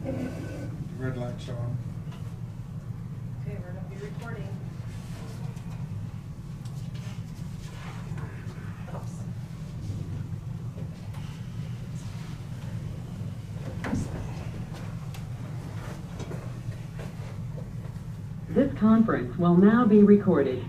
The red light's on. Okay, we're gonna be recording. Oops. This conference will now be recorded.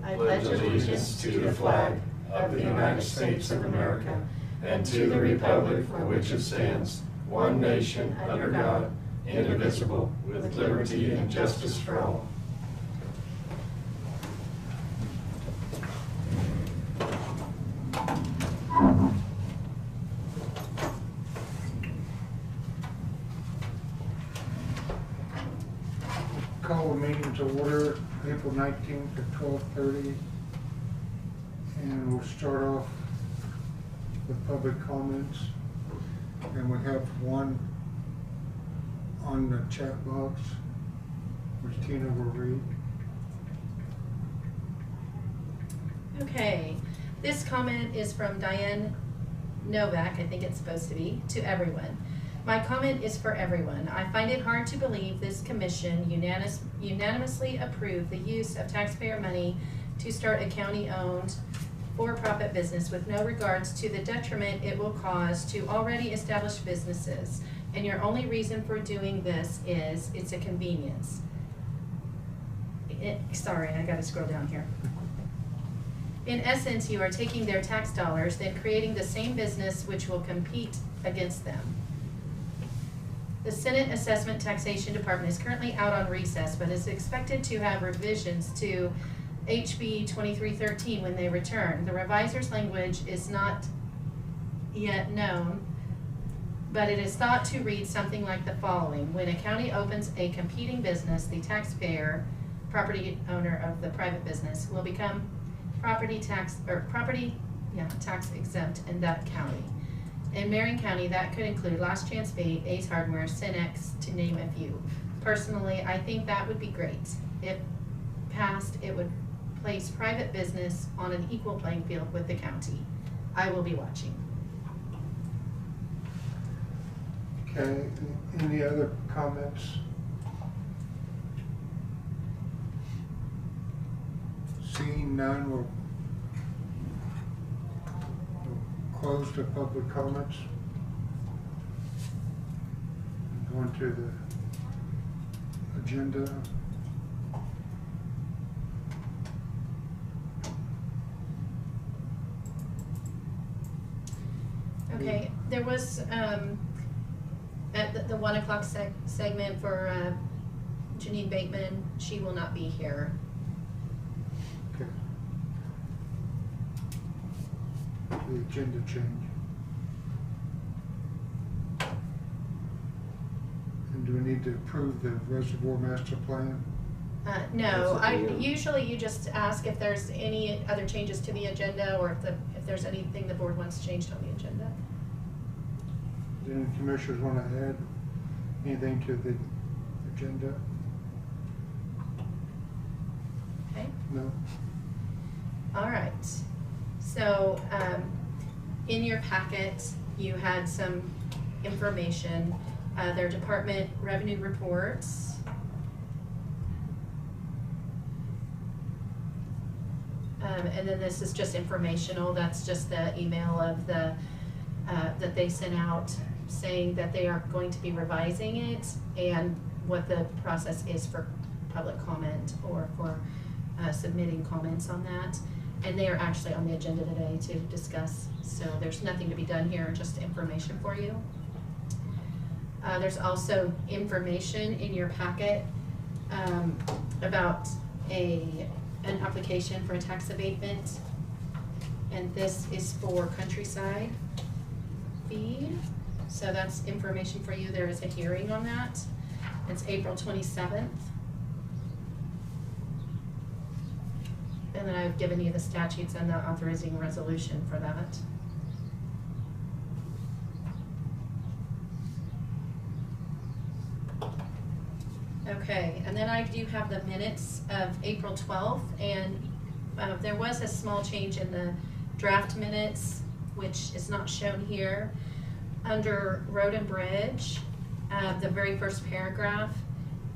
I pledge allegiance to the flag of the United States of America and to the republic for which it stands, one nation, under God, indivisible, with liberty and justice for all. Call the meeting to order, April 19th at 12:30. And we'll start off with public comments. And we have one on the chat box, which Tina will read. Okay, this comment is from Diane Novak, I think it's supposed to be, to everyone. My comment is for everyone. I find it hard to believe this commission unanimously approved the use of taxpayer money to start a county-owned for-profit business with no regards to the detriment it will cause to already established businesses. And your only reason for doing this is it's a convenience. Sorry, I gotta scroll down here. In essence, you are taking their tax dollars, then creating the same business which will compete against them. The Senate Assessment Taxation Department is currently out on recess, but is expected to have revisions to HB 2313 when they return. The reviser's language is not yet known, but it is thought to read something like the following. When a county opens a competing business, the taxpayer, property owner of the private business, will become tax exempt in that county. In Marion County, that could include Last Chance Bait, Ace Hardware, Cinex, to name a few. Personally, I think that would be great. If passed, it would place private business on an equal playing field with the county. I will be watching. Okay, any other comments? Seeing none, we'll close the public comments. Go into the agenda. Okay, there was, at the 1 o'clock segment for Janine Bateman, she will not be here. Okay. The agenda change. And do we need to approve the reservoir master plan? No, usually you just ask if there's any other changes to the agenda or if there's anything the board wants changed on the agenda. Do any commissioners want to add anything to the agenda? Okay. No? All right. So in your packet, you had some information. Their department revenue reports. And then this is just informational. That's just the email of the that they sent out saying that they are going to be revising it and what the process is for public comment or for submitting comments on that. And they are actually on the agenda today to discuss. So there's nothing to be done here, just information for you. There's also information in your packet about an application for a tax abatement. And this is for Countryside Feed. So that's information for you. There is a hearing on that. It's April 27th. And then I've given you the statutes and the authorizing resolution for that. Okay, and then I do have the minutes of April 12th, and there was a small change in the draft minutes, which is not shown here. Under Road and Bridge, the very first paragraph,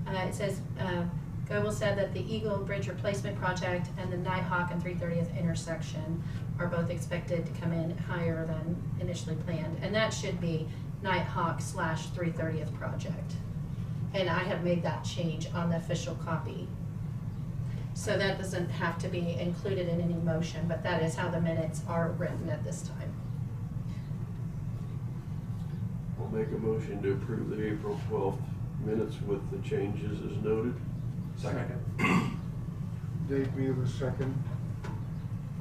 it says, Goebel said that the Eagle Bridge Replacement Project and the Nighthawk and 330th intersection are both expected to come in higher than initially planned. And that should be Nighthawk / 330th project. And I have made that change on the official copy. So that doesn't have to be included in any motion, but that is how the minutes are written at this time. I'll make a motion to approve the April 12th minutes with the changes as noted. Second. Dave Mueller, second.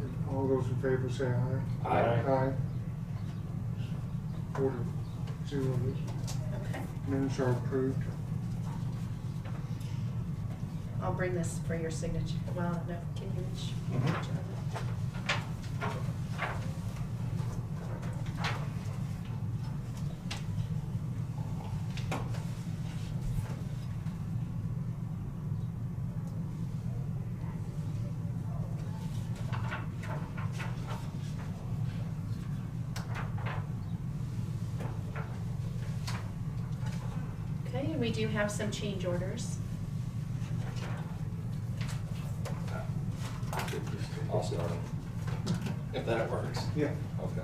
And all those in favor say aye. Aye. Aye. 4-0. Okay. Minutes are approved. I'll bring this for your signature. Well, no, can you reach? Okay, and we do have some change orders. I'll start. If that works. Yeah. Okay.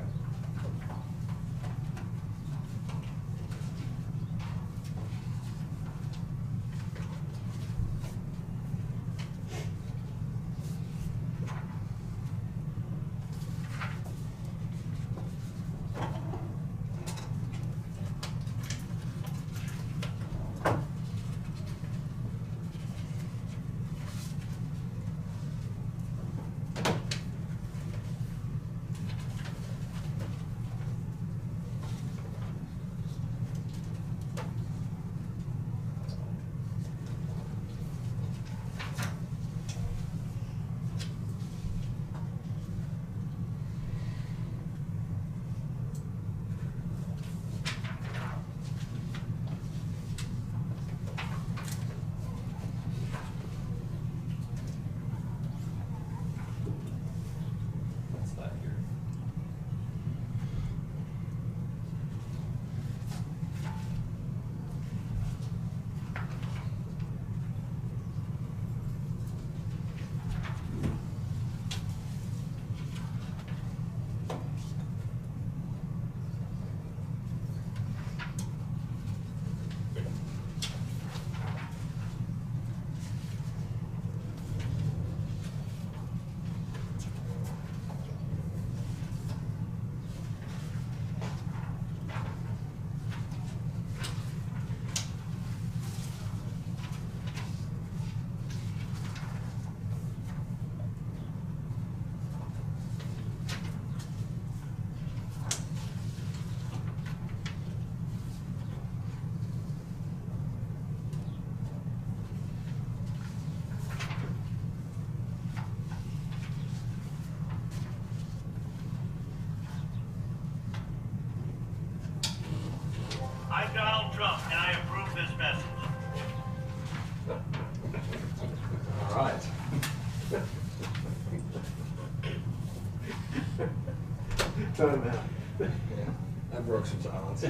What's that here? I'm Donald Trump, and I approve this message. All right. Time out. Yeah, that broke some silence.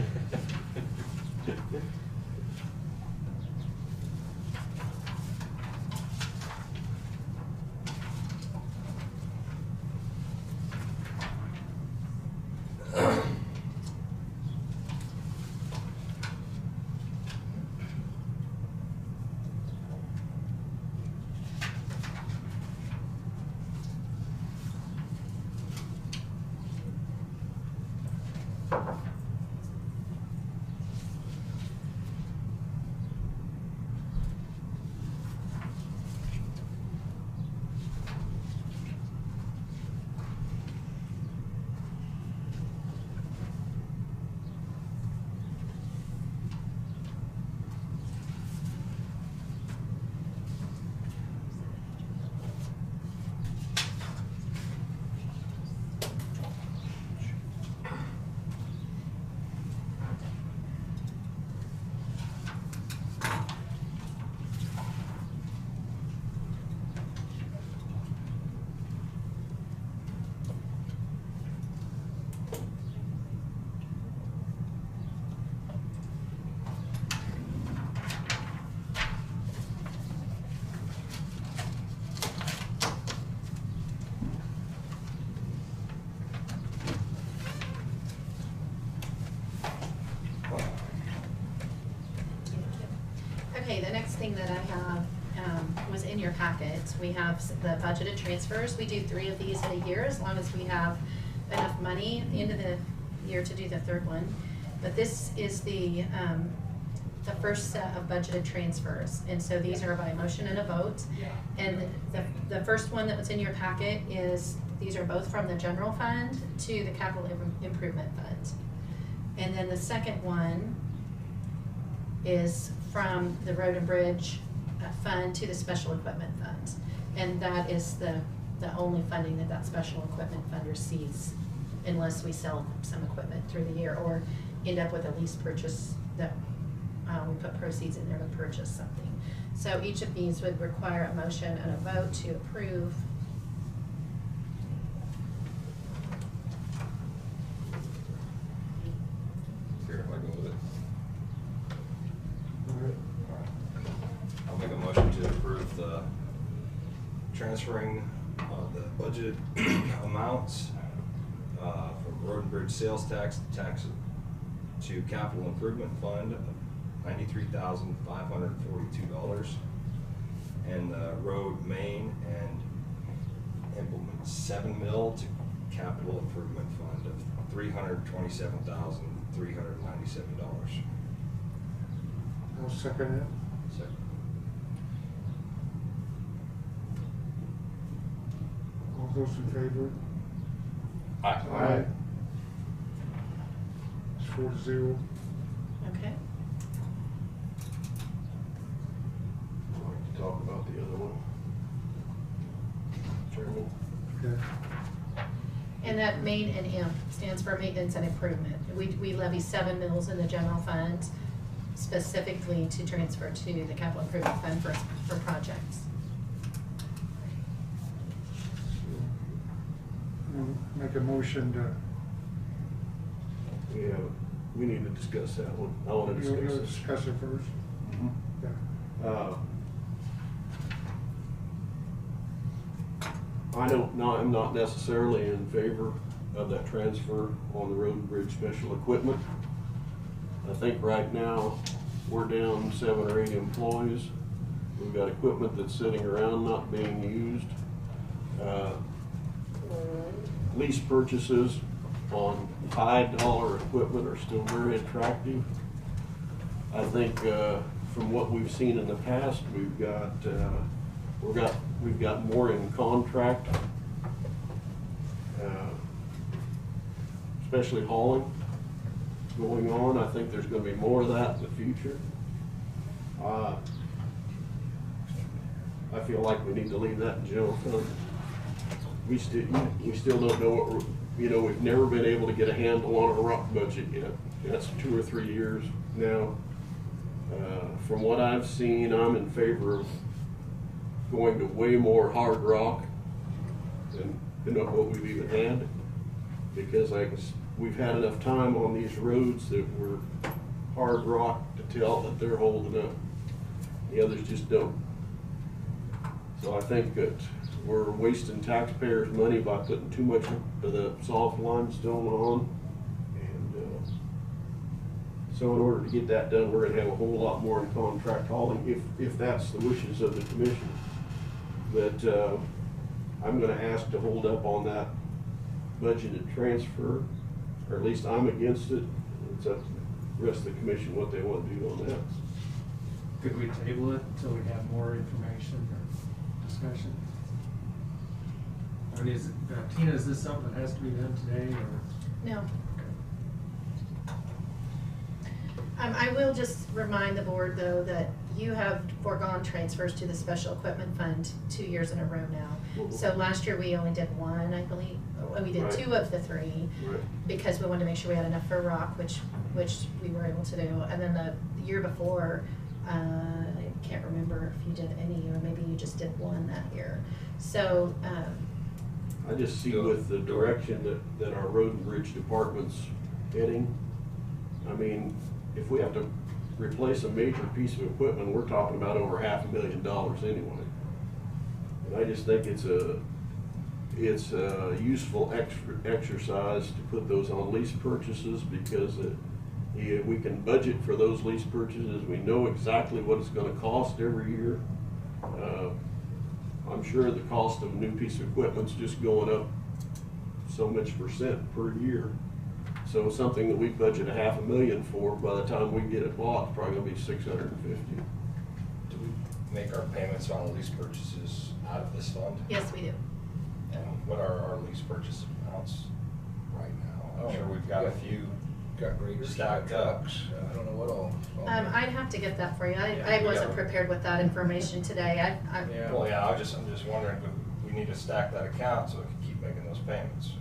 Okay, the next thing that I have was in your packets. We have the budgeted transfers. We do 3 of these in a year as long as we have enough money at the end of the year to do the 3rd one. But this is the first set of budgeted transfers. And so these are by motion and a vote. And the first one that was in your packet is, these are both from the general fund to the capital improvement fund. And then the second one is from the road and bridge fund to the special equipment fund. And that is the only funding that special equipment fund receives, unless we sell some equipment through the year or end up with a lease purchase that we put proceeds in there to purchase something. So each of these would require a motion and a vote to approve. Here, if I go with it. All right. I'll make a motion to approve the transferring the budgeted amounts from road and bridge sales tax to capital improvement fund of $93,542, and the road main and implement 7 mil to capital improvement fund of $327,397. I'll second it. Second. All those in favor? Aye. It's 4-0. Okay. I'd like to talk about the other one. Chairman? Okay. And that main and IMP stands for maintenance and improvement. We levy 7 mils in the general fund specifically to transfer to the capital improvement fund for projects. Make a motion to, We need to discuss that one. I want to you'll discuss it. discuss it first. Yeah. I'm not necessarily in favor of that transfer on the road and bridge special equipment. I think right now, we're down 7 or 8 employees. We've got equipment that's sitting around not being used. Lease purchases on high-dollar equipment are still very attractive. I think from what we've seen in the past, we've got more in contract, especially hauling going on. I think there's going to be more of that in the future. I feel like we need to leave that in general fund. We still don't know what we've never been able to get a handle on our rock budget yet. That's 2 or 3 years now. From what I've seen, I'm in favor of going to way more hard rock than what we've even had, because we've had enough time on these roads that we're hard rock to tell that they're holding up. The others just don't. So I think that we're wasting taxpayers' money by putting too much of the soft limestone on. And so in order to get that done, we're gonna have a whole lot more in contract hauling, if that's the wishes of the commission. But I'm gonna ask to hold up on that budgeted transfer, or at least I'm against it. It's up to the rest of the commission what they want to do on that. Could we table it until we have more information or discussion? I mean, Tina, is this something that has to be done today, or? No. I will just remind the board, though, that you have foregone transfers to the special equipment fund 2 years in a row now. So last year, we only did 1, I believe. We did Right. 2 of the 3, Right. because we wanted to make sure we had enough for rock, which we were able to do. And then the year before, I can't remember if you did any, or maybe you just did 1 that year. So, I just see with the direction that our road and bridge department's heading, I mean, if we have to replace a major piece of equipment, we're talking about over $500,000 anyway. And I just think it's a useful exercise to put those on lease purchases, because We can budget for those lease purchases. We know exactly what it's gonna cost every year. I'm sure the cost of a new piece of equipment's just going up so much % per year. So something that we budget $500,000 for, by the time we get it bought, it's probably gonna be $650. Do we make our payments on lease purchases out of this fund? Yes, we do. And what are our lease purchase amounts right now? I'm sure we've got a few Got graders, stacked up. trucks, I don't know what all. I'd have to get that for you. Yeah, I we wasn't got- prepared with that information today. Yeah. Well, yeah, I'm just wondering, we need to stack that account so we can keep making those payments.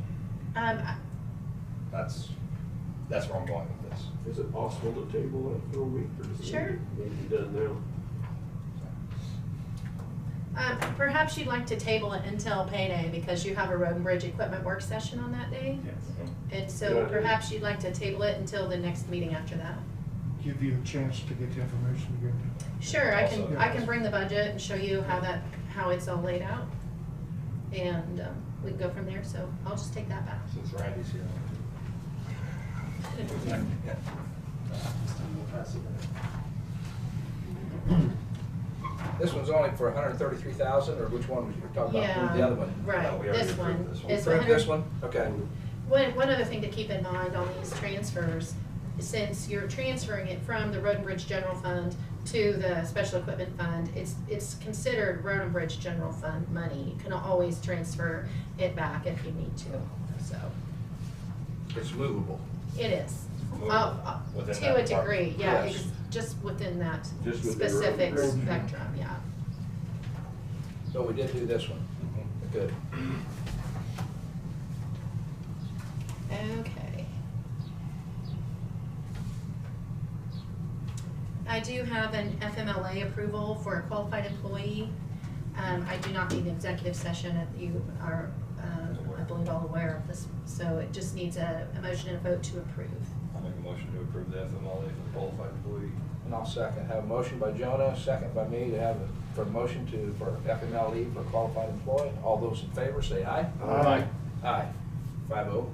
That's where I'm going with this. Is it possible to table that for a week, or does it Sure. need to be done now? Perhaps you'd like to table it until payday because you have a road and bridge equipment work session on that day. Yes. And so Yeah. perhaps you'd like to table it until the next meeting after that. Give you a chance to get the information together. Sure, I Also- can bring the budget and show you how it's all laid out. And we can go from there, so I'll just take that back. Since Randy's here. We'll pass it This one's only for 133,000, or which one was you talking about? Yeah, The other one? No, we right, already this approved one. this one. It's Approve this 100 one? Okay. One other thing to keep in mind on these transfers, since you're transferring it from the Road and Bridge General Fund to the Special Equipment Fund, it's considered Road and Bridge General Fund money. You can always transfer it back if you need to, so, It's movable. it is. Movable within To that a department. degree, yeah, Yes. just within that Just within Road and specific Bridge. spectrum, yeah. So we did do this one. Good. Okay. I do have an FMLA approval for a qualified employee. I do not need an executive session, you are, I believe, all aware of this, so it just needs a motion and a vote to approve. I'll make a motion to approve the FMLA for the qualified employee. And I'll second. Have a motion by Jonah, second by me to have for motion for FMLE for qualified employee. All those in favor say aye. Aye. Aye. 5-0.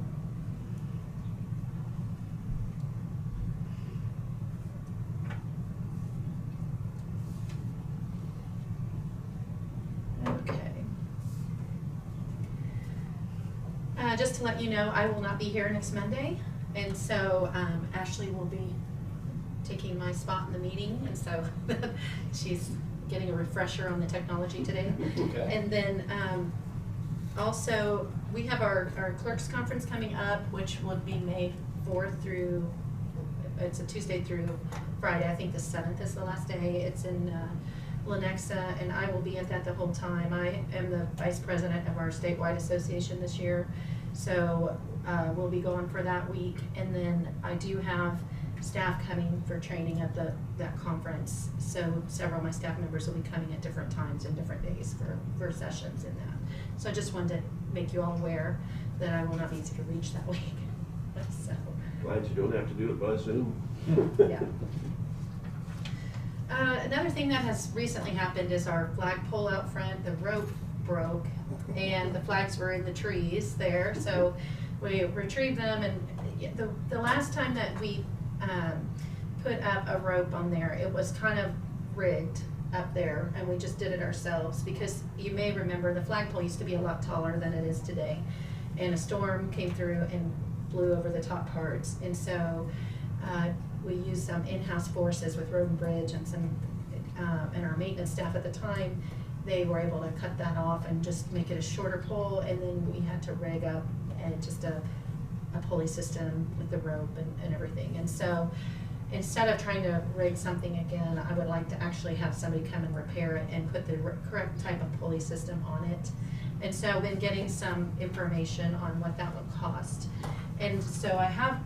Okay. Just to let you know, I will not be here next Monday, and so Ashley will be taking my spot in the meeting, and so she's getting a refresher on the technology today. Okay. And then also, we have our Clerks Conference coming up, which will be May 4th through, it's a Tuesday through Friday. I think the 7th is the last day. It's in Lenexa, and I will be at that the whole time. I am the vice president of our statewide association this year, so we'll be going for that week. And then I do have staff coming for training at that conference, so several of my staff members will be coming at different times and different days for sessions in that. So I just wanted to make you all aware that I will not be able to reach that week. So, Glad you don't have to do it by Zoom. yeah. Another thing that has recently happened is our flagpole out front, the rope broke, and the flags were in the trees there, so we retrieved them, and the last time that we put up a rope on there, it was kind of rigged up there, and we just did it ourselves, because you may remember the flagpole used to be a lot taller than it is today, and a storm came through and blew over the top parts, and so we used some in-house forces with Road and Bridge and some and our maintenance staff at the time. They were able to cut that off and just make it a shorter pole, and then we had to rig up and just a pulley system with the rope and everything. And so instead of trying to rig something again, I would like to actually have somebody come and repair it and put the correct type of pulley system on it. And so I've been getting some information on what that would cost. And so I have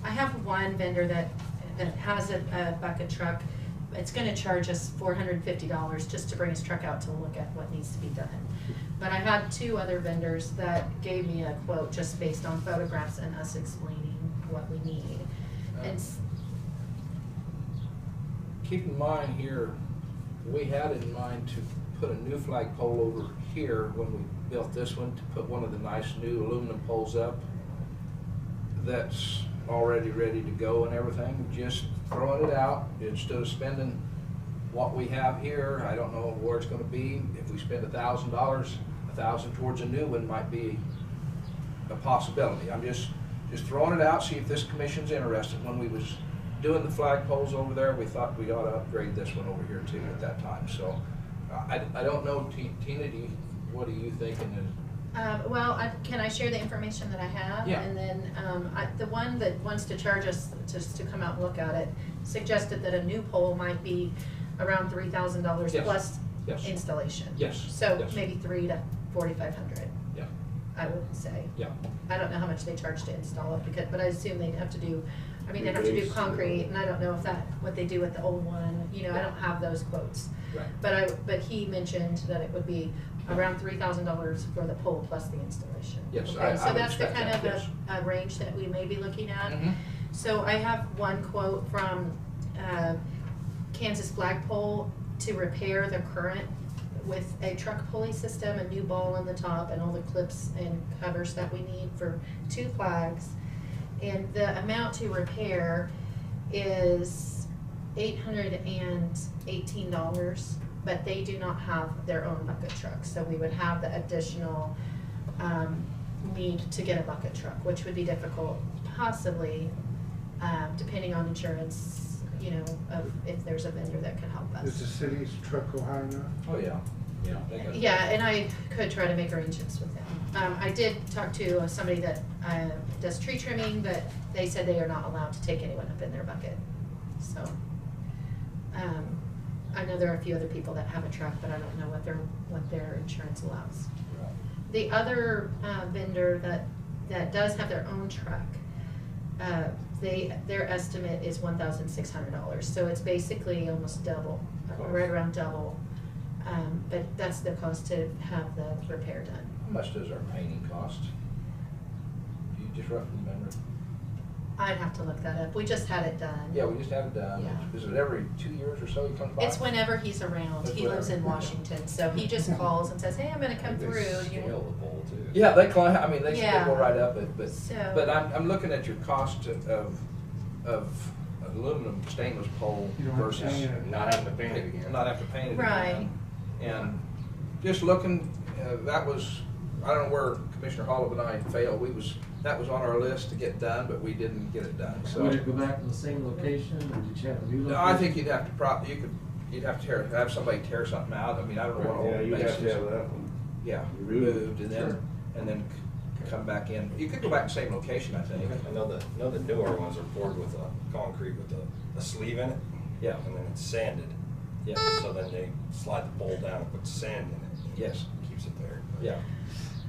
I have one vendor that has a bucket truck. It's gonna charge us $450 just to bring his truck out to look at what needs to be done. But I had two other vendors that gave me a quote just based on photographs and us explaining what we need. And Keep in mind here, we had in mind to put a new flagpole over here when we built this one, to put one of the nice new aluminum poles up. That's already ready to go and everything, just throwing it out instead of spending what we have here. I don't know where it's gonna be. If we spend $1,000, $1,000 towards a new one might be a possibility. I'm just throwing it out, see if this commission's interested. When we was doing the flagpoles over there, we thought we ought to upgrade this one over here too at that time. So I don't know, Tina, what are you thinking? Well, can I share the information that I have? Yeah. And then, the one that wants to charge us just to come out and look at it suggested that a new pole might be around $3,000 Yes. plus Yes. installation. Yes. So Yes. maybe $3,000 to $4,500, Yeah, I would say. yeah. I don't know how much they charge to install it, but I assume they'd have to do, they'd have to do Base. concrete, and I don't know if what they do with the old one, I don't have those quotes. Right. But he mentioned that it would be around $3,000 for the pole plus the installation. Yes, Okay, I so would that's the expect kind that, of yes. a range that we may be looking at. Mhm. So I have one quote from Kansas Flagpole to repair the current with a truck pulley system, a new ball on the top, and all the clips and covers that we need for 2 flags. And the amount to repair is $818, but they do not have their own bucket truck. So we would have the additional need to get a bucket truck, which would be difficult, possibly, depending on insurance, of if there's a vendor that can help Does the us. city's truck go high enough? Oh, yeah, yeah. they got- Yeah, and I could try to make arrangements with them. I did talk to somebody that does tree trimming, but they said they are not allowed to take anyone up in their bucket. So, I know there are a few other people that have a truck, but I don't know what their insurance allows. Right. The other vendor that does have their own truck, their estimate is $1,600. So it's basically almost double, right around double. But that's the cost to have the repair done. How much does our painting cost? Do you just roughly remember? I'd have to look that up. We just had it done. Yeah, we just have it done. Yeah. Is it every 2 years or so he comes by? It's whenever he's around. It's He lives in whenever. Washington, so he just calls and says, "Hey, I'm gonna come through." Scale the pole too. Yeah, they climb, I mean, they Yeah. go right up it, but, So- but I'm looking at your cost of aluminum stainless pole You don't have to versus. paint it. Not having to paint it again. Not have to paint it Right. again. And just looking, that was, I don't know where Commissioner Hollow and I failed. That was on our list to get done, but we didn't get it done, so. Would it go back to the same location, or did you have a new location? No, I think you'd have to you'd have to have somebody tear something out. I mean, I don't know what all Yeah, the you have bases. to have that one. Yeah, Removed. removed and Sure. then come back in. You could go back to the same location, I think. I know the newer ones are poured with concrete with a sleeve in it. Yeah. And then it's sanded. Yeah. So then they slide the pole down and put sand in it. Yes. Keeps it there. Yeah,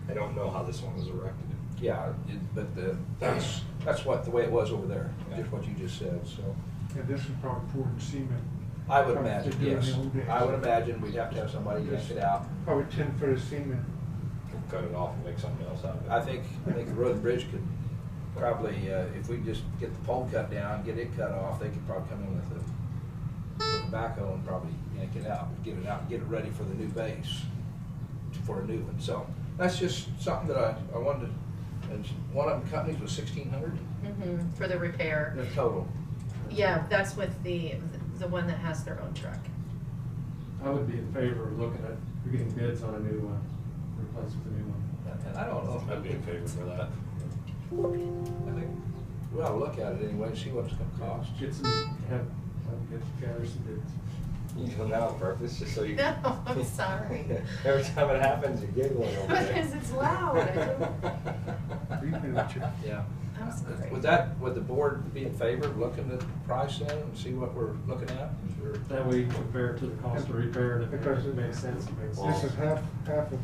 I don't know how this one was erected. yeah, but that's the way it was over there, just what you just said, so. Yeah, this is probably poured in cement. I would Probably imagine, they do in the yes. old days. I would imagine we'd have to have somebody yank it out. Probably 10 foot of cement. Cut it off and make something else out of it. I think the road and bridge could probably, if we just get the pole cut down, get it cut off, they could probably come in with a backhoe and probably yank it out, get it ready for the new base, for a new one. So that's just something that I wanted to, and one of the companies was 1,600 For the repair. in total. Yeah, that's with the one that has their own truck. I would be in favor of looking at, getting bids on a new one, replace with a new one. And I don't know if I'd be in favor for that. I think we ought to look at it anyway and see what it's gonna cost. Gather some bids. You do that on purpose, just so you. No, I'm sorry. Every time it happens, you're giggling over there. Because it's loud. Beeping at you. Yeah. I'm sorry. Would the board be in favor of looking at the price then and see what we're looking at? Or- That way you compare it to the cost of repair, and if Because it makes sense, it makes This sense. is half a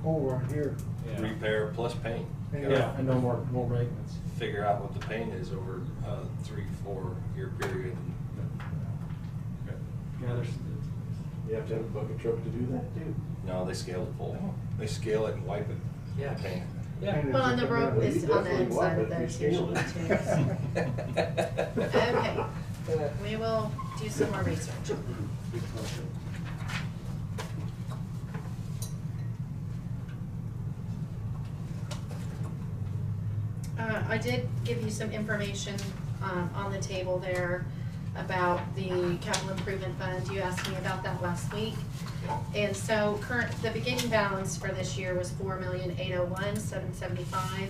pole right here. Yeah. Repair plus paint. Yeah, and no more maintenance. Figure out what the paint is over a 3-4 year period. Gather some bids. You have to have a bucket truck to do that too. No, they scale the pole. They scale it and wipe it. Yeah. And paint it. Yeah. Well, and the rope Well, is you on the definitely inside of want it those if you usually scale too. Okay, we will do some more research. I did give you some information on the table there about the capital improvement fund. You asked me about that last week. And so the beginning balance for this year was $4,801,775.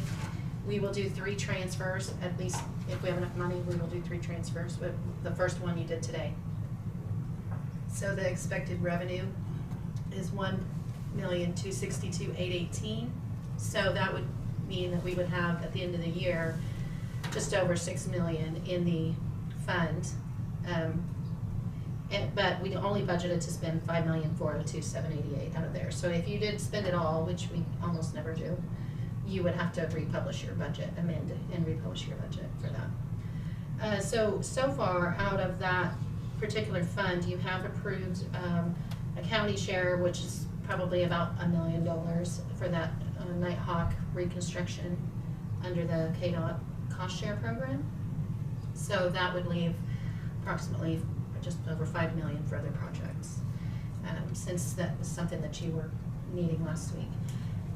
We will do 3 transfers, at least if we have enough money, we will do 3 transfers, but the first one you did today. So the expected revenue is $1,262,818. So that would mean that we would have at the end of the year just over $6 million in the fund. But we only budgeted to spend $5,402,788 out of there. So if you did spend it all, which we almost never do, you would have to republish your budget, amend it, and republish your budget for that. So far out of that particular fund, you have approved a county share, which is probably about $1 million for that Nighthawk reconstruction under the KDOT cost share program. So that would leave approximately just over $5 million for other projects, since that was something that you were needing last week.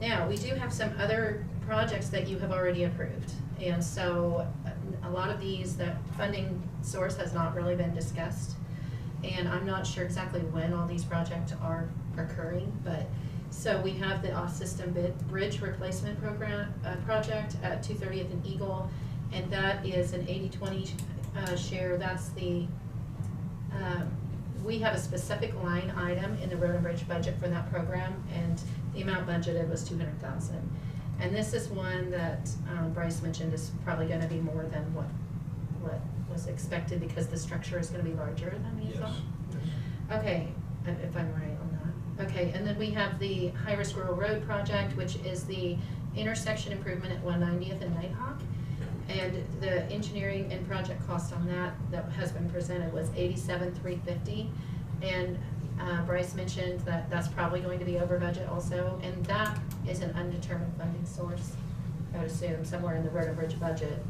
Now, we do have some other projects that you have already approved, and so a lot of these, the funding source has not really been discussed, and I'm not sure exactly when all these projects are occurring, but so we have the off-system bridge replacement program project at 230th and Eagle, and that is an 80-20 share. That's the we have a specific line item in the road and bridge budget for that program, and the amount budgeted was $200,000. And this is one that Bryce mentioned is probably going to be more than what was expected, because the structure is going to be larger than we thought. Okay, if I'm right on that. Okay, and then we have the high-risk rural road project, which is the intersection improvement at 190th and Nighthawk. And the engineering and project cost on that has been presented was $87,350. And Bryce mentioned that that's probably going to be over budget also, and that is an undetermined funding source, I would assume, somewhere in the road and bridge budget.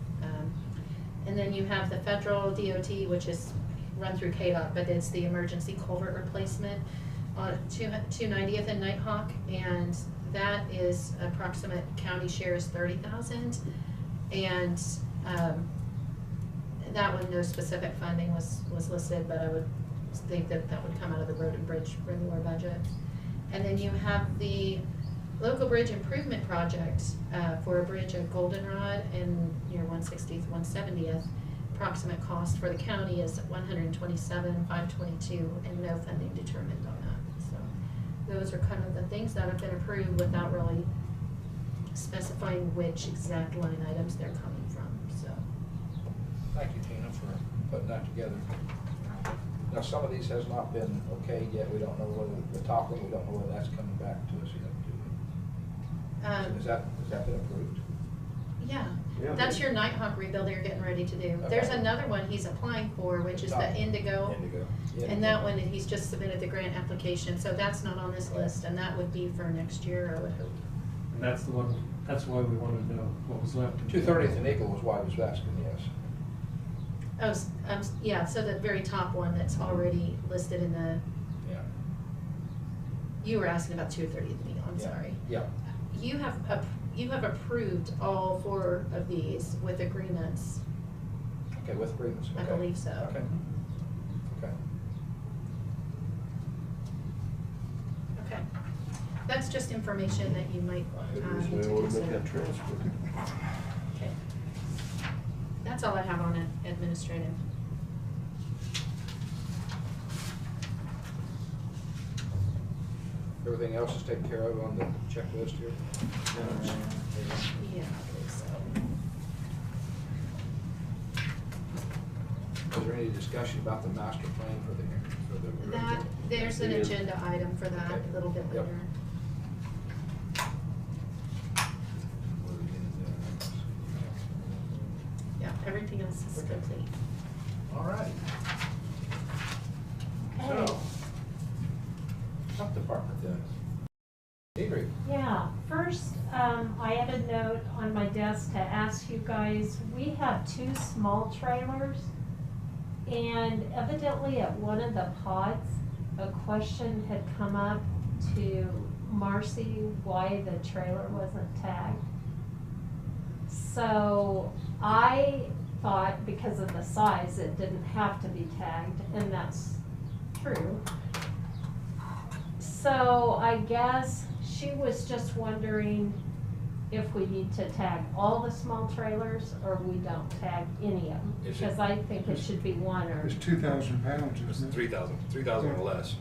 And then you have the federal DOT, which is run through KDOT, but it's the emergency culvert replacement on 290th and Nighthawk, and that is approximate county share is $30,000. And that one, no specific funding was listed, but I would think that would come out of the road and bridge regular budget. And then you have the local bridge improvement project for a bridge at Goldenrod and near 160th, 170th. Approximate cost for the county is $127,522, and no funding determined on that. So those are kind of the things that have been approved without really specifying which exact line items they're coming from. So Thank you, Tina, for putting that together. Now, some of these has not been okayed yet. We don't know whether the top one, we don't know whether that's coming back to us yet, do we? Has that been approved? Yeah, Yeah. that's your Nighthawk rebuild they're getting ready to do. Okay. There's another one he's applying for, which is the Indigo. Yeah. And that one, he's just submitted the grant application, so that's not on this list, and that would be for next year, I would hope. And that's the one, that's why we wanted to know what was left. 230th and Eagle was why I was asking, yes. Oh, yeah, so the very top one that's already listed in the, Yeah. you were asking about 230th Eagle, I'm Yeah. sorry. Yeah. You have approved all 4 of these with agreements. Okay, with agreements. I Okay. believe so. Okay. Okay. Okay. That's just information that you might need to We want to make consider. that transfer. Okay. That's all I have on it, administrative. Everything else is taken care of on the checklist here? Yeah, I believe so. Is there any discussion about the master plan for the That, there's an Yeah. agenda item for that Okay. a little bit Yep. later. Yeah, everything else is Okay. complete. All right. Okay. So, health department then. Adri. Yeah, first, I had a note on my desk to ask you guys, we have 2 small trailers, and evidently at one of the pods, a question had come up to Marcy why the trailer wasn't tagged. So I thought because of the size, it didn't have to be tagged, and that's true. So I guess she was just wondering if we need to tag all the small trailers or we don't tag any of them. Is it- Because I think it should be one or. It's 2,000 pounds, It's isn't it? 3,000 or less.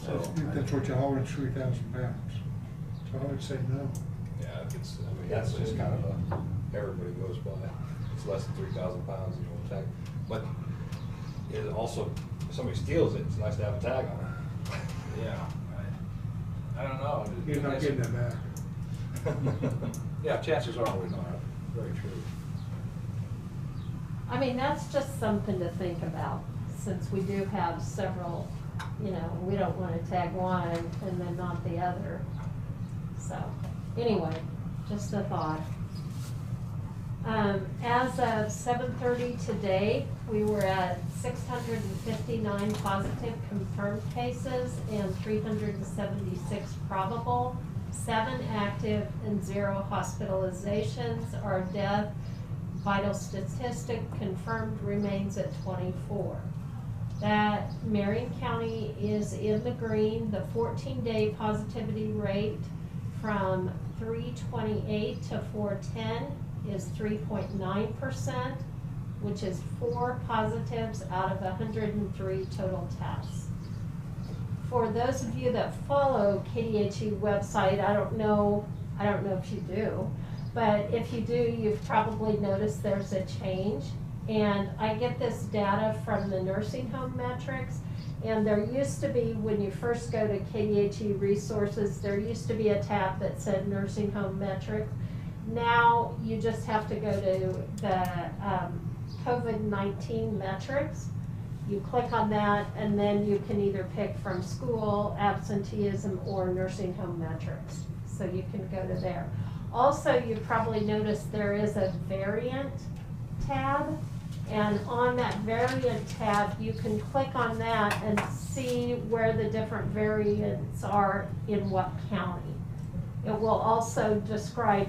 So, That's what you haul, is 3,000 pounds. So I would say no. Yeah, it's, I mean, that's just kind of everybody goes by. It's less than 3,000 pounds, you don't tag. But it also, if somebody steals it, it's nice to have a tag on it. yeah, I don't know. You're not getting it back. Yeah, chances are we're not. Very true. I mean, that's just something to think about, since we do have several, you know, we don't want to tag one and then not the other. So, anyway, just a thought. As of 7:30 today, we were at 659 positive confirmed cases and 376 probable, 7 active and 0 hospitalizations. Our death vital statistic confirmed remains at 24. That Marion County is in the green. The 14-day positivity rate from 328 to 410 is 3.9%, which is 4 positives out of 103 total tests. For those of you that follow KDHE website, I don't know if you do, but if you do, you've probably noticed there's a change. And I get this data from the nursing home metrics. And there used to be, when you first go to KDHE resources, there used to be a tab that said nursing home metrics. Now you just have to go to the COVID-19 metrics. You click on that, and then you can either pick from school, absenteeism, or nursing home metrics. So you can go to there. Also, you probably noticed there is a variant tab. And on that variant tab, you can click on that and see where the different variants are in what county. It will also describe,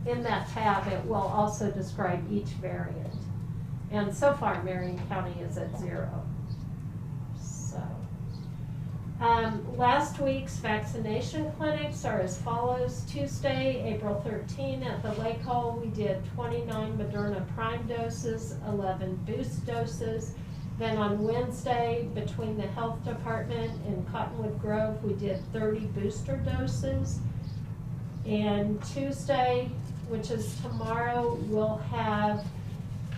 in that tab, it will also describe each variant. And so far, Marion County is at 0. So, last week's vaccination clinics are as follows. Tuesday, April 13, at the Lake Hall, we did 29 Moderna prime doses, 11 boost doses. Then on Wednesday, between the health department and Cottonwood Grove, we did 30 booster doses. And Tuesday, which is tomorrow,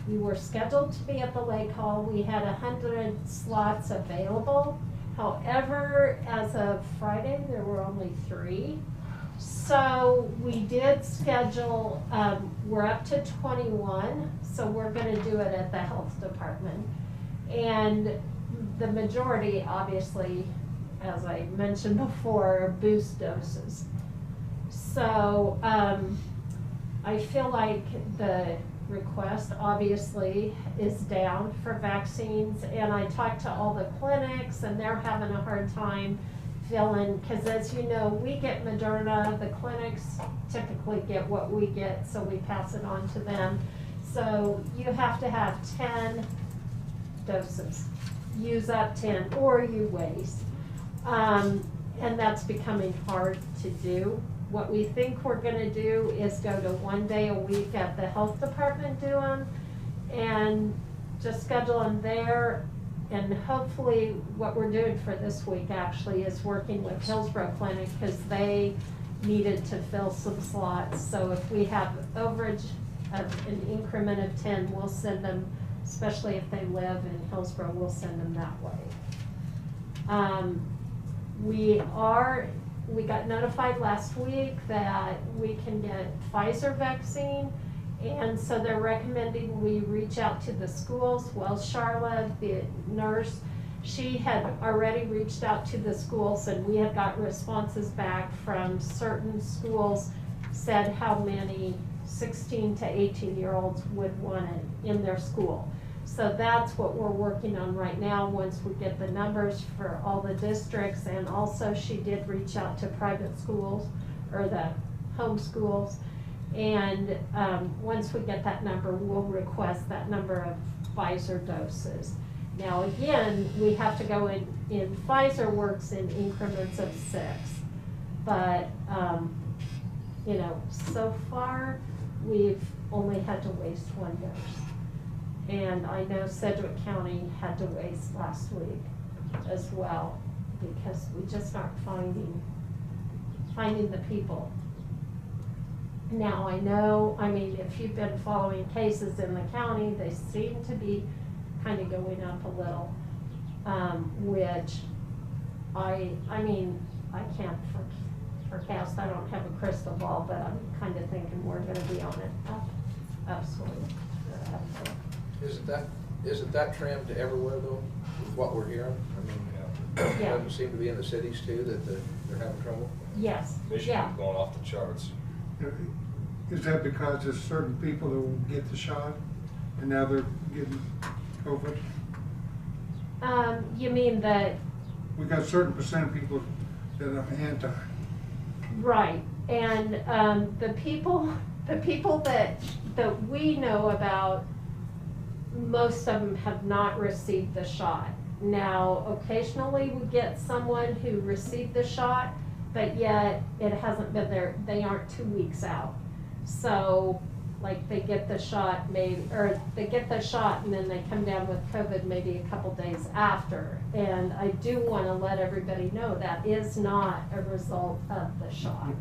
we were scheduled to be at the Lake Hall. We had 100 slots available. However, as of Friday, there were only 3. So we did schedule, we're up to 21, so we're gonna do it at the health department. And the majority, obviously, as I mentioned before, are boost doses. So I feel like the request obviously is down for vaccines, and I talked to all the clinics and they're having a hard time filling, because as you know, we get Moderna, the clinics typically get what we get, so we pass it on to them. So you have to have 10 doses, use up 10 or you waste, and that's becoming hard to do. What we think we're gonna do is go to 1 day a week at the health department, do them, and just schedule them there. And hopefully what we're doing for this week actually is working with Hillsborough Clinic, because they needed to fill some slots. So if we have overage of an increment of 10, we'll send them, especially if they live in Hillsborough, we'll send them that way. We got notified last week that we can get Pfizer vaccine, and so they're recommending we reach out to the schools. Well, Charlotte, the nurse, she had already reached out to the schools, and we had got responses back from certain schools, said how many 16 to 18-year-olds would want it in their school. So that's what we're working on right now, once we get the numbers for all the districts. And also she did reach out to private schools, or the home schools, And once we get that number, we'll request that number of Pfizer doses. Now, again, we have to go in Pfizer works in increments of 6. But, you know, so far, we've only had to waste 1 dose. And I know Sedgwick County had to waste last week as well, because we just aren't finding the people. Now, I know, I mean, if you've been following cases in the county, they seem to be kind of going up a little, which I mean, I can't forecast, I don't have a crystal ball, but I'm kind of thinking we're gonna be on an upswing. Isn't that trend everywhere though, with what we're hearing? I mean, it Yeah. doesn't seem to be in the cities too, that they're having trouble? Yes, Michigan's yeah. going off the charts. Is that because there's certain people that will get the shot and now they're getting COVID? You mean that, We got a certain percent of people that are anti. right, and the people that we know about, most of them have not received the shot. Now, occasionally we get someone who received the shot, but yet it hasn't been there, they aren't 2 weeks out. So, like, they get the shot they get the shot and then they come down with COVID maybe a couple days after. And I do want to let everybody know that is not a result of the shot.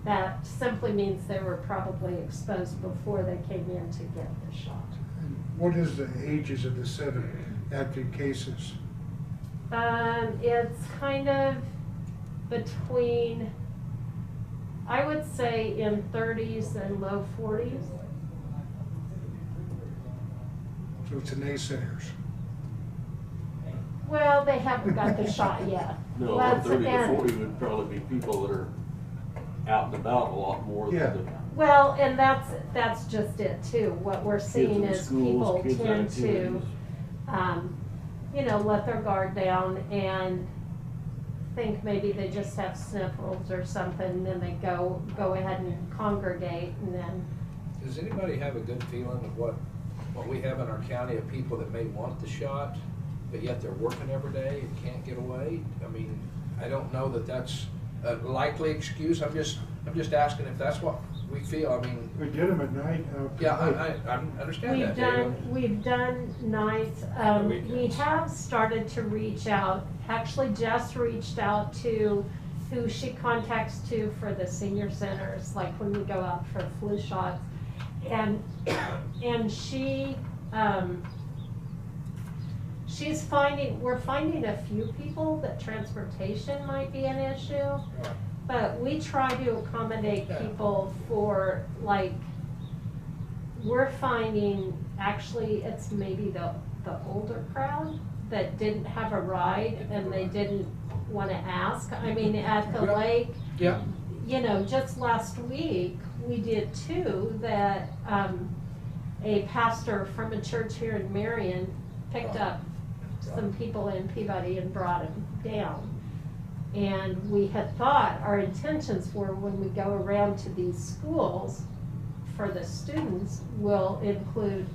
That simply means they were probably exposed before they came in to get the shot. And what is the ages of the 7 active cases? It's kind of between, I would say, in 30s and low 40s. So it's the naysayers. Well, they haven't got the shot yet. No, Let's- 30 to and- 40 would probably be people that are out and about a lot more than Yeah. the Well, and that's just it too. What we're seeing kids in is schools, people kids' tend to, activities. you know, let their guard down and think maybe they just have sniffles or something, and then they go ahead and congregate, and then, Does anybody have a good feeling of what we have in our county of people that may want the shot, but yet they're working every day and can't get away? I mean, I don't know that that's a likely excuse. I'm just asking if that's what we feel. I mean, We get them at night. yeah, I understand that, David. we've done nights. We Weekends. have started to reach out, actually Jess reached out to who she contacts to for the senior centers, like when we go out for flu shots. And she, we're finding a few people that transportation might be an issue. But we try to accommodate people for, like, we're finding, actually, it's maybe the older crowd that didn't have a ride and they didn't want to ask. I mean, at the lake, Yeah. you know, just last week, we did 2 that a pastor from a church here in Marion picked up some people in Peabody and brought them down. And we had thought, our intentions were when we go around to these schools for the students, we'll include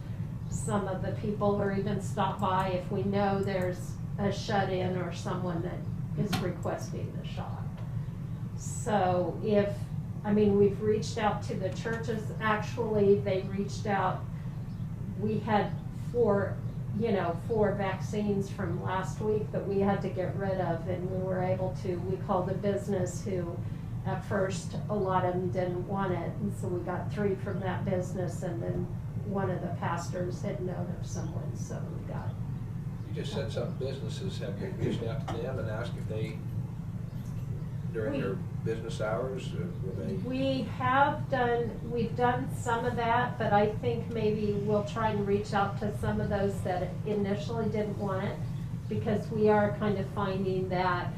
some of the people or even stop by if we know there's a shut-in or someone that is requesting the shot. So we've reached out to the churches. Actually, they reached out, we had 4 vaccines from last week that we had to get rid of, and we were able to, we called a business who, at first, a lot of them didn't want it, and so we got 3 from that business, and then one of the pastors had known of someone, so we got. You just said some businesses, have you reached out to them and asked if they, during their business hours, were they? We've done some of that, but I think maybe we'll try and reach out to some of those that initially didn't want it, because we are kind of finding that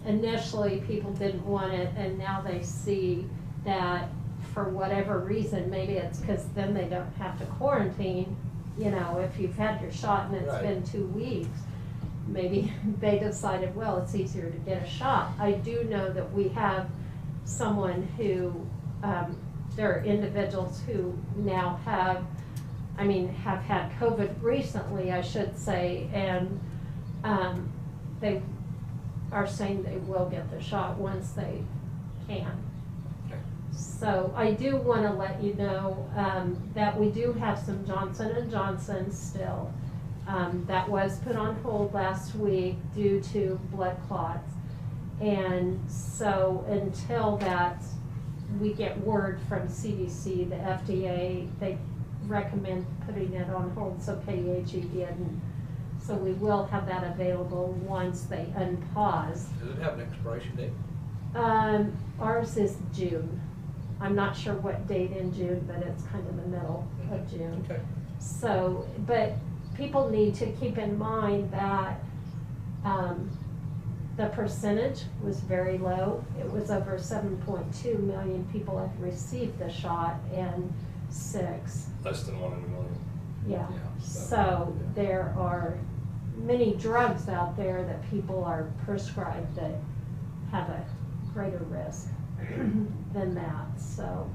initially people didn't want it, and now they see that for whatever reason, maybe it's because then they don't have to quarantine, you know, if you've had your shot and it's Right. been 2 weeks, maybe they decided, well, it's easier to get a shot. I do know that we have someone who there are individuals who now have had COVID recently, I should say, and they are saying they will get the shot once they can. Okay. So I do want to let you know that we do have some Johnson & Johnson still. That was put on hold last week due to blood clots. And so until we get word from CDC, the FDA, they recommend putting it on hold, so KDHE didn't. So we will have that available once they unpause. Does it have an expiration date? Ours is June. I'm not sure what date in June, but it's kind of the middle of June. Okay. So, but people need to keep in mind that the percentage was very low. It was over 7.2 million people have received the shot, and 6. Less than 1 in a million. Yeah. Yeah, So there are many drugs out there that people are prescribed that have a greater risk than that. So,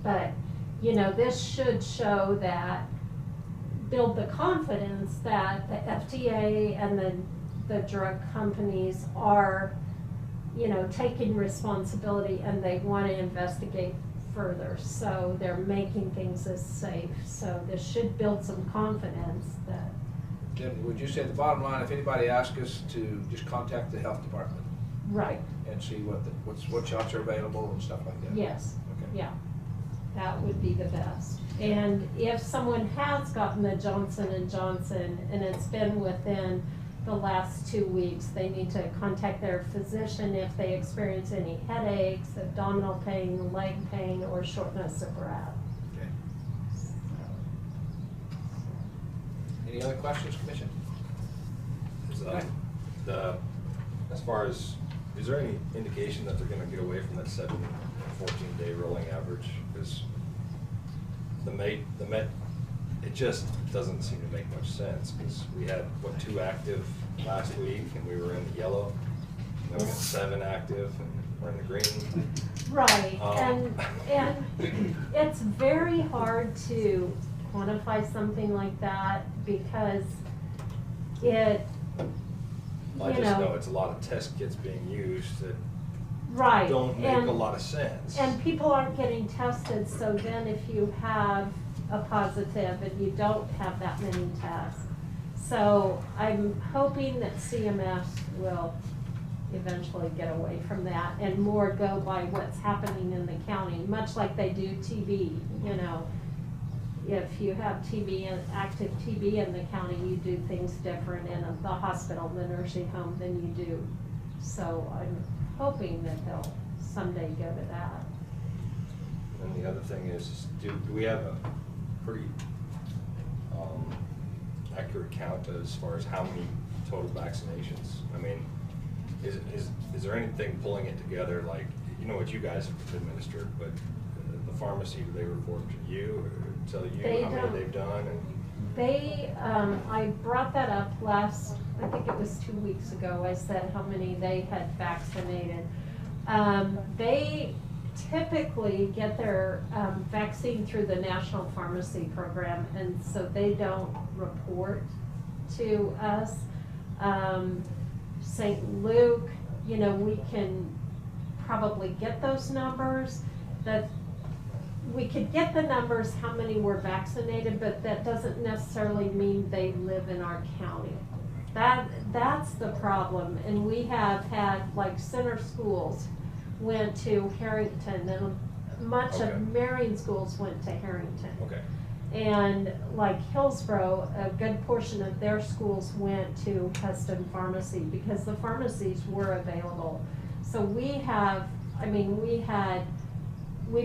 but this should show that, build the confidence that the FDA and the drug companies are, taking responsibility, and they want to investigate further. So they're making things as safe. So this should build some confidence that. Then would you say the bottom line, if anybody asks us to just contact the health department Right. and see what shots are available and stuff like that? Yes. Okay. Yeah. That would be the best. And if someone has gotten the Johnson & Johnson and it's been within the last 2 weeks, they need to contact their physician if they experience any headaches, abdominal pain, leg pain, or shortness of breath. Okay. Any other questions, Commission? As far as, is there any indication that they're gonna get away from that 7 or 14-day rolling average? Because it just doesn't seem to make much sense, because we had, 2 active last week, and we were in the yellow, and then we got 7 active, and we're in the green. Right, and it's very hard to quantify something like that because it, I just know it's a lot of test kits being used that right, don't make a lot of sense. And people aren't getting tested, so then if you have a positive and you don't have that many tests. So I'm hoping that CMS will eventually get away from that and more go by what's happening in the county, much like they do TB, If you have TB, active TB in the county, you do things different in the hospital, the nursing home than you do. So I'm hoping that they'll someday go to that. And the other thing is do we have a pretty accurate count as far as how many total vaccinations? I mean, is there anything pulling it together, like, what you guys have administered, but the pharmacy, do they report to you or tell you how many they've done? I brought that up I think it was 2 weeks ago. I said how many they had vaccinated. They typically get their vaccine through the National Pharmacy Program, and so they don't report to us. St. Luke, we can probably get those numbers. That we could get the numbers how many were vaccinated, but that doesn't necessarily mean they live in our county. That's the problem. And we have had, like, center schools went to Harrington, and much of Marion schools went to Harrington. Okay. And like Hillsborough, a good portion of their schools went to custom pharmacy because the pharmacies were available. So we've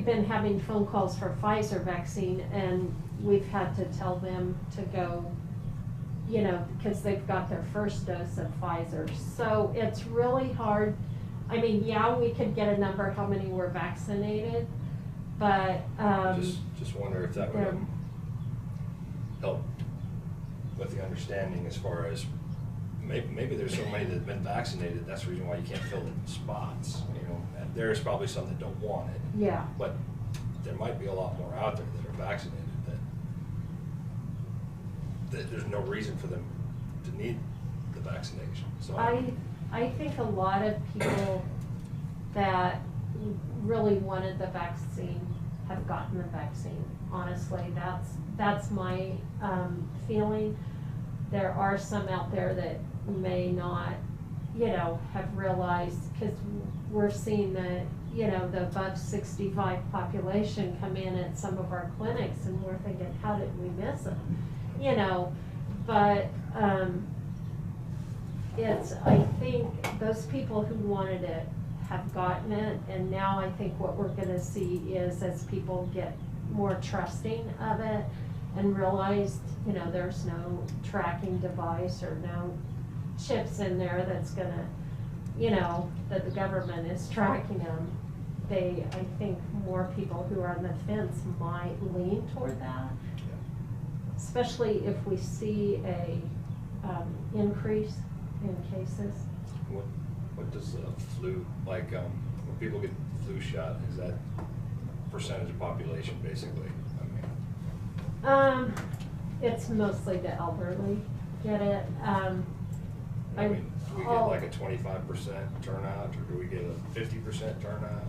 been having phone calls for Pfizer vaccine, and we've had to tell them to go, because they've got their first dose of Pfizer. So it's really hard. We could get a number how many were vaccinated, but just wonder if that would help with the understanding as far as maybe there's so many that have been vaccinated, that's the reason why you can't fill the spots. There's probably some that don't want it. Yeah. But there might be a lot more out there that are vaccinated that there's no reason for them to need the vaccination. So I think a lot of people that really wanted the vaccine have gotten the vaccine. Honestly, that's my feeling. There are some out there that may not, have realized, because we're seeing the, the above 65 population come in at some of our clinics, and we're thinking, how did we miss them? But I think those people who wanted it have gotten it, and now I think what we're gonna see is as people get more trusting of it and realize, there's no tracking device or no chips in there that's gonna, that the government is tracking them, I think more people who are on the fence might lean toward that. Especially if we see a increase in cases. What does the flu, like, when people get the flu shot, is that percentage of population basically? It's mostly the elderly get it. Do we get like a 25% turnout, or do we get a 50% turnout?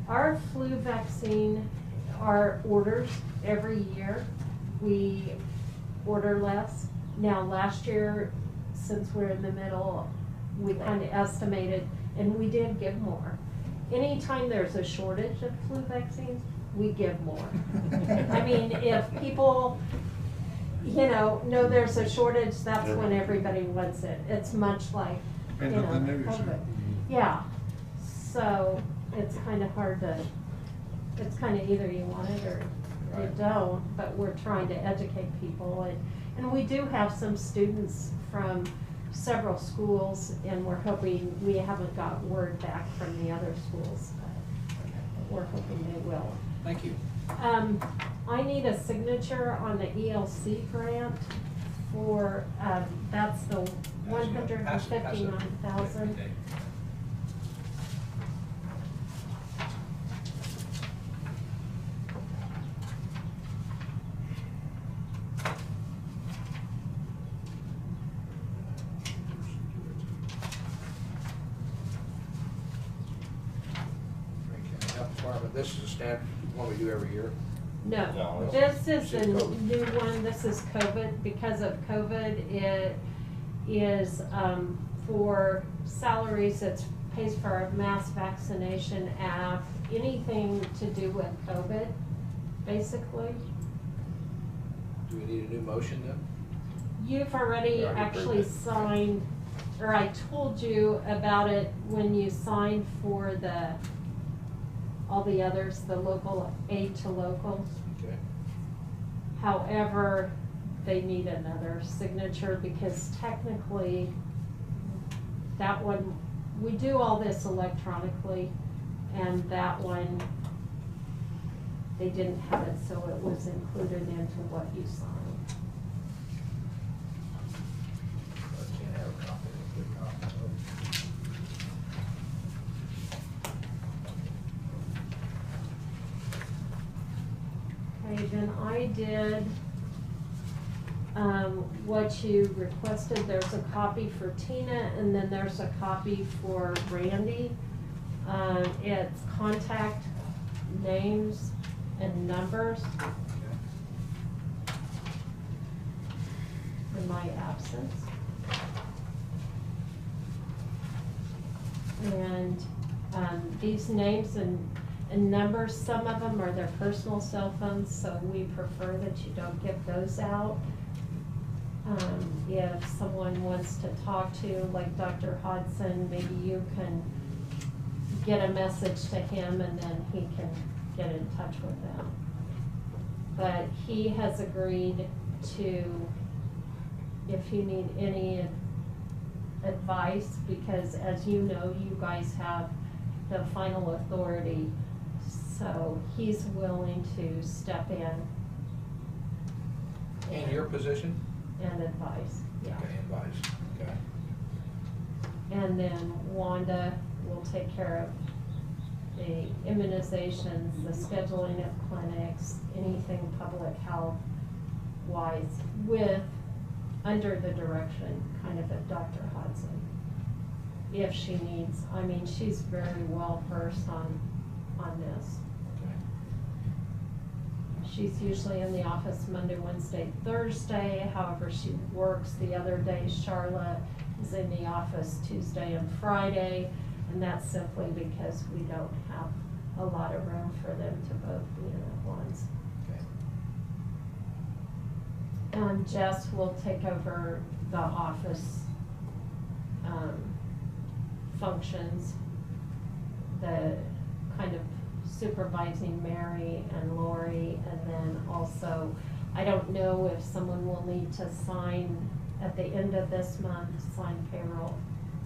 Our flu vaccine, our orders every year, we order less. Now, last year, since we're in the middle, we kind of estimated, and we did give more. Anytime there's a shortage of flu vaccines, we give more. I mean, if people, know there's a shortage, that's when everybody wants it. It's much like, End of the news. COVID. Yeah, so it's kind of hard to, it's kind of either you want it or you don't, but we're trying to educate people. And we do have some students from several schools, and we're hoping, we haven't got word back from the other schools, but we're hoping they will. Thank you. I need a signature on the ELC grant for, that's the $159,000. Okay. Health Department, this is a standard one we do every year. No, No, this is a it's COVID. new one, this is COVID. Because of COVID, it is, for salaries, it pays for our mass vaccination app, anything to do with COVID, basically. Do we need a new motion then? You've already We already actually approved it. signed, or I told you about it when you signed for all the others, the local aid to locals. Okay. However, they need another signature because technically, that one, we do all this electronically, and that one, they didn't have it, so it was included into what you signed. I can't have a copy, good copy. Okay, then I did, what you requested. There's a copy for Tina, and then there's a copy for Randy. It's contact names and numbers in my absence. And, these names and numbers, some of them are their personal cell phones, so we prefer that you don't give those out. If someone wants to talk to, like Dr. Hodson, maybe you can get a message to him and then he can get in touch with them. But he has agreed to, if you need any advice, because as you know, you guys have the final authority, so he's willing to step in. In your position? And advise, yeah. Okay, advise, okay. And then Wanda will take care of the immunizations, the scheduling of clinics, anything public health wise under the direction kind of Dr. Hudson. If she needs, I mean, she's very well versed on this. She's usually in the office Monday, Wednesday, Thursday. However, she works the other days. Charlotte is in the office Tuesday and Friday, and that's simply because we don't have a lot of room for them to both be in at once. And Jess will take over the office functions, the kind of supervising Mary and Lori, and then also, I don't know if someone will need to sign at the end of this month, sign payroll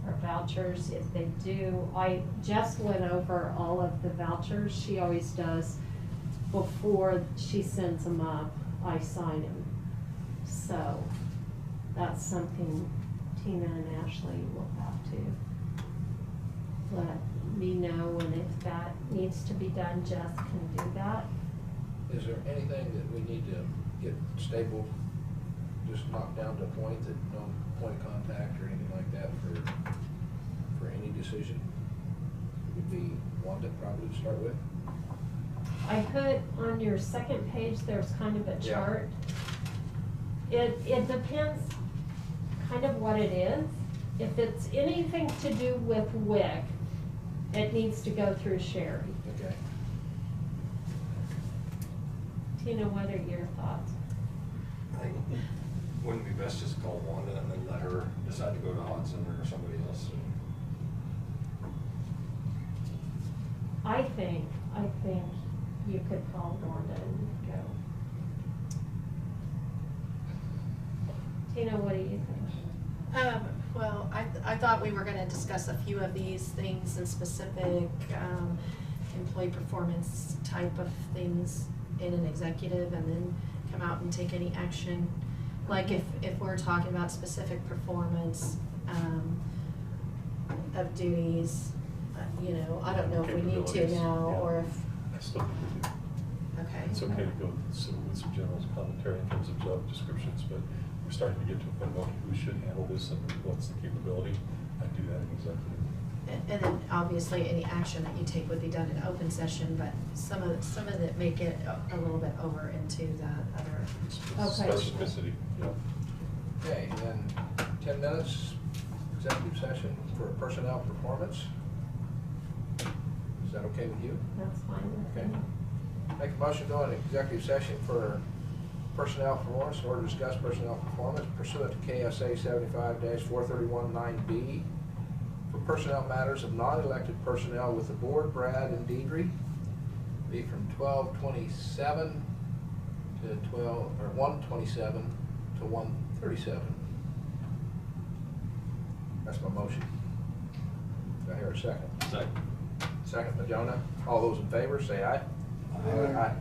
or vouchers. If they do, I just went over all of the vouchers. She always does before she sends them up. I sign them. So that's something Tina and Ashley will have to let me know, and if that needs to be done, Jess can do that. Is there anything that we need to get stable, just knocked down to a point, that no point of contact or anything like that for any decision? It would be one to probably start with. I put on your second page, there's kind of a Yeah. chart. It depends kind of what it is. If it's anything to do with WIC, it needs to go through Sherry. Okay. Tina, what are your thoughts? I think, wouldn't it be best just call Wanda and then let her decide to go to Hudson or somebody else? I think you could call Wanda and go. Tina, what do you think? Well, I thought we were gonna discuss a few of these things in specific, employee performance type of things in an executive, and then come out and take any action. Like if we're talking about specific performance, of duties, you know, I don't know if we need to Capabilities, now, yeah. or if, I still think we do. okay. It's okay to go with some general commentary in terms of job descriptions, but we're starting to get to a point about who should handle this and what's the capability. I do that in executive. And then obviously any action that you take would be done in open session, but some of it may get a little bit over into that other. Okay. Specificity, yeah. Okay, and then 10 minutes executive session for personnel performance. Is that okay with you? That's fine with Okay. me. Make a motion to go into executive session for personnel performance, or to discuss personnel performance pursuant to KSA 75-4319B for personnel matters of non-elected personnel with the board, Brad and Deidre, be from 12:27 to 1:27 to 1:37. That's my motion. Do I hear a second? Second. Second by Jonah. All those in favor, say aye. Aye.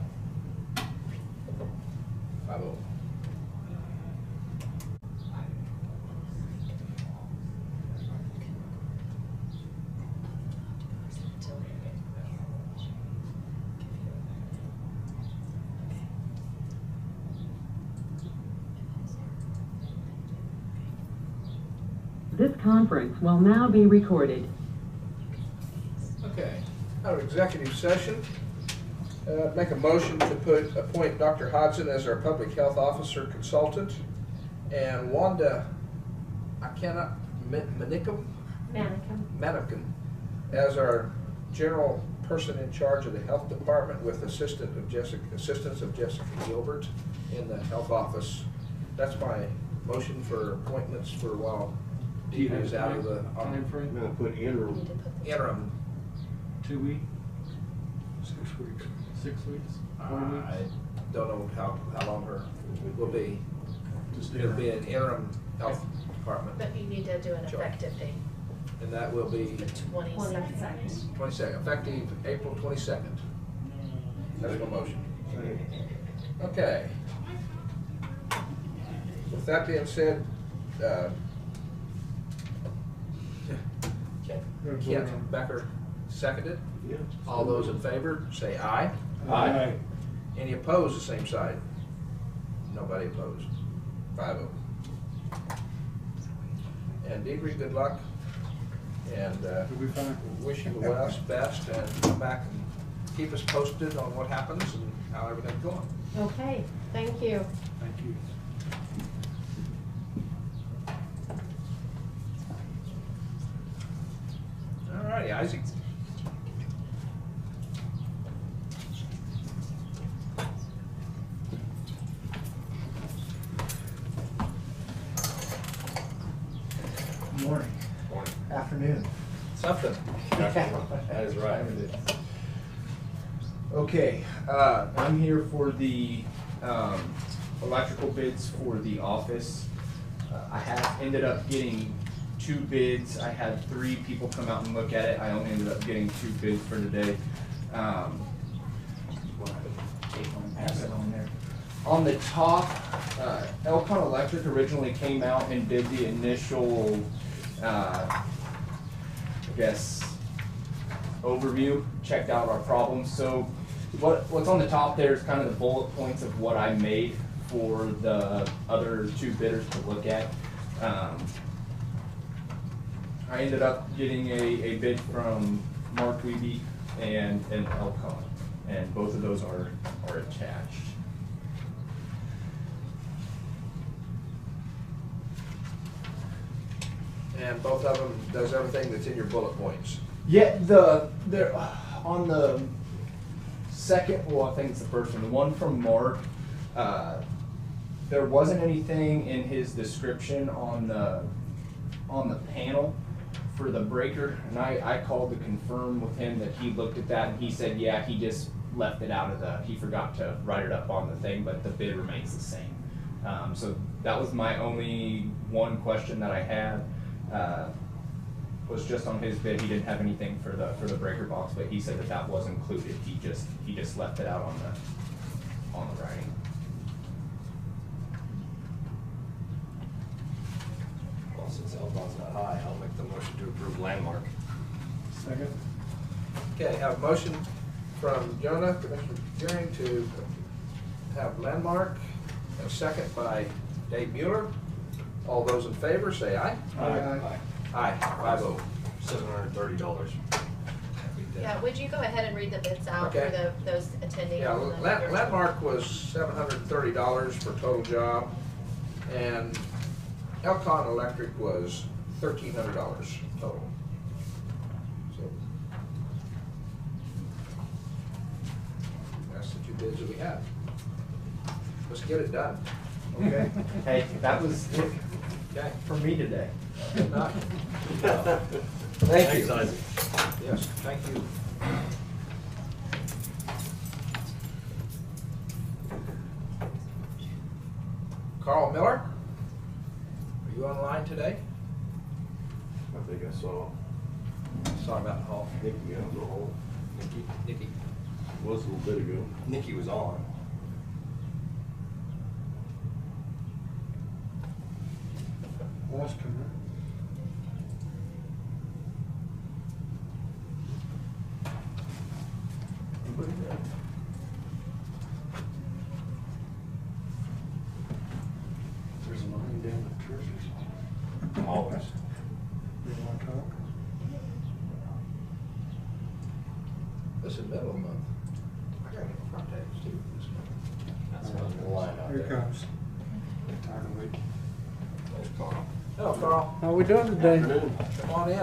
5-0. This conference will now be recorded. Okay, out of executive session, make a motion to appoint Dr. Hodgson as our public health officer consultant, and Wanda, Manikum as our general person in charge of the health department, with assistance of Jessica Gilbert in the health office. That's my motion for appointments for while Tina is out of the I'm gonna put interim. interim. 2 weeks, 6 weeks. 6 weeks, 4 I weeks? don't know how long her will be. Just It'll be an interim health department, But you need to do an effective date, and that will be the 22nd. 22nd, effective April 22nd. That's my motion. Okay. With that being said, Kent Becker Seconded? Yeah. All those in favor, say aye. Aye. Any opposed, the same side? Nobody opposed. 5-0. And Deidre, good luck. And It'll be fine. wish you the best, and come back and keep us posted on what happens and how everything's going. Okay, thank you. Thank you. All righty, Isaac. Morning. Morning. Afternoon. Something. That is right. Okay, I'm here for the electrical bids for the office. I have ended up getting 2 bids. I had 3 people come out and look at it. I only ended up getting 2 bids for today. Pass it on there. On the top, Elcon Electric originally came out and did the initial, I guess, overview, checked out our problems. So what's on the top there is kind of the bullet points of what I made for the other 2 bidders to look at. I ended up getting a bid from Mark Weeby and Elcon, and both of those are attached. And both of them does everything that's in your bullet points. Yeah, they're on the second, well, I think it's the first one, the one from Mark, there wasn't anything in his description on the panel for the breaker, and I called to confirm with him that he looked at that, and he said, yeah, he just left it out of he forgot to write it up on the thing, but the bid remains the same. So that was my only one question that I had. Was just on his bid. He didn't have anything for the breaker box, but he said that was included. He just left it out on the writing. Well, since Elcon's not high, I'll make the motion to approve Landmark. Second? Okay, have a motion from Jonah, Commissioner Gearing, to have Landmark, and a second by Dave Mueller. All those in favor, say aye. Aye. Aye, 5-0. $730. Yeah, would you go ahead and read the bids out for Okay. those attending? Yeah, on the Landmark was $730 for total job, and Elcon Electric was $1,300 total. So that's the 2 bids that we have. Let's get it done. Okay. Hey, that was it Okay. for me today. Good night. Thank you. Thanks, Isaac. Yes, thank you. Carl Miller, are you online today? I think I saw Sorry about the hall. Nikki out in the hall. Nikki. Was a little bit ago. Nikki was on. Lost him, huh? Anybody there? There's a line down at Church's. Always. You want to talk? This is middle of the month. I gotta get my contacts too this month. That's about the line out Here there. it comes. Tired of waiting. There's Carl. Hello, Carl. How we doing today? Afternoon. Come on in.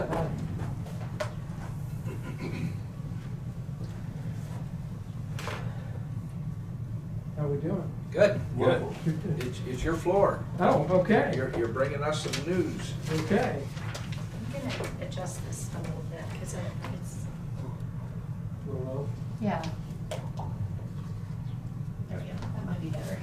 How we doing? Good. Good. It's your floor. Oh, okay, You're bringing us some news. okay. I'm gonna adjust this a little bit, because it's, Well, yeah. There we go, that might be better.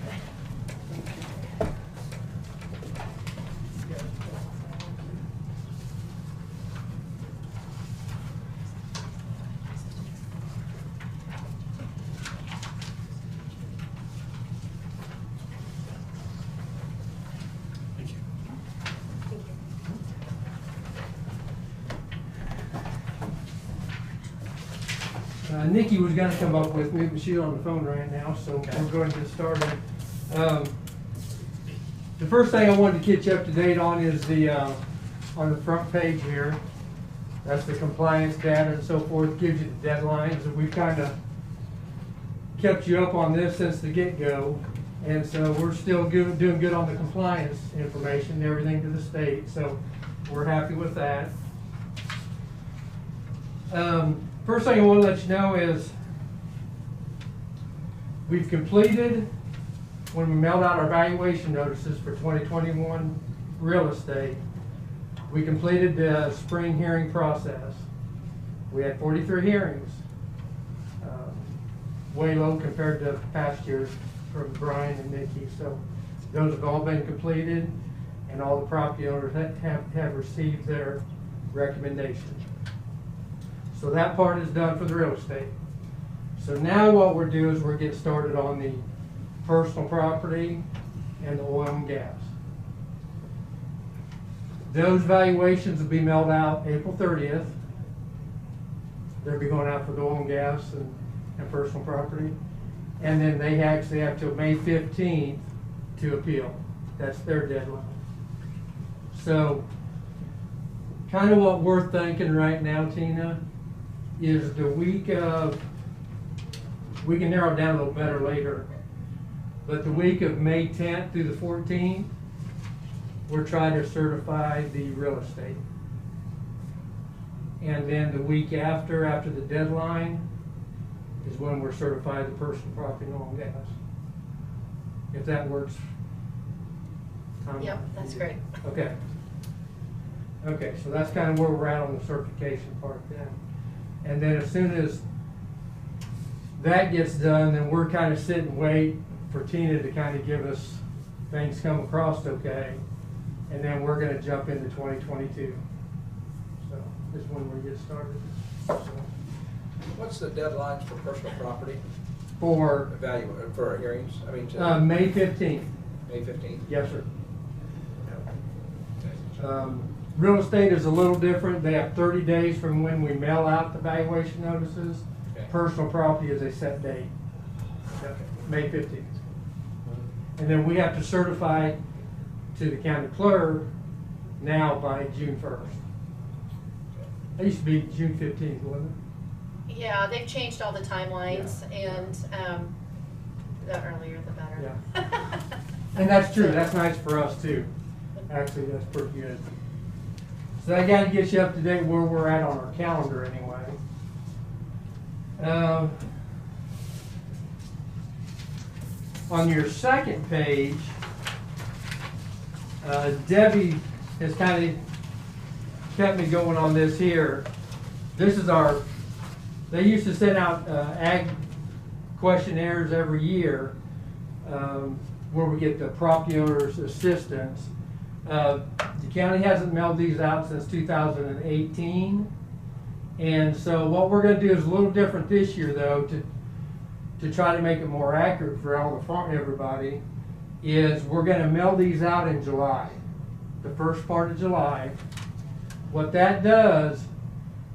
Nikki was gonna come up with me, but she's on the phone right now, so we're going to get started. The first thing I wanted to get you up to date on is the, on the front page here. That's the compliance data and so forth, gives you the deadlines, and we've kind of kept you up on this since the get-go. And so we're still doing good on the compliance information and everything to the state, so we're happy with that. First thing I want to let you know is we've completed, when we mailed out our valuation notices for 2021 real estate, we completed the spring hearing process. We had 43 hearings, way low compared to past years from Brian and Nikki. So those have all been completed, and all the property owners have received their recommendation. So that part is done for the real estate. So now what we're doing is we're getting started on the personal property and the oil and gas. Those valuations will be mailed out April 30th. They'll be going out for the oil and gas and personal property. And then they actually have till May 15th to appeal. That's their deadline. So kind of what we're thinking right now, Tina, is the week of, we can narrow it down a little better later, but the week of May 10th through the 14th, we're trying to certify the real estate. And then the week after the deadline, is when we're certifying the personal property and oil and gas. If that works. Yep, that's great. Okay. Okay, so that's kind of where we're at on the certification part then. And then as soon as that gets done, then we're kind of sit and wait for Tina to kind of give us things come across okay. And then we're going to jump into 2022. So this is when we get started. So, What's the deadlines for personal property? For hearings? I mean, May 15th. May 15th? Yes, sir. Real estate is a little different. They have 30 days from when we mail out the valuation notices. Okay. Personal property is a set date, May 15th. And then we have to certify to the county clerk now by June 1st. It used to be June 15th, wasn't it? Yeah, they've changed all the timelines, and the earlier the better. Yeah. And that's true. That's nice for us too. Actually, that's pretty good. So I got to get you up to date where we're at on our calendar anyway. On your second page, Debbie has kind of kept me going on this here. This is our, they used to send out ag questionnaires every year where we get the property owner's assistance. The county hasn't mailed these out since 2018. And so what we're going to do is a little different this year, though, to try to make it more accurate for all the everybody, is we're going to mail these out in July, the first part of July. What that does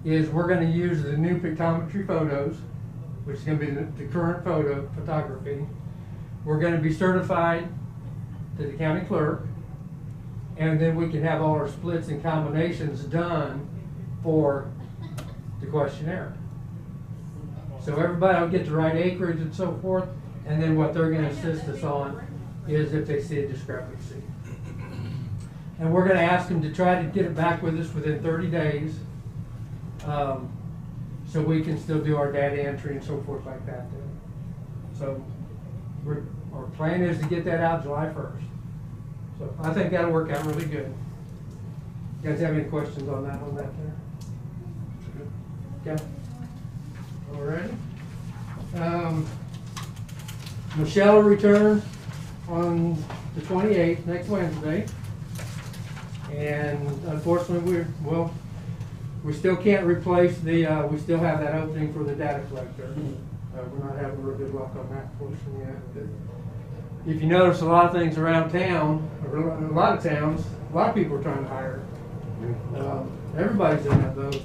is we're going to use the new pictometry photos, which is going to be the current photography. We're going to be certified to the county clerk, and then we can have all our splits and combinations done for the questionnaire. So everybody will get the right acreage and so forth, and then what they're going to assist us on is if they see a discrepancy. And we're going to ask them to try to get it back with us within 30 days so we can still do our data entry and so forth like that. So our plan is to get that out July 1st. So I think that'll work out really good. You guys have any questions on that there? Okay. All right. Michelle will return on the 28th, next Wednesday. And unfortunately, we still can't replace the, we still have that opening for the data collector. We're not having real good luck on that portion yet. But if you notice a lot of things around town, or a lot of towns, a lot of people are trying to hire. Everybody's in that boat.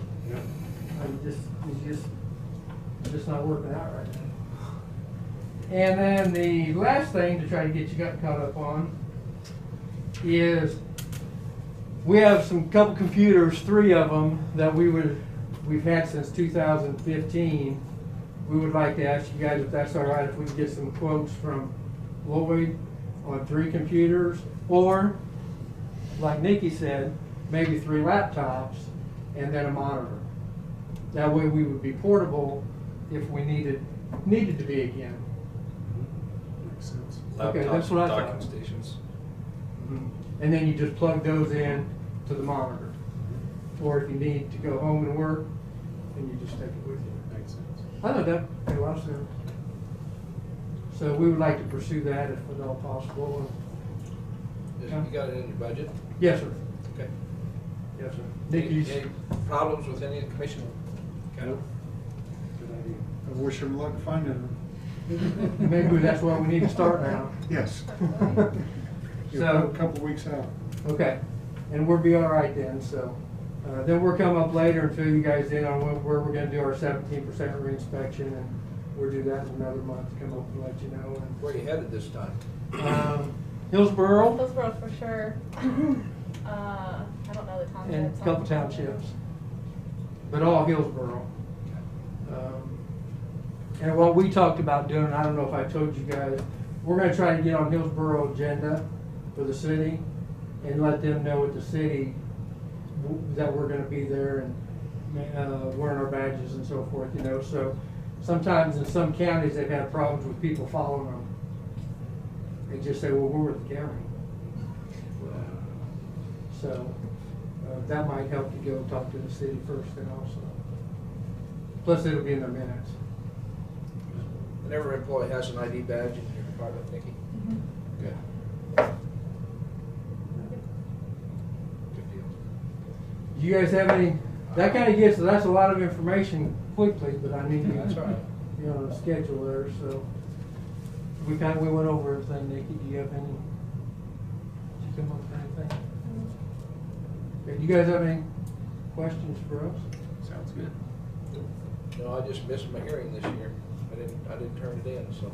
It's just not working out right now. And then the last thing to try to get you caught up on is we have couple computers, 3 of them, that we've had since 2015. We would like to ask you guys if that's all right, if we can get some quotes from Lloyd on 3 computers, or like Nikki said, maybe 3 laptops and then a monitor. That way we would be portable if we needed to be again. Makes sense. Okay, Laptops that's what I and thought. docking stations. And then you just plug those in to the monitor. Or if you need to go home and work, then you just take it with you. Makes sense. I thought that made a lot of sense. So we would like to pursue that if at all possible. You got it in your budget? Yes, sir. Okay. Yes, sir. Any Nikki's. problems with any of the commission? Nope. Good idea. I wish him luck finding them. Maybe that's where we need to start now. Yes. So- A couple weeks out. Okay, and we'll be all right then, so. Then we'll come up later and fill you guys in on where we're gonna do our 17% reinspection, and we'll do that in another month, come up and let you know. Where are you headed this time? Hillsborough Hillsborough for sure. I don't know the townships. and a couple townships, but all Hillsborough. And what we talked about doing, I don't know if I told you guys, we're gonna try to get on Hillsborough agenda for the city and let them know at the city that we're gonna be there and wearing our badges and so forth, you know. So sometimes in some counties, they've had problems with people following them. They just say, well, we're with the county. So that might help you go talk to the city first then also. Plus it'll be in their minutes. And every employee has an ID badge in your department, Nikki? Good. Good deal. Do you guys have any, that kind of that's a lot of information quickly, but I need That's all right. you know, on a schedule there, so. We went over everything, Nikki. Do you have any, did you come up with anything? Okay, do you guys have any questions for us? Sounds good. No, I just missed my hearing this year. I didn't turn it in, so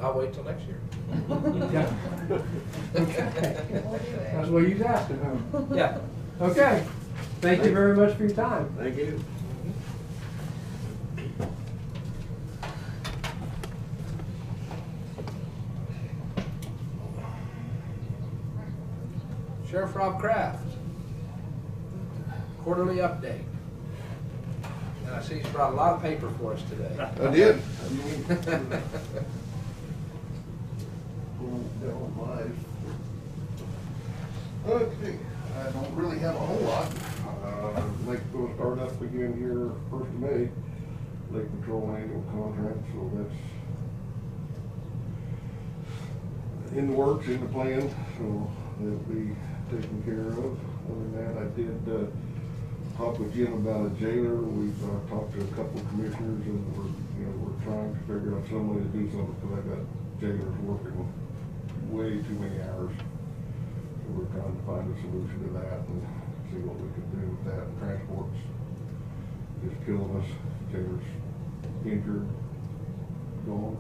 I'll wait till next year. Yeah. Okay. That's what you was asking, huh? Yeah. Okay. Thank you very much for your time. Thank you. Sheriff Rob Kraft, quarterly update. And I see he's brought a lot of paper for us today. I did. Okay, I don't really have a whole lot. Lake's gonna start up again here 1st of May. Lake Patrol annual contract, so that's in the works, in the plan, so that'll be taken care of. Other than that, I did talk with Jim about a jailer. We've talked to a couple of commissioners, and we're trying to figure out some way to do something, because I got jailers working way too many hours. So we're trying to find a solution to that and see what we can do with that. Transport's just killing us. Jailers injured, gone.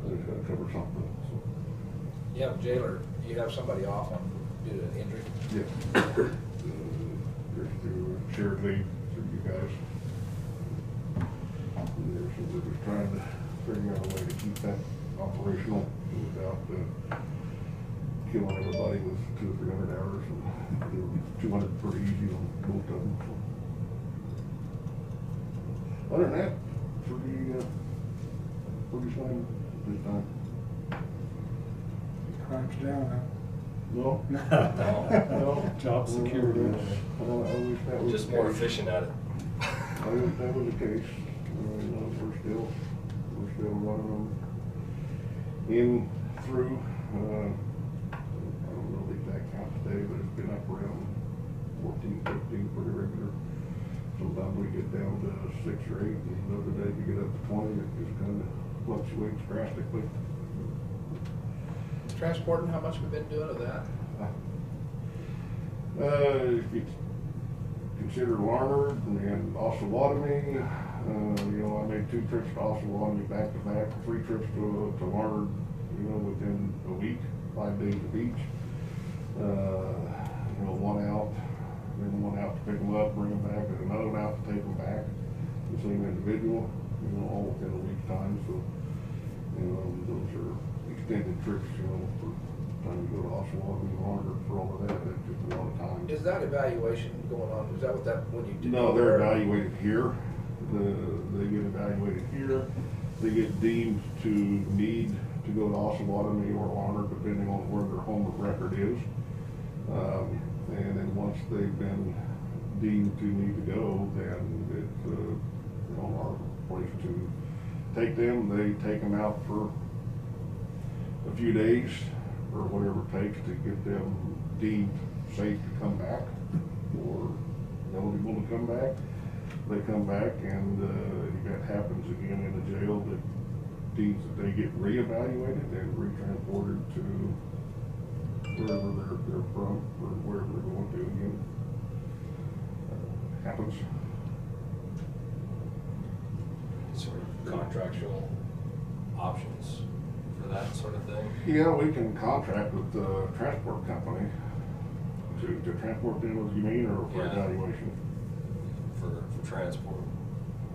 I just gotta cover something, so. You have a jailer, you have somebody off on due to an injury? Yeah. Just through shared leave through you guys. Yeah, so we're just trying to figure out a way to keep that operational without killing everybody with 200 or 300 hours, and 200 pretty easy on both of them. So. Other than that, pretty slim this time. Crime's down, huh? No. No. Job security. I wish that was Just the more case. efficient at it. I wish that was the case. We're still running them in through. I don't know the exact count today, but it's been up around 14, 15 pretty regular. Sometimes we get down to 6 or 8, and another day we get up to 20. It just kind of fluctuates drastically. Transporting, how much we've been doing of that? If you consider Larned and Osawatomie, You know, I made 2 trips to Osawatomie back to back, 3 trips to Larned, you know, within a week, 5 days of each. You know, one out, then one out to pick them up, bring them back, and another one out to take them back. The same individual, you know, all within a week's time. So, you know, those are extended trips, you know, for time to go to Osawatomie, Larned, for all of that. That's just a lot of time. Is that evaluation going on? Is that what that, when you do? No, they're evaluated here. They get evaluated here. They get deemed to need to go to Osawatomie or Larned, depending on where their home of record is. And then once they've been deemed to need to go, then it's on our place to take them. They take them out for a few days or whatever it takes to get them deemed safe to come back or eligible to come back. They come back, and if that happens again in the jail, that deems that they get reevaluated and retransported to wherever they're from or wherever they're going to again. Happens. Sort of contractual options for that sort of thing? Yeah, we can contract with the transport company to transport them, as you mean, or for evaluation? For transport.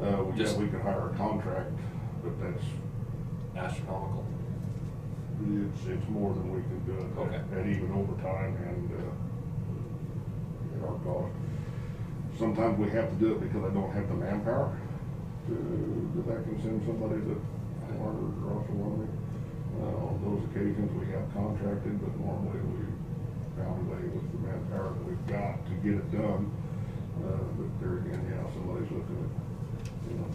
Yeah, we can hire a contract, but that's astronomical. It's more than we can do it at even overtime and at our cost. Sometimes we have to do it because I don't have the manpower that I can send somebody that Larned or Osawatomie. On those occasions we have contracted, but normally we found a way with the manpower that we've got to get it done. But there again, yeah, somebody's looking at, you know,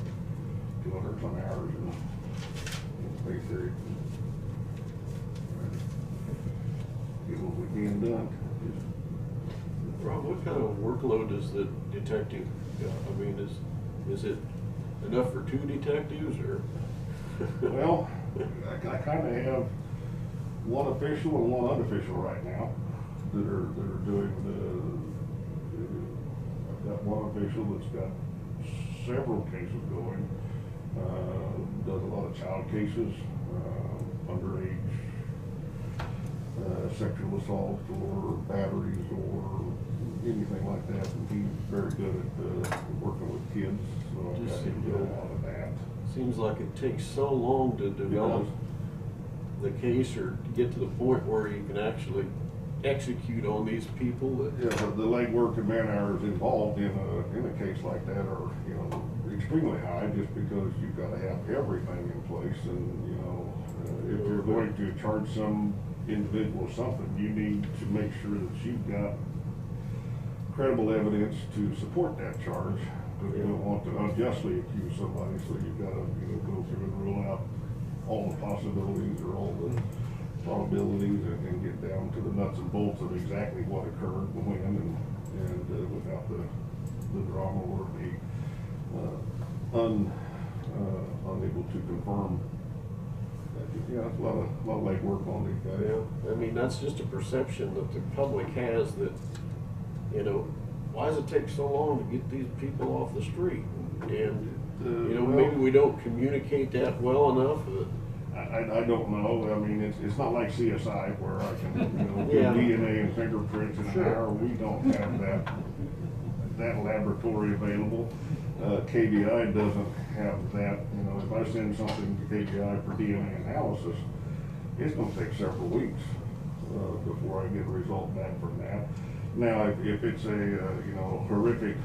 200 some hours in pay period. Get what we're being done. Rob, what kind of workload does the detective got? I mean, is it enough for 2 detectives or? Well, I kind of have one official and one unofficial right now that are doing I've got one official that's got several cases going. Does a lot of child cases, underage sexual assault or batteries or anything like that. And he's very good at working with kids, so I've got him do a lot of that. Seems like it takes so long to develop the case or to get to the point where you can actually execute on these people. Yeah, the legwork and man hours involved in a case like that are, you know, extremely high, just because you've got to have everything in place. And, you know, if you're going to charge some individual something, you need to make sure that you've got credible evidence to support that charge. Because you don't want to unjustly accuse somebody, so you've got to, you know, go through and rule out all the possibilities or all the probabilities and get down to the nuts and bolts of exactly what occurred when and without the drama or the unable to confirm. Yeah, it's a lot of legwork on these guys. Yeah, I mean, that's just a perception that the public has that, you know, why does it take so long to get these people off the street? And, you know, maybe we don't communicate that well enough. I don't know. I mean, it's not like CSI where I can, you know, do DNA and fingerprints in an hour. We don't have that laboratory available. KBI doesn't have that. You know, if I send something to KBI for DNA analysis, it's going to take several weeks before I get a result back from that. Now, if it's a you know, horrific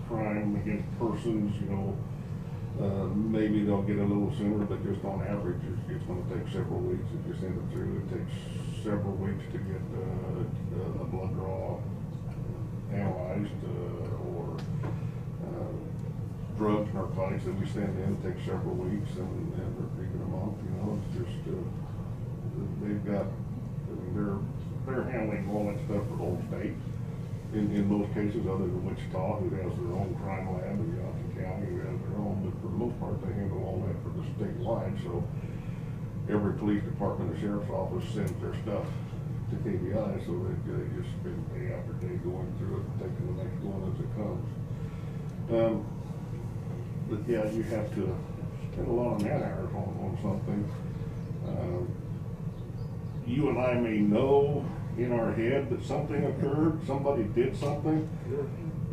crime against persons, you know, maybe they'll get a little sooner, but just on average, it's going to take several weeks. If you send it through, it takes several weeks to get a blood draw analyzed, or drugs, narcotics that we send in take several weeks, and even a month. You know, it's just they've got. I mean, they're handling all that stuff for the whole state. In most cases, other than Wichita, who has their own crime lab, and Johnson County, who has their own, but for the most part, they handle all that for the statewide. So every police department and sheriff's office sends their stuff to KBI, so they just spend day after day going through it and taking the next one as it comes. But yeah, you have to spend a lot of man hours on something. You and I may know in our head that something occurred, somebody did something,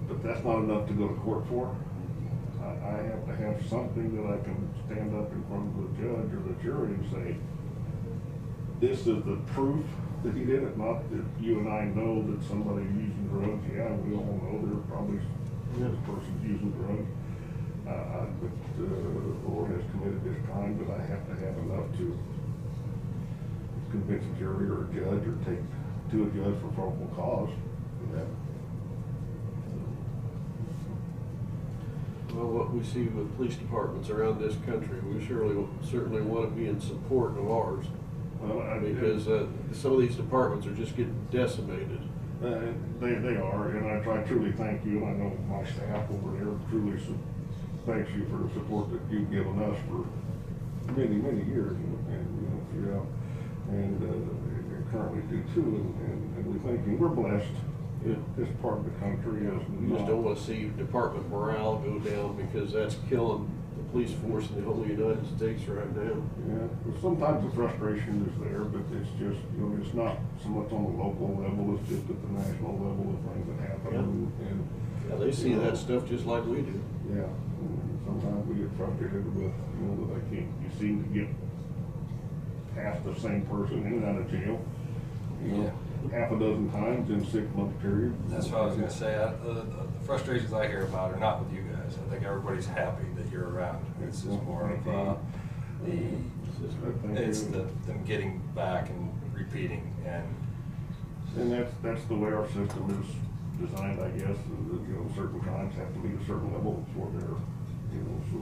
but that's not enough to go to court for. I have to have something that I can stand up in front of the judge or the jury and say, this is the proof that he did it, not that you and I know that somebody's using drugs. Yeah, we all know they're probably, this person's using drugs. Or has committed this crime, but I have to have enough to convince a jury or a judge or take to a judge for probable cause for that. Well, what we see with police departments around this country, we certainly want to be in support of ours. Well, because some of these departments are just getting decimated. They are, and I truly thank you, and I know my staff over there truly thanks you for the support that you've given us for many, many years, and throughout, and currently do too, and we thank you. We're blessed in this part of the country. We just don't want to see department morale go down, because that's killing the police force in the whole United States right now. Yeah, well, sometimes the frustration is there, but it's just, it's not so much on the local level, it's just at the national level of things that happen. Yeah, they see that stuff just like we do. Yeah, and sometimes we get frustrated with, that you seem to get past the same person in and out of jail, half a dozen times in 6 month period. That's what I was gonna say. The frustrations I hear about are not with you guys. I think everybody's happy that you're around. It's just more of them getting back and repeating, and that's the way our system is designed, I guess. Certain crimes have to meet a certain level before they're, so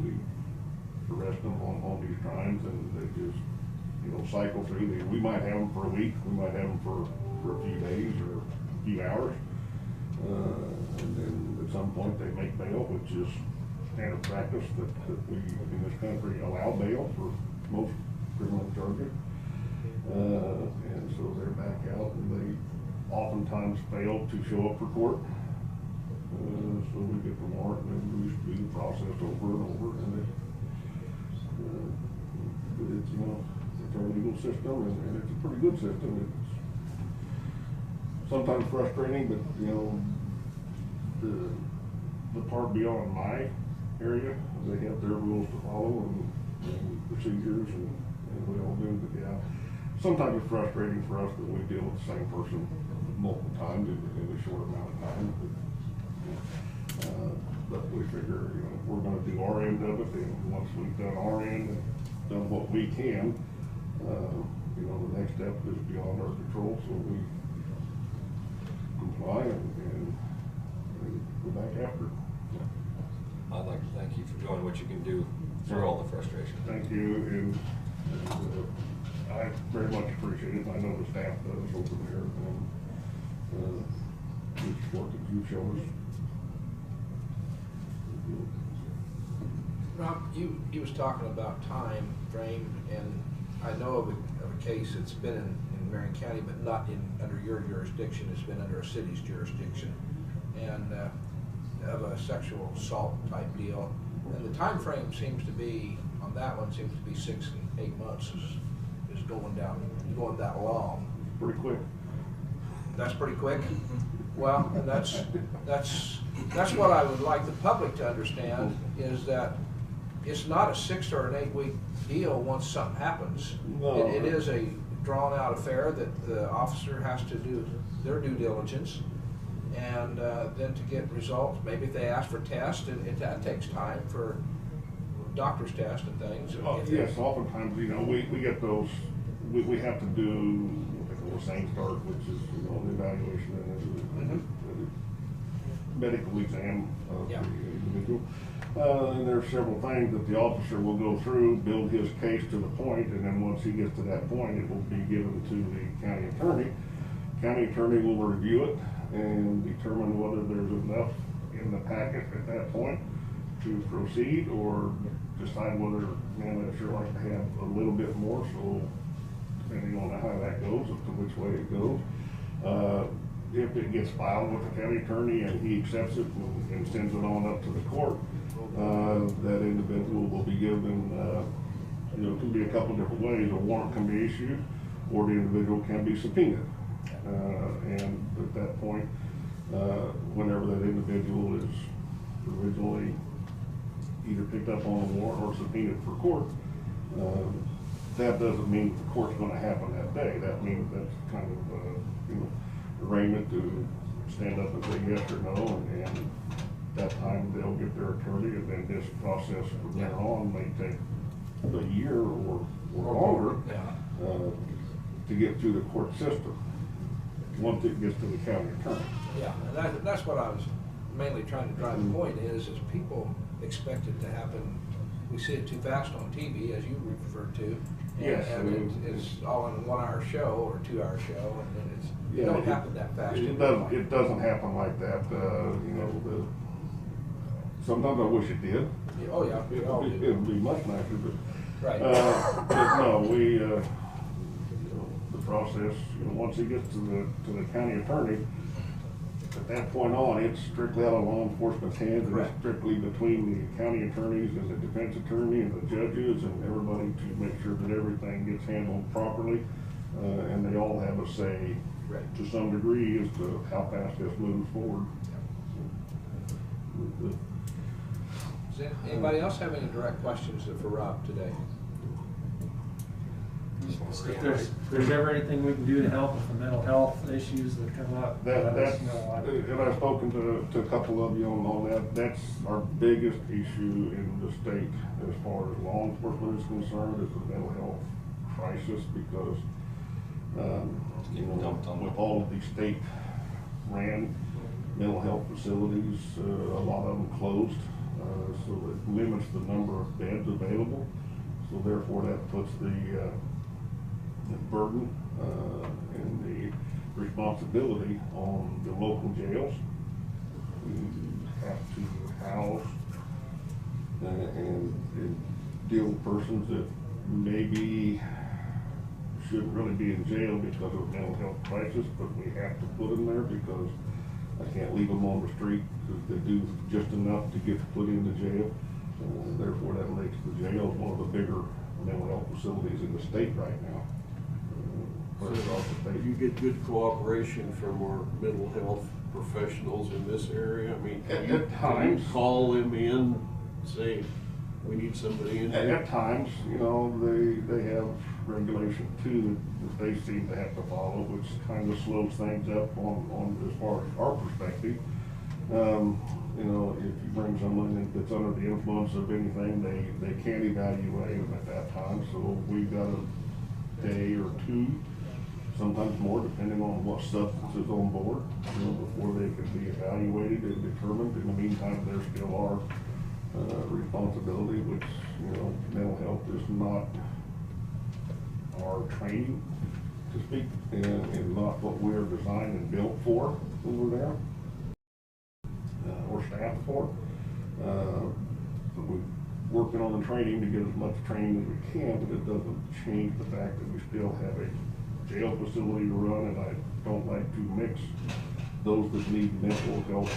we arrest them on these crimes, and they just, cycle through. We might have them for a week, we might have them for a few days or a few hours, and then at some point they make bail, which is standard practice that we in this country allow bail for most criminal charges, and so they're back out, and they oftentimes fail to show up for court, so we get the warrant, and then we do the process over and over, and it's our legal system, and it's a pretty good system. It's sometimes frustrating, but the part beyond my area, they have their rules to follow and procedures, and we all do. But yeah, sometimes it's frustrating for us that we deal with the same person multiple times in a short amount of time. But we figure, we're going to do our end of it, and once we've done our end and done what we can, the next step is beyond our control, so we comply and go back after it. I'd like to thank you for doing what you can do through all the frustration. Thank you, and I very much appreciate it. I know the staff does over there, and the support that you show us. Rob, you was talking about time frame, and I know of a case that's been in Marion County, but not under your jurisdiction. It's been under a city's jurisdiction, and of a sexual assault type deal. And the time frame seems to be, on that one, seems to be 6 and 8 months is going that long. Pretty quick. That's pretty quick. Well, and that's what I would like the public to understand, is that it's not a 6 or an 8 week deal once something happens. No. It is a drawn out affair that the officer has to do their due diligence, and then to get results. Maybe if they ask for tests, and that takes time for doctor's tests and things. Yes, oftentimes, we get those, we have to do what they call a SANE start, which is, an evaluation and a medical exam of the individual. And there are several things that the officer will go through, build his case to the point, and then once he gets to that point, it will be given to the county attorney. County attorney will review it and determine whether there's enough in the packet at that point to proceed, or decide whether, I'd sure like to have a little bit more, so depending on how that goes, as to which way it goes. if it gets filed with the county attorney and he accepts it and sends it on up to the court, that individual will be given, it can be a couple different ways. A warrant can be issued, or the individual can be subpoenaed. And at that point, whenever that individual is originally either picked up on a warrant or subpoenaed for court, that doesn't mean the court's gonna happen that day. That means that's kind of, arraignment to stand up and say yes or no, and that time they'll get their attorney, and then this process from there on may take a year or longer to get through the court system once it gets to the county attorney. Yeah, and that's what I was mainly trying to drive the point is people expect it to happen. We see it too fast on TV, as you referred to. Yes. And it's all in a 1 hour show or 2 hour show, and then it don't happen that fast. It doesn't happen like that. Sometimes I wish it did. Oh yeah, we all do. It would be much nicer, but Right. but no, the process. Once it gets to the county attorney, at that point on, it's strictly out of law enforcement's hands, and it's strictly between the county attorneys and the defense attorney and the judges and everybody to make sure that everything gets handled properly, and they all have a say to some degree as to how fast this moves forward. Does anybody else have any direct questions for Rob today? If there's ever anything we can do to help with the mental health issues that come up, let us know. And I've spoken to a couple of you on that. That's our biggest issue in the state as far as law enforcement is concerned, is the mental health crisis, because with all of these state ran mental health facilities, a lot of them closed, so it limits the number of beds available. So therefore that puts the burden and the responsibility on the local jails. We have to house and deal with persons that maybe shouldn't really be in jail because of a mental health crisis, but we have to put them there because I can't leave them on the street because they do just enough to get put into jail. Therefore, that makes the jail one of the bigger mental health facilities in the state right now. So you get good cooperation from our mental health professionals in this area? I mean, can you call them in, say, we need somebody in here? At times, they have regulation too that they seem to have to follow, which kind of slows things up on as far as our perspective. If you bring someone in that's under the influence of anything, they can't evaluate them at that time. So we've got a day or two, sometimes more, depending on what substance is on board, before they can be evaluated and determined. In the meantime, there's still our responsibility, which, mental health is not our training, to speak, and not what we're designed and built for when we're there, or staffed for. We're working on the training to get as much training as we can, but it doesn't change the fact that we still have a jail facility to run, and I don't like to mix those that need mental health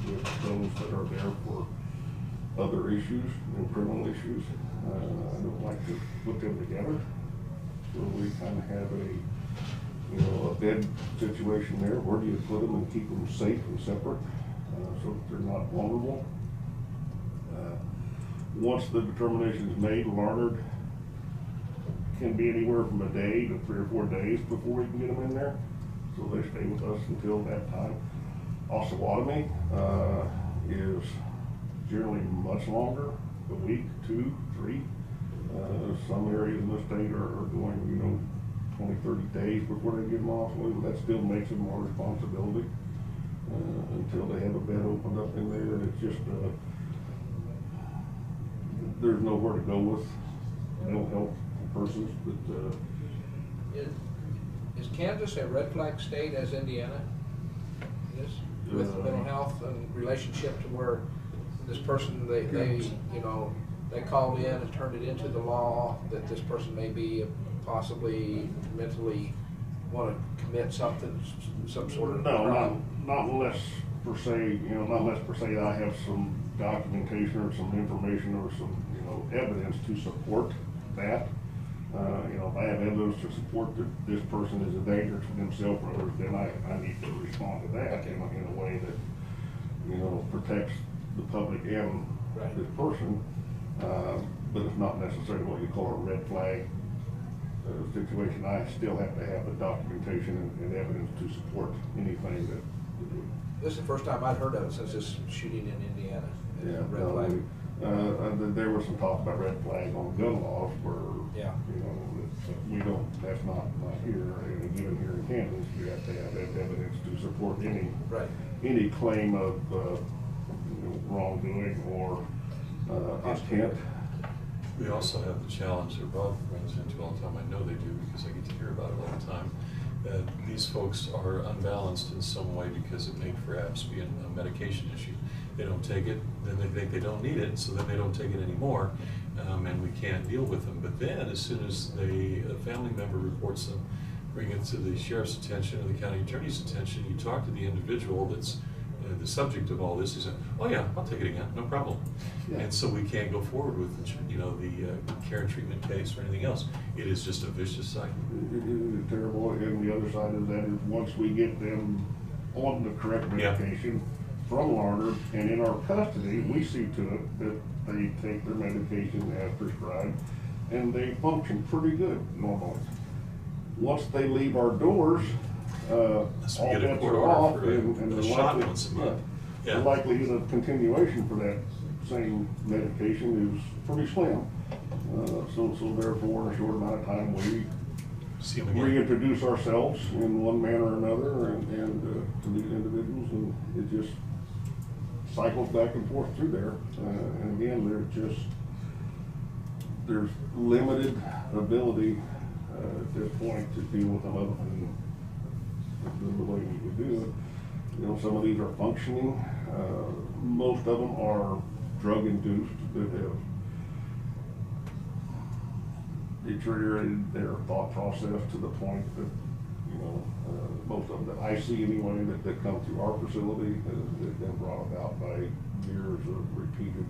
with those that are there for other issues and criminal issues. I don't like to put them together. So we kind of have a bed situation there. Where do you put them and keep them safe and separate so that they're not vulnerable? Once the determination is made, Larned can be anywhere from a day to 3 or 4 days before we can get them in there. So they stay with us until that time. Osawatomie is generally much longer, a week, 2, 3. Some areas in the state are going, 20, 30 days before they get them off. That still makes it more responsibility until they have a bed opened up in there. And it's just, there's nowhere to go with mental health persons. But is Kansas a red flag state as Indiana is with mental health and relationship to where this person they called in and turned it into the law that this person may be possibly mentally wanna commit something, some sort of No, crime? not unless per se, not unless per se I have some documentation or some information or some, evidence to support that. If I have evidence to support that this person is a danger to themselves or others, then I need to respond to that in a way that, protects the public and this person. But it's not necessarily what you call a red flag situation. I still have to have the documentation and evidence to support anything that. This is the first time I'd heard of it since this shooting in Indiana. Yeah, Red flag. there was some talk about red flag on gun laws where, Yeah. we don't, that's not here, and given here in Kansas, you have to have evidence to support any claim of, wrongdoing or, intent. We also have the challenge that Rob runs into all the time, I know they do because I get to hear about it all the time, that these folks are unbalanced in some way because it may perhaps be a medication issue. They don't take it, then they think they don't need it, so then they don't take it anymore, and we can't deal with them. But then, as soon as a family member reports them, bring it to the sheriff's attention or the county attorney's attention, you talk to the individual that's the subject of all this, he said, "Oh yeah, I'll take it again, no problem." Yeah. And so we can't go forward with the care and treatment case or anything else. It is just a vicious cycle. It is terrible, and the other side of that is once we get them on the correct medication from Larner and in our custody, we see to it that they take their medication as prescribed, and they function pretty good normally. Once they leave our doors, all bets are off, and the likelihood of continuation for that same medication is pretty slim. So therefore, in a short amount of time, we reintroduce ourselves in one manner or another, and to these individuals, and it just cycles back and forth through there. And again, there's limited ability at this point to deal with them other than the way we would do it. Some of these are functioning. Most of them are drug-induced that have deteriorated their thought process to the point that, most of them that I see anyway that come through our facility have been brought about by years of repeated,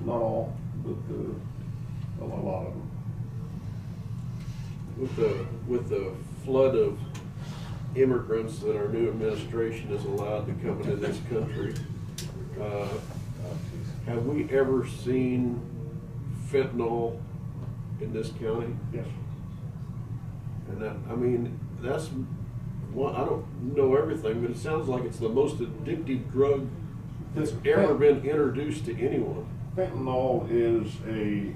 not all, but a lot of them. With the flood of immigrants that our new administration has allowed to come into this country, have we ever seen fentanyl in this county? Yes. And that's one, I don't know everything, but it sounds like it's the most addictive drug that's ever been introduced to anyone. Fentanyl is a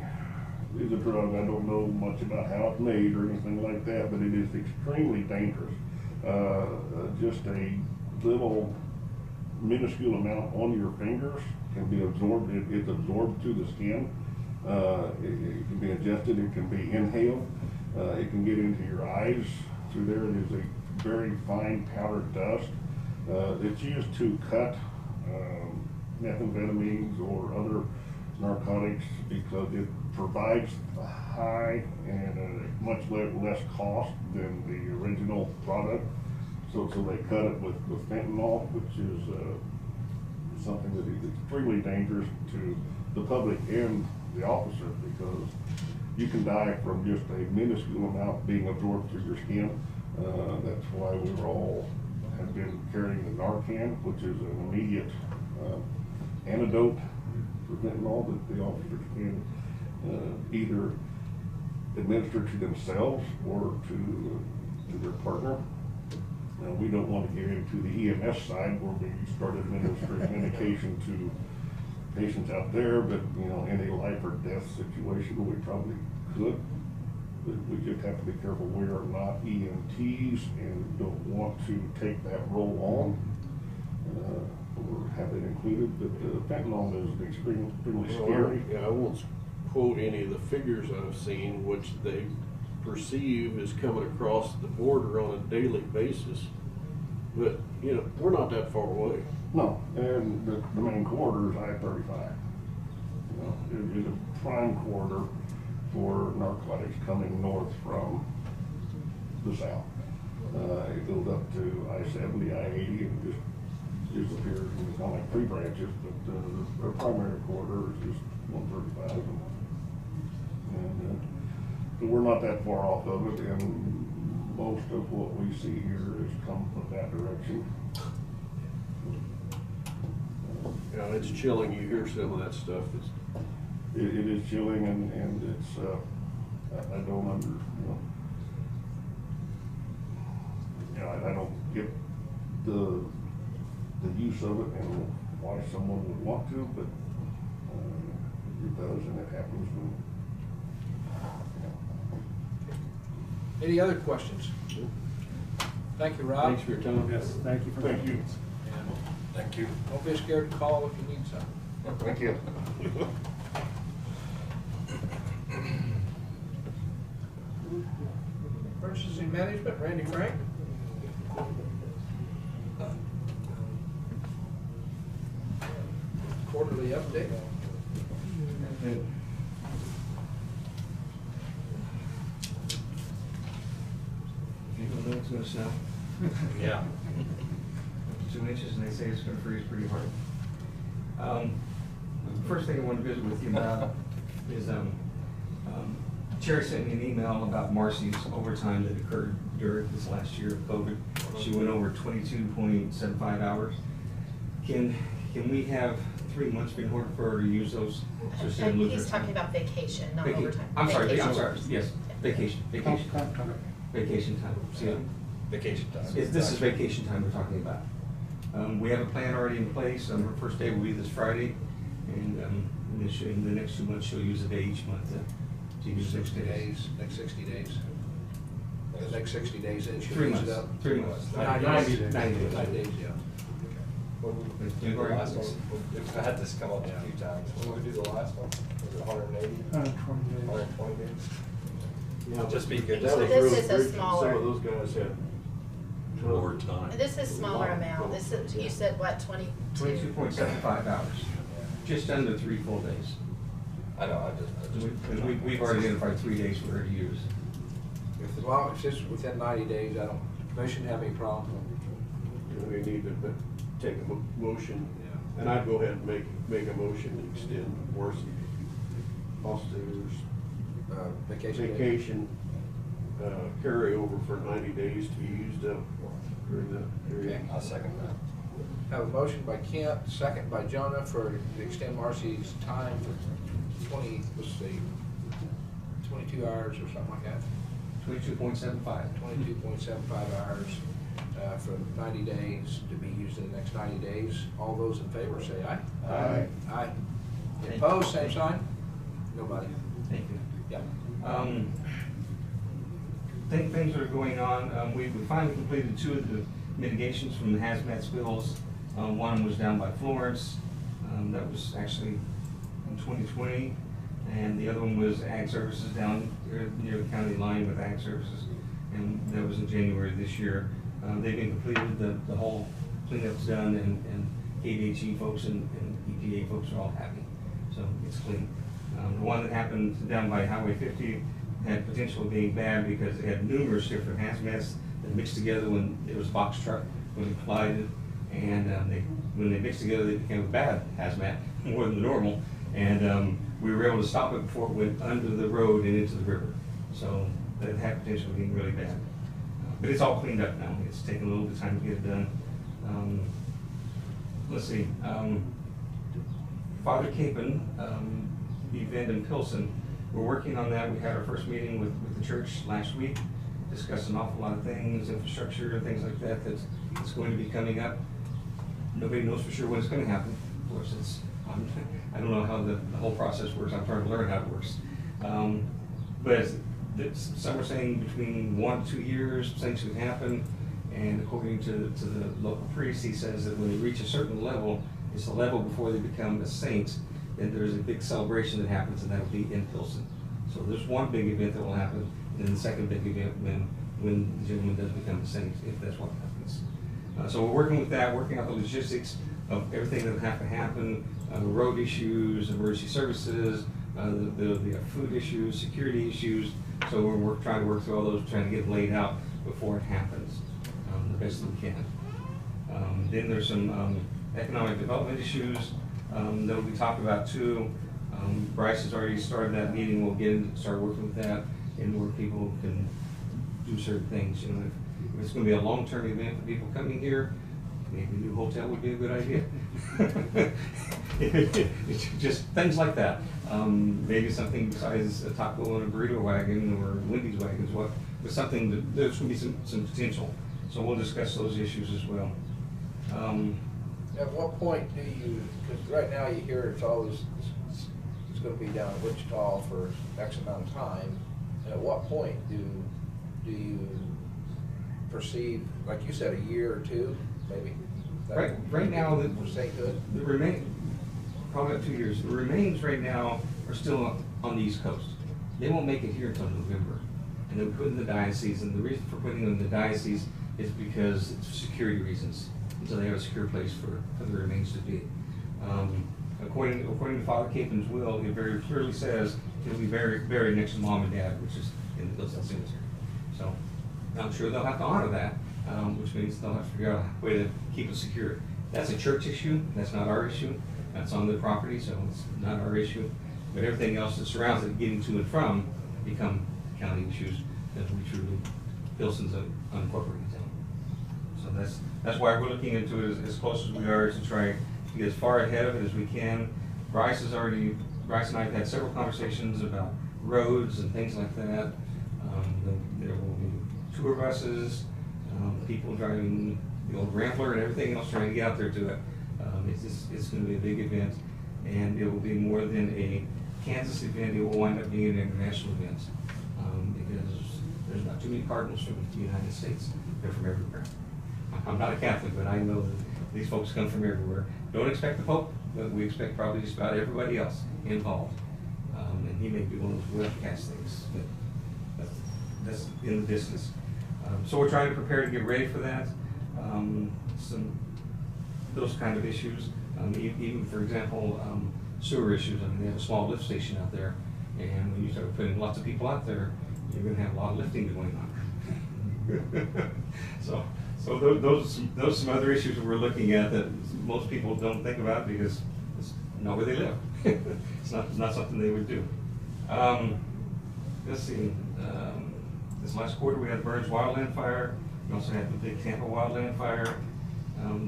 drug. I don't know much about how it's made or anything like that, but it is extremely dangerous. Just a little minuscule amount on your fingers can be absorbed. It's absorbed through the skin. It can be ingested. It can be inhaled. It can get into your eyes through there. It is a very fine powdered dust. It's used to cut methamphetamines or other narcotics because it provides a high and a much less cost than the original product. So they cut it with fentanyl, which is something that is extremely dangerous to the public and the officer, because you can die from just a minuscule amount being absorbed through your skin. That's why we all have been carrying the Narcan, which is an immediate antidote for fentanyl that the officers can either administer to themselves or to their partner. We don't want to get into the EMS side where we start administering medication to patients out there, but in a life or death situation, we probably could. But we just have to be careful. We are not EMTs and don't want to take that role on or have it included. But fentanyl is extremely scary. I won't quote any of the figures I've seen, which they perceive as coming across the border on a daily basis. But, we're not that far away. No, and the main corridor is I-35. It is a prime corridor for narcotics coming north from the south. It goes up to I-70, I-80, and just disappears, and it's not like three branches, but our primary corridor is just 135. And so we're not that far off of it, and most of what we see here has come from that direction. Yeah, it's chilling, you hear some of that stuff. It is chilling, and it's, I don't I don't get the use of it and why someone would want to, but it does, and it happens when. Any other questions? Thank you, Rob. Thanks for your time. Yes, thank you for that. Thank you. Thank you. Don't be scared to call if you need something. Thank you. Purchasing management, Randy Frank. Quarterly update. You don't know it's gonna snow. Yeah. 2 inches, and they say it's gonna freeze pretty hard. First thing I want to visit with you about is, Cherry sent me an email about Marcy's overtime that occurred during this last year of COVID. She went over 22.75 hours. Can we have 3 months before for her to use those? So she doesn't lose her He's time? talking about vacation, not Vaca- overtime. I'm sorry, Vacation. I'm sorry, yes, vacation. Vacation time, see, Vacation time. this is vacation time we're talking about. We have a plan already in place. Her first day will be this Friday, and in the next 2 months, she'll use a day each month to use 60 days, next 60 days. The next 60 days, then she'll 3 use months. it up. 3 months. 90 days. 90 days, yeah. When we do the last one, we've had this come up a few times. When we do the last one, was it 180? 120 days. 120 days? Yeah, Just be good. That was This really is a great. smaller- Some of those guys had. More time. This is smaller amount, this is, you said what, 22? 22.75 hours, just under 3 full days. I know, We've already identified 3 days for her to use. If as long as it's within 90 days, I shouldn't have any problem. We need to take a motion, and I'd go ahead and make a motion to extend Marcy Foster's vacation carryover for 90 days to be used up during that period. I'll second that. Have a motion by Kent, second by Jonah to extend Marcy's time for 22 hours or something like that. 22.75. 22.75 hours for 90 days to be used in the next 90 days. All those in favor say aye. Aye. Aye. Opposed, same sign? Nobody. Thank you. Yeah. Things that are going on, we finally completed 2 of the mitigations from the hazmat spills. One was down by Florence, that was actually in 2020, and the other one was Ag Services down near the county line with Ag Services, and that was in January this year. They've been completed, the whole cleanup's done, and KDHE folks and EPA folks are all happy, so it's clean. The one that happened down by Highway 50 had potential of being bad because it had numerous different hazmats that mixed together when it was a box truck, when it collided, and when they mixed together, they became a bad hazmat, more than normal, and we were able to stop it before it went under the road and into the river. So that had potential of being really bad. But it's all cleaned up now. It's taken a little bit of time to get it done. Let's see. Father Capon, event in Pilsen, we're working on that. We had our first meeting with the church last week, discussed an awful lot of things, infrastructure and things like that that's going to be coming up. Nobody knows for sure when it's going to happen. Of course, I don't know how the whole process works. I'm trying to learn how it works. But some are saying between 1 to 2 years things could happen, and according to the local priest, he says that when they reach a certain level, it's a level before they become a saint, then there's a big celebration that happens, and that'll be in Pilsen. So there's one big event that will happen, and then the second big event when the gentleman does become a saint, if that's what happens. So we're working with that, working out the logistics of everything that would have to happen, road issues, emergency services, the food issues, security issues. So we're trying to work through all those, trying to get laid out before it happens, the best we can. Then there's some economic development issues that will be talked about too. Bryce has already started that meeting. We'll start working with that, and where people can do certain things. You know, if it's going to be a long-term event for people coming here, maybe a new hotel would be a good idea. It's just things like that. Maybe something besides a taco and a burrito wagon or Wendy's wagons, but something that there's going to be some potential. So we'll discuss those issues as well. At what point do you, because right now you hear it's always, it's gonna be down in Wichita for X amount of time, and at what point do you perceive, like you said, a year or two, maybe? Right now, For sainthood? the remain, probably about 2 years, the remains right now are still on the East Coast. They won't make it here until November. And they're put in the diocese, and the reason for putting them in the diocese is because it's for security reasons, until they have a secure place for the remains to be. According to Father Capen's will, it very clearly says he'll be buried next to Mom and Dad, which is in the Hillside Cemetery. So I'm sure they'll have to honor that, which means they'll have to figure out a way to keep it secure. That's a church issue. That's not our issue. That's on the property, so it's not our issue. But everything else that surrounds it, getting to and from, become county issues that we truly, Pilsen's an unincorporated town. So that's why we're looking into it as close as we are to try to get as far ahead of it as we can. Bryce and I have had several conversations about roads and things like that. There will be tour buses, people driving the old Rambler and everything else trying to get out there to it. It's going to be a big event, and it will be more than a Kansas event. It will wind up being an international event because there's not too many cardinals from the United States. They're from everywhere. I'm not a Catholic, but I know that these folks come from everywhere. Don't expect the Pope, but we expect probably just about everybody else involved. And he may be one of those webcast things, but that's in the distance. So we're trying to prepare to get ready for that. Those kind of issues, even for example, sewer issues. I mean, they have a small lift station out there, and when you start putting lots of people out there, you're going to have a lot of lifting going on. So those some other issues we're looking at that most people don't think about because it's not where they live. It's not something they would do. Let's see. This last quarter we had Burns wildland fire. We also had the big Tampa wildland fire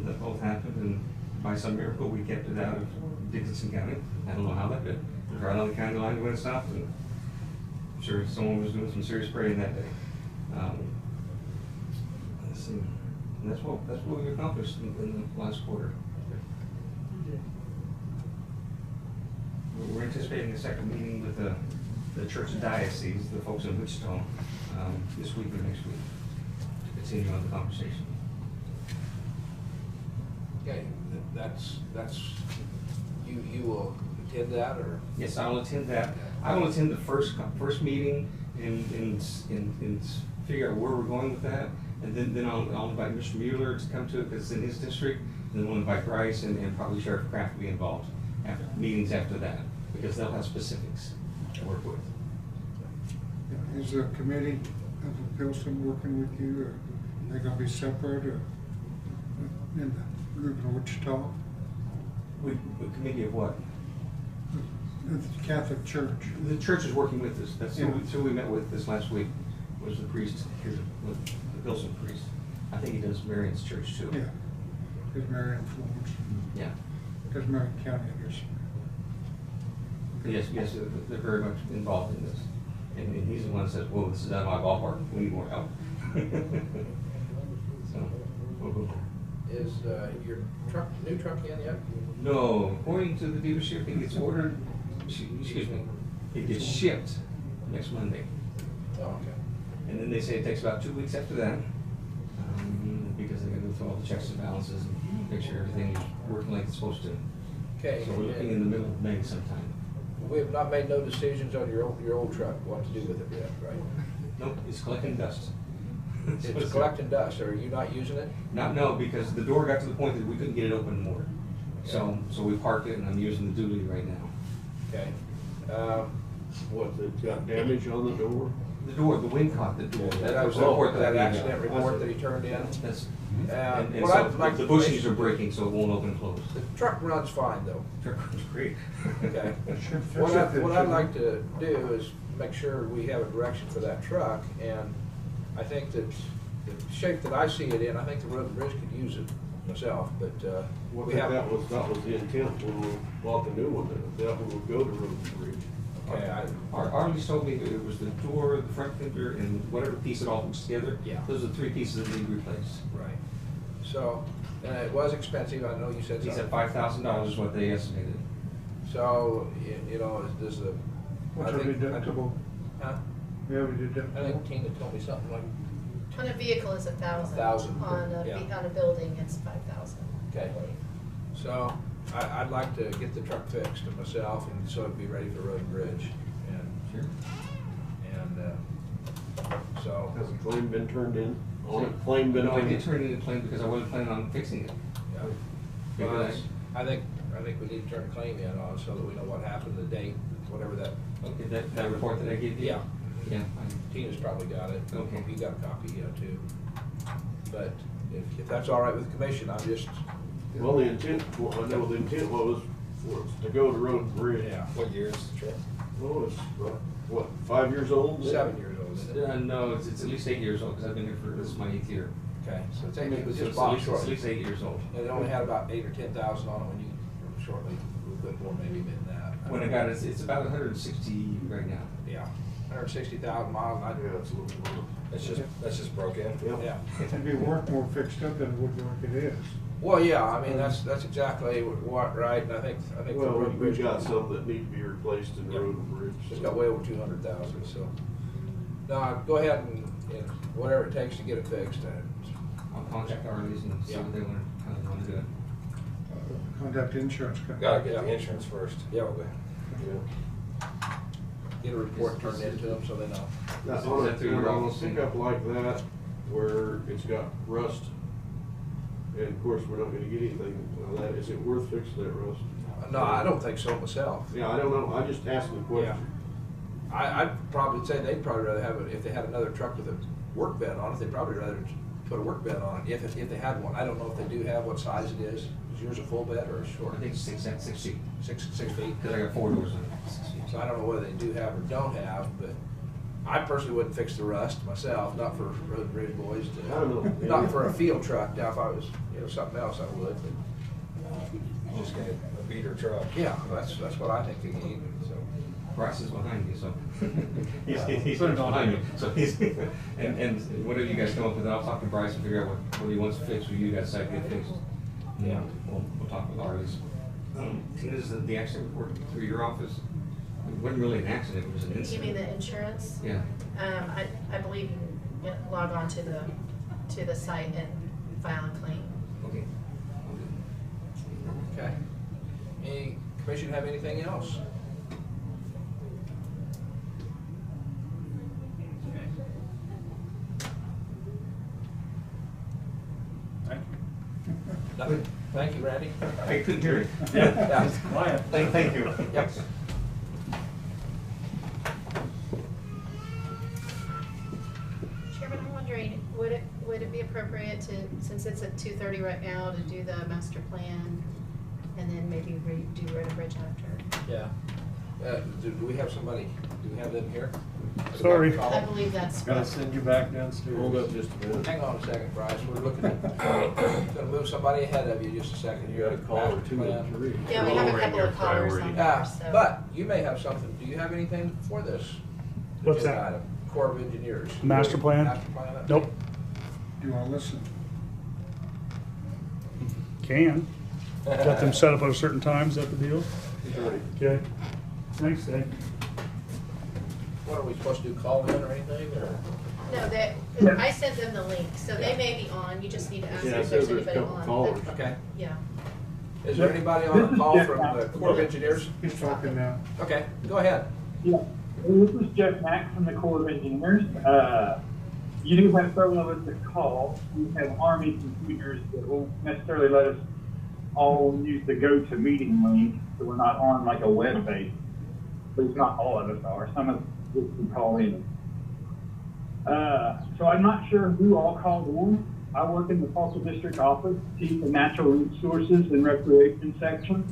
that both happened, and by some miracle we kept it out of Dickinson County. I don't know how that did. Right on the county line when it stopped, and I'm sure someone was doing some serious spraying that day. Let's see. And that's what we accomplished in the last quarter. We're anticipating a second meeting with the church diocese, the folks in Wichita, this week or next week, to continue on the conversation. Okay, that's you will attend that, or? Yes, I will attend that. I will attend the first meeting and figure out where we're going with that, and then I'll invite Mr. Mueller to come to it because it's in his district, and then we'll invite Bryce and probably Sheriff Kraft to be involved after meetings after that, because they'll have specifics to work with. Is the committee of the Pilsen working with you, or are they going to be separate, or in the group in Wichita? The committee of what? The Catholic Church. The church is working with us. That's who we met with this last week, was the priest here, the Pilsen priest. I think he does Marion's church too. Yeah, because Marion Florence. Yeah. Because Marion County, I guess. Yes, they're very much involved in this. And he's the one that says, whoa, this is out of my ballpark, we need more help. So, we'll go there. Is your new truck in yet? No, according to the dealership, it gets ordered, excuse me, it gets shipped next Monday. Oh, okay. And then they say it takes about 2 weeks after that, because they gotta go through all the checks and balances and make sure everything is working like it's supposed to. Okay. So we're looking in the middle of May sometime. We have not made no decisions on your old truck, what to do with it yet, right? Nope, it's collecting dust. It's collecting dust. Are you not using it? No, because the door got to the point that we couldn't get it open more. So we parked it, and I'm using the dually right now. Okay. What, it got damage on the door? The door, the wind caught the door. That was the report, that accident report that he turned in. That's, And what I'd like the bushings are breaking, so it won't open and close. The truck runs fine though. Truck runs great. Okay. Should fix What it, I'd shouldn't like it? to do is make sure we have a direction for that truck, and I think that the shape that I see it in, I think the road and bridge could use it myself, but, Well, we have. that was the intent when we bought the new one, that one would go to road and bridge. Okay, Arlie told me it was the door, the front fender, and whatever piece it all hooks together. Yeah. Those are the three pieces that need replaced. Right. So, and it was expensive, I know you said He said something. $5,000 is what they estimated. So, you know, does the. What's I our think- deductible? Huh? We have a deductible. I think Tina told me something like, On a vehicle is 1,000. 1,000, On yeah. on a building, it's 5,000. okay. So, I'd like to get the truck fixed myself, and so it'd be ready for road and bridge. Sure. And, so. Has a claim been turned in? On it, claim been No, I turned did in? turn in a claim because I wasn't planning on fixing it. Yeah. Because I think we need to turn a claim in on it so that we know what happened, the date, whatever that. Okay, that report that I gave you? Yeah. Yeah. Tina's probably got it. Okay. You got a copy, too. But if that's all right with the commission, I'm just. Well, the intent, I know the intent was for us to go to road and bridge. Yeah. What year is the truck? Oh, it's, what, 5 years old? 7 years old, isn't it? No, it's at least 8 years old because I've been here for, this is my 8th year. Okay, so it's It was just at bought least, shortly. at least 8 years old. And it only had about 8,000 or 10,000 on it when you, shortly, a little bit more maybe than that. When I got it, it's about 160 right now. Yeah, 160,000 miles, and Yeah, it's a little more. That's just broke in? Yeah. It'd be worth more fixed up than it would be like it is. Well, yeah, I mean, that's exactly what, right, and I think the Well, road and we've bridge. got some that need to be replaced in Yep. road and bridge. It's got way over 200,000, so. No, go ahead and whatever it takes to get it fixed. I'll contact Arlie's and see Yeah. what they want, how they want to do it. Contact the insurance company. Gotta get the insurance first. Yeah. Probably. Yeah. Get a report turned into them so they know. That's Is on that a, through your on a office? pickup like that, where it's got rust, and of course, we're not gonna get anything on that, is it worth fixing that rust? No, I don't think so myself. Yeah, I don't know, I just asked the question. I'd probably say they'd probably rather have it, if they had another truck with a work bed on it, they'd probably rather put a work bed on it, if they had one. I don't know if they do have, what size it is. Is yours a full bed or a short? I think 6 feet. 6 feet? Because I got 4 doors on it. 6 feet. So I don't know whether they do have or don't have, but I personally wouldn't fix the rust myself, not for road and bridge boys to. I don't know. Not for a field truck. Now, if I was, something else, I would, but, Just get a beater truck. yeah, that's what I think they need, so. Bryce is behind me, so. he's Put it on behind him. me, so he's, and whatever you guys come up with, I'll talk to Bryce and figure out what he wants fixed, what you guys decide to get fixed. Yeah. We'll talk with Arlie's. Tina's the accident report through your office. It wasn't really an accident, it was an You incident. mean the insurance? Yeah. I believe you can log on to the site and file a claim. Okay. Okay. Any commission have anything else? Nothing? Thank you, Randy. I couldn't hear it. Yeah. Quiet. Thank you. Yep. Chairman, I'm wondering, would it be appropriate to, since it's at 2:30 right now, to do the master plan and then maybe do road and bridge after? Yeah. Do we have somebody, do we have them here? Sorry. I believe that's. Gotta send you back downstairs. Hold up just a minute. Hang on a second, Bryce, we're looking at, gonna move somebody ahead of you just a second You here. got a call or Master two or plan. three. Yeah, we have a couple of callers on Yeah, there, so. but you may have something, do you have anything for this? What's agenda that? item? Corps of Engineers. Master plan? Master plan? Nope. Do you want to listen? Can. Got them set up at a certain time, is that the deal? Sorry. Okay. Thanks, Dave. What are we supposed to do, call in or anything, or? No, I sent them the link, so they may be on, you just need to ask Yeah, if so there's there's a anybody couple on. callers. Okay. Yeah. Is there anybody on the call from the Corps of Engineers? He's talking now. Okay, go ahead. Yeah, this is Jeff Mack from the Corps of Engineers. You do have several of us that call. We have Army computers that won't necessarily let us all use the go-to-meeting link, so we're not on like a web base. At least not all of us are. Some of us can call in. So I'm not sure who all called in. I work in the Tulsa District Office, Chief of Natural Resources and Recreation section.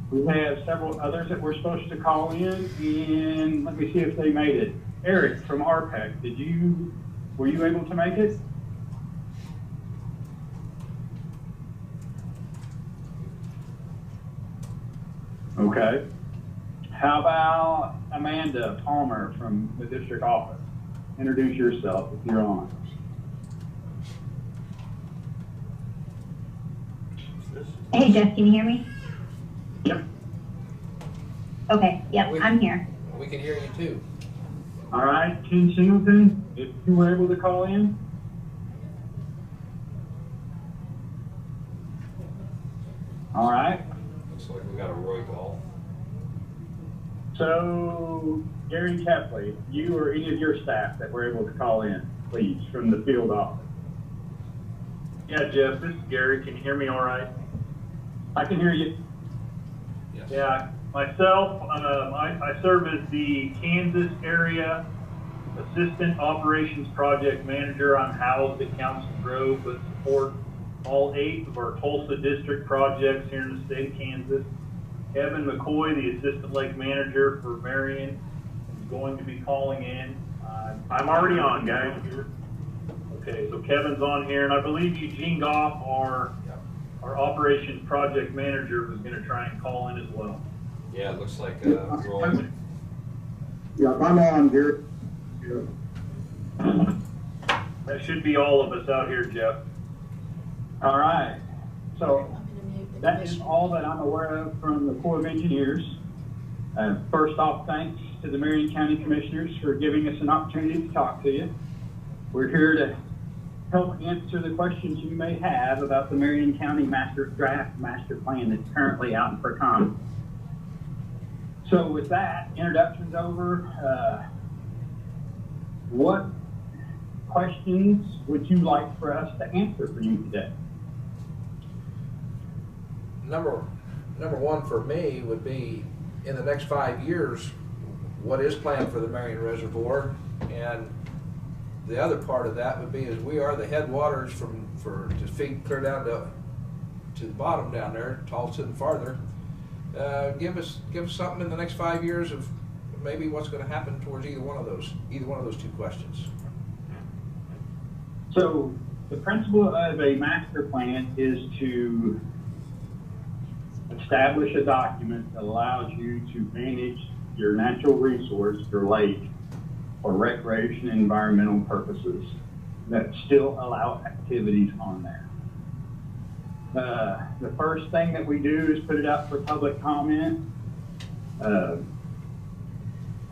We have several others that were supposed to call in, and let me see if they made it. Eric from RPEC, were you able to make it? Okay. How about Amanda Palmer from the district office? Introduce yourself if you're on. Hey Jeff, can you hear me? Yep. Okay, yep, I'm here. We can hear you too. All right, Ken Singleton, if you were able to call in. All right. Looks like we got a Roy call. So, Gary Kepley, you or any of your staff that were able to call in, please, from the field office. Yeah, Jeff, this is Gary. Can you hear me all right? I can hear you. Yes. Yeah, myself, I serve as the Kansas Area Assistant Operations Project Manager. I'm housed at Council Grove, but support all 8 of our Tulsa District projects here in the state of Kansas. Kevin McCoy, the Assistant Lake Manager for Marion, is going to be calling in. I'm already on, guys. Okay, so Kevin's on here, and I believe Eugene Goff, our Operations Project Manager, was going to try and call in as well. Yeah, it looks like Roy. Yeah, I'm on, Gary. That should be all of us out here, Jeff. All right. So that is all that I'm aware of from the Corps of Engineers. First off, thanks to the Marion County Commissioners for giving us an opportunity to talk to you. We're here to help answer the questions you may have about the Marion County Draft Master Plan that's currently out for comment. So with that, introductions over. What questions would you like for us to answer for you today? Number one for me would be, in the next 5 years, what is planned for the Marion Reservoir? And the other part of that would be, is we are the headwaters to feed clear down to the bottom down there, Tulsa and farther. Give us something in the next 5 years of maybe what's going to happen towards either one of those 2 questions. So the principle of a master plan is to establish a document that allows you to manage your natural resource, your lake, for recreation and environmental purposes that still allow activities on there. The first thing that we do is put it out for public comment,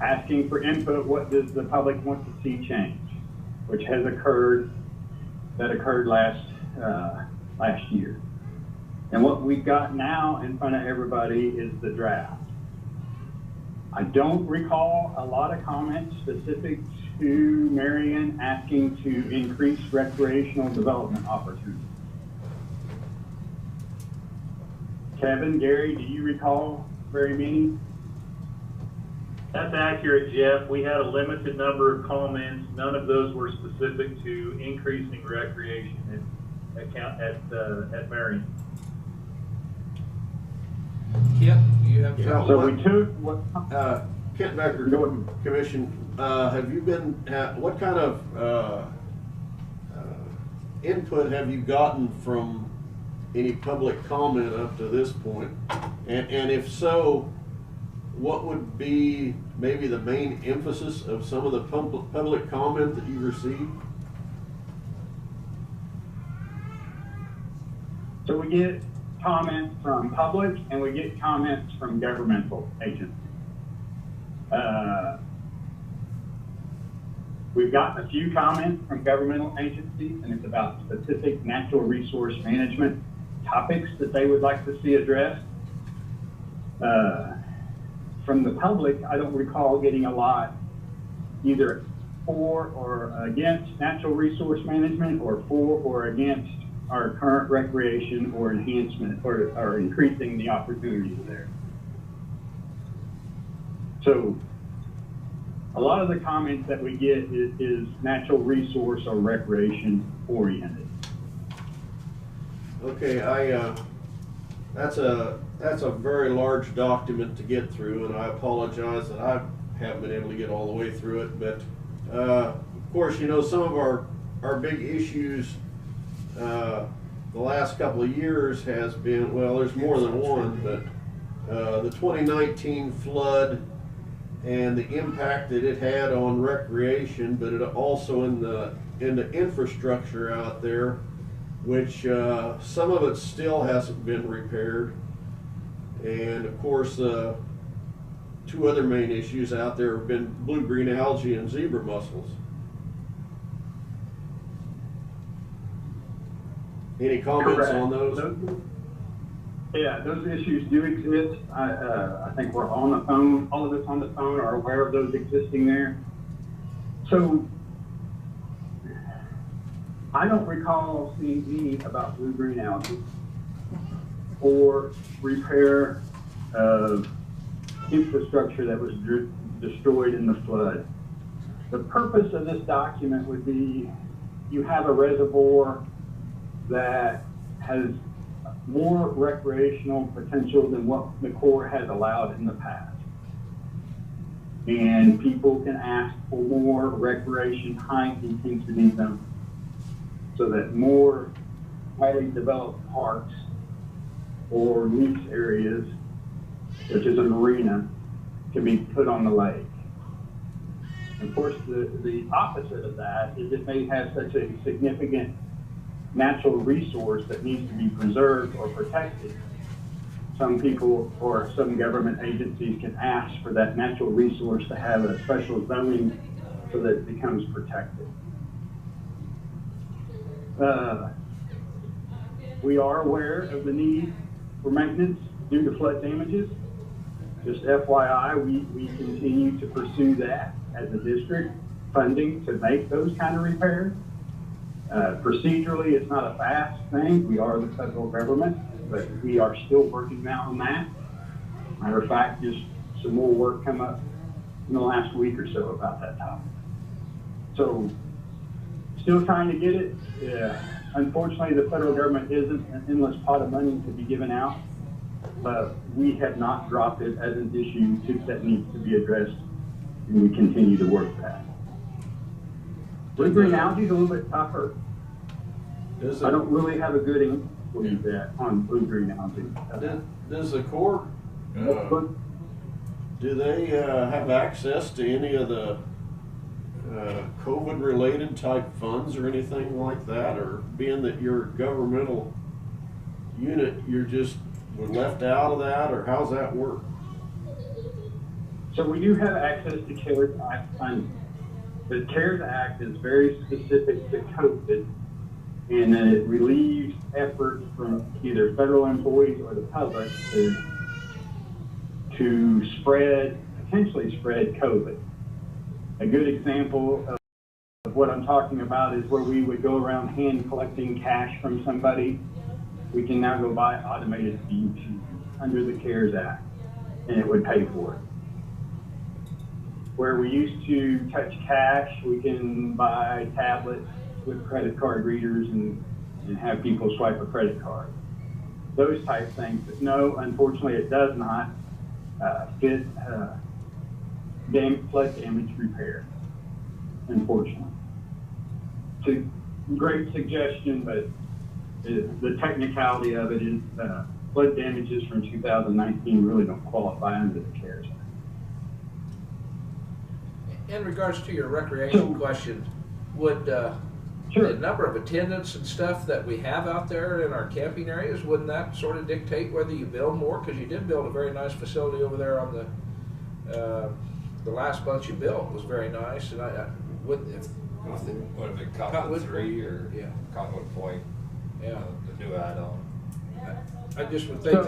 asking for input. What does the public want to see change, which has occurred last year. And what we've got now in front of everybody is the draft. I don't recall a lot of comments specific to Marion asking to increase recreational development opportunities. Kevin, Gary, do you recall very many? That's accurate, Jeff. We had a limited number of comments. None of those were specific to increasing recreation at Marion. Kent, do you have? So we took what? Kent Becker, Commission. Have you been? What kind of input have you gotten from any public comment up to this point? And if so, what would be maybe the main emphasis of some of the public comment that you received? So we get comments from public and we get comments from governmental agencies. We've gotten a few comments from governmental agencies, and it's about specific natural resource management topics that they would like to see addressed. From the public, I don't recall getting a lot either for or against natural resource management, or for or against our current recreation or enhancement or increasing the opportunities there. So a lot of the comments that we get is natural resource or recreation oriented. Okay, that's a very large document to get through, and I apologize that I haven't been able to get all the way through it, but, of course, you know, some of our big issues, the last couple of years has been, well, there's more than one, but, the 2019 flood and the impact that it had on recreation, but it also in the infrastructure out there, which some of it still hasn't been repaired. And of course, two other main issues out there have been blue-green algae and zebra mussels. Any comments Correct. on those? Yeah, those issues do exist. I think we're on the phone, all of us on the phone are aware of those existing there. So I don't recall seeing any about blue-green algae or repair of infrastructure that was destroyed in the flood. The purpose of this document would be you have a reservoir that has more recreational potential than what the Corps has allowed in the past. And people can ask for more recreation high intensity zones so that more highly developed parks or lease areas, such as a marina, can be put on the lake. Of course, the opposite of that is it may have such a significant natural resource that needs to be preserved or protected. Some people or some government agencies can ask for that natural resource to have a special zoning so that it becomes protected. We are aware of the need for maintenance due to flood damages. Just FYI, we continue to pursue that as a district, funding to make those kind of repairs. Procedurally, it's not a fast thing. We are the federal government, but we are still working now on that. Matter of fact, just some more work come up in the last week or so about that topic. So, still trying to get it. Unfortunately, the federal government isn't an endless pot of money to be given out, but we have not dropped it as an issue that needs to be addressed, and we continue to work that. Blue-green algae is a little bit tougher. I don't really have a good answer for you that on blue-green algae. Does the Corps, do they have access to any of the COVID-related type funds or anything like that? Or being that you're a governmental unit, you're just left out of that, or how's that work? So we do have access to CARES Act funding. The CARES Act is very specific to COVID, and then it relieves effort from either federal employees or the public to potentially spread COVID. A good example of what I'm talking about is where we would go around hand collecting cash from somebody. We can now go buy automated feed under the CARES Act, and it would pay for it. Where we used to touch cash, we can buy tablets with credit card readers and have people swipe a credit card. Those type things. But no, unfortunately, it does not fit flood damage repair, unfortunately. It's a great suggestion, but the technicality of it is flood damages from 2019 really don't qualify under the CARES Act. In regards to your recreation question, would the number of attendants and stuff that we have out there in our camping areas, wouldn't that sort of dictate whether you build more? Because you did build a very nice facility over there on the last bunch you built was very nice, and I wouldn't if what if it Cottonwood 3 or Cottonwood Point? Yeah, the new add-on. I just would think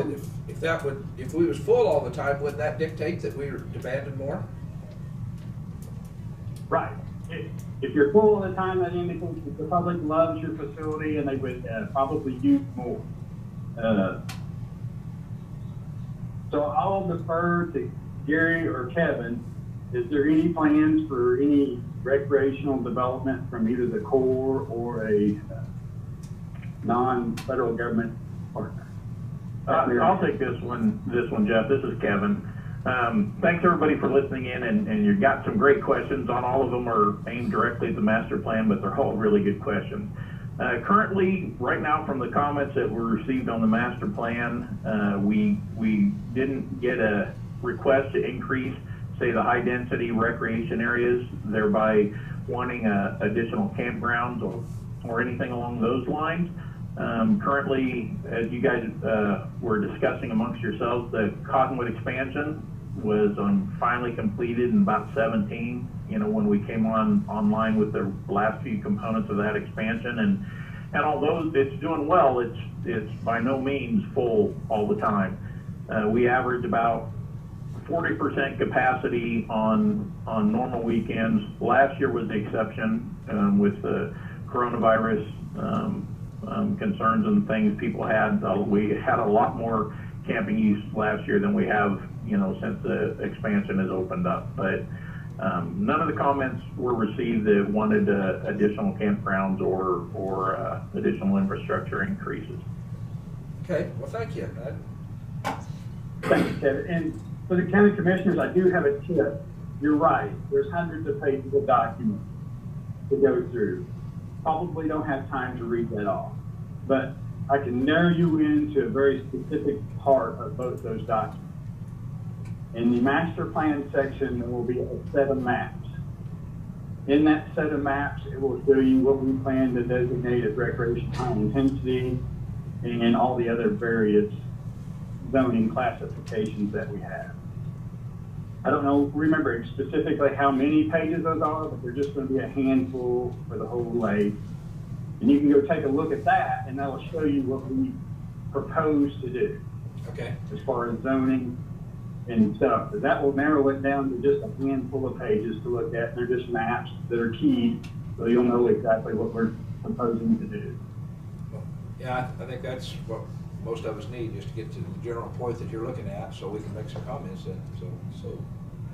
that if we was full all the time, wouldn't that dictate that we were demanding more? Right. If you're full all the time, that indicates that the public loves your facility and they would probably use more. So I'll defer to Gary or Kevin is there any plans for any recreational development from either the Corps or a non-federal government partner? I'll take this one, Jeff. This is Kevin. Thanks everybody for listening in, and you've got some great questions. On all of them are aimed directly at the master plan, but they're all really good questions. Currently, right now, from the comments that were received on the master plan, we didn't get a request to increase, say, the high density recreation areas, thereby wanting additional campgrounds or anything along those lines. Currently, as you guys were discussing amongst yourselves, the Cottonwood Expansion was finally completed in about 17, when we came online with the last few components of that expansion. And although it's doing well, it's by no means full all the time. We average about 40% capacity on normal weekends. Last year was the exception with the coronavirus concerns and things people had. We had a lot more camping use last year than we have, since the expansion has opened up. But none of the comments were received that wanted additional campgrounds or additional infrastructure increases. Okay, well, thank you. Thanks, Kevin. And for the county commissioners, I do have a tip. You're right. There's hundreds of pages of documents to go through. Probably don't have time to read that all, but I can narrow you into a very specific part of both those documents. In the master plan section, there will be a set of maps. In that set of maps, it will show you what we plan to designate as recreation high intensity and all the other various zoning classifications that we have. I don't remember specifically how many pages those are, but they're just going to be a handful for the whole lake. And you can go take a look at that, and that will show you what we propose to do. Okay. As far as zoning and stuff. But that will narrow it down to just a handful of pages to look at. They're just maps that are keyed, so you'll know exactly what we're proposing to do. Yeah, I think that's what most of us need, just to get to the general point that you're looking at, so we can make some comments then. So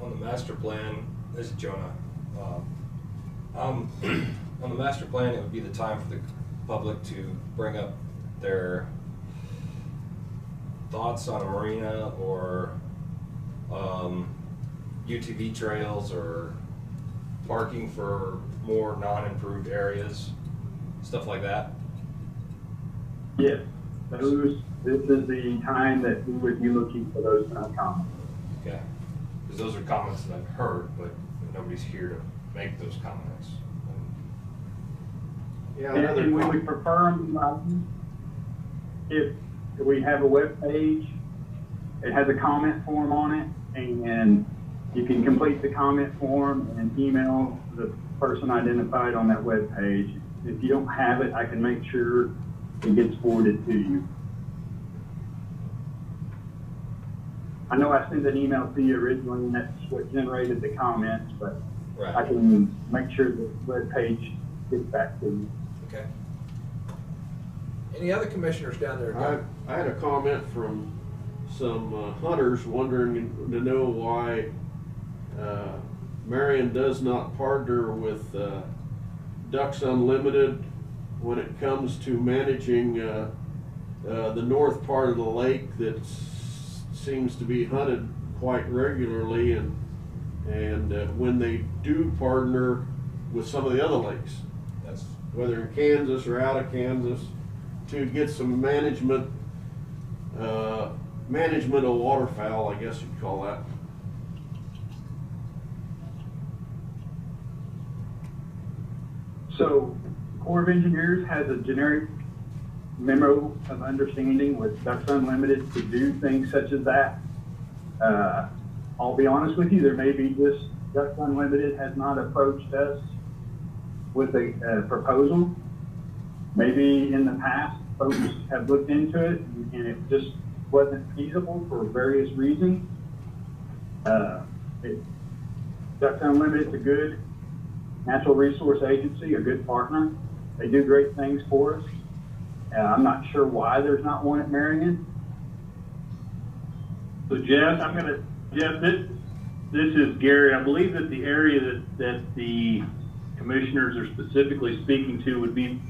on the master plan, this is Jonah. On the master plan, it would be the time for the public to bring up their thoughts on a marina or UTV trails or parking for more non-improved areas, stuff like that. Yes, this is the time that we would be looking for those kind of comments. Okay, because those are comments that I've heard, but nobody's here to make those comments. Yeah, and we would prefer them if we have a web page, it has a comment form on it, and you can complete the comment form and email the person identified on that web page. If you don't have it, I can make sure it gets forwarded to you. I know I sent an email to you originally, and that's what generated the comments, but right. I can make sure the web page gets back to you. Okay. Any other commissioners down there? I had a comment from some hunters wondering to know why Marion does not partner with Ducks Unlimited when it comes to managing the north part of the lake that seems to be hunted quite regularly, and when they do partner with some of the other lakes, that's whether in Kansas or out of Kansas, to get some management of waterfowl, I guess you'd call that. So, Corps of Engineers has a generic memo of understanding with Ducks Unlimited to do things such as that. I'll be honest with you, there may be just Ducks Unlimited has not approached us with a proposal. Maybe in the past, folks have looked into it and it just wasn't feasible for various reasons. Ducks Unlimited is a good natural resource agency, a good partner. They do great things for us. I'm not sure why there's not one at Marion. So Jeff, This is Gary. I believe that the area that the commissioners are specifically speaking to would be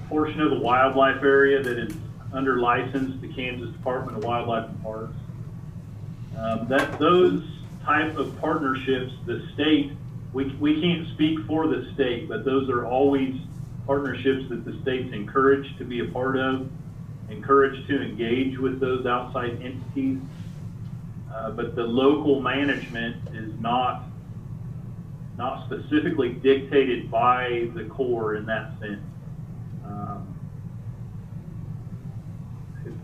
a portion of the wildlife area that is under license to Kansas Department of Wildlife and Parks. Those type of partnerships, the state, we can't speak for the state, but those are always partnerships that the state's encouraged to be a part of, encouraged to engage with those outside entities. But the local management is not specifically dictated by the Corps in that sense.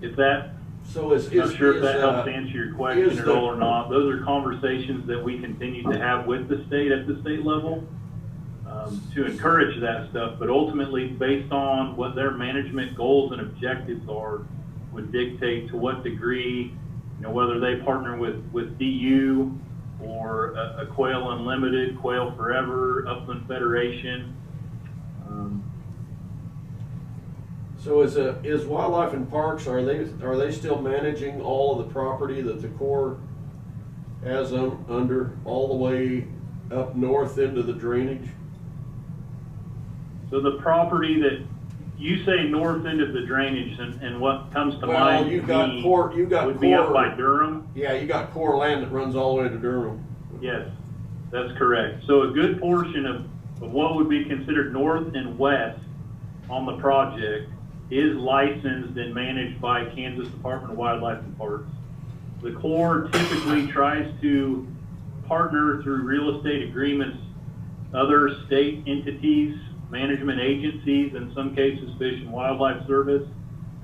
If that, so I'm not sure if that helps answer your question at all or not. Those are conversations that we continue to have with the state at the state level to encourage that stuff. But ultimately, based on what their management goals and objectives are, would dictate to what degree, whether they partner with DU or a Quail Unlimited, Quail Forever, Upland Federation. So is Wildlife and Parks, are they still managing all of the property that the Corps has under all the way up north into the drainage? So the property that you say north end of the drainage, and what comes to mind you got would be up by Durham. Yeah, you got Corps land that runs all the way to Durham. Yes, that's correct. So a good portion of what would be considered north and west on the project is licensed and managed by Kansas Department of Wildlife and Parks. The Corps typically tries to partner through real estate agreements, other state entities, management agencies, in some cases Fish and Wildlife Service,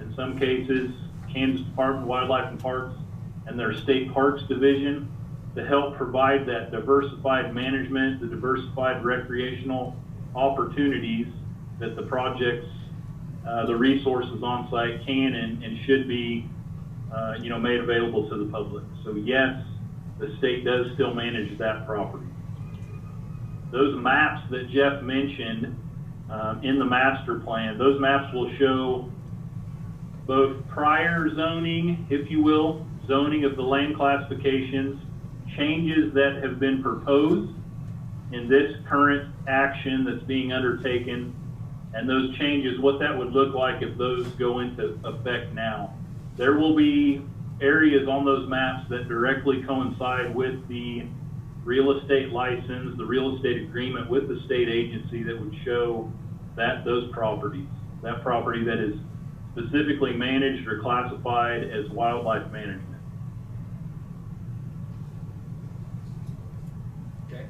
in some cases Kansas Department of Wildlife and Parks and their State Parks Division, to help provide that diversified management, the diversified recreational opportunities that the projects, the resources on site can and should be made available to the public. So yes, the state does still manage that property. Those maps that Jeff mentioned in the master plan, those maps will show both prior zoning, if you will, zoning of the land classifications, changes that have been proposed in this current action that's being undertaken, and those changes, what that would look like if those go into effect now. There will be areas on those maps that directly coincide with the real estate license, the real estate agreement with the state agency that would show that those properties, that property that is specifically managed or classified as wildlife management. Okay.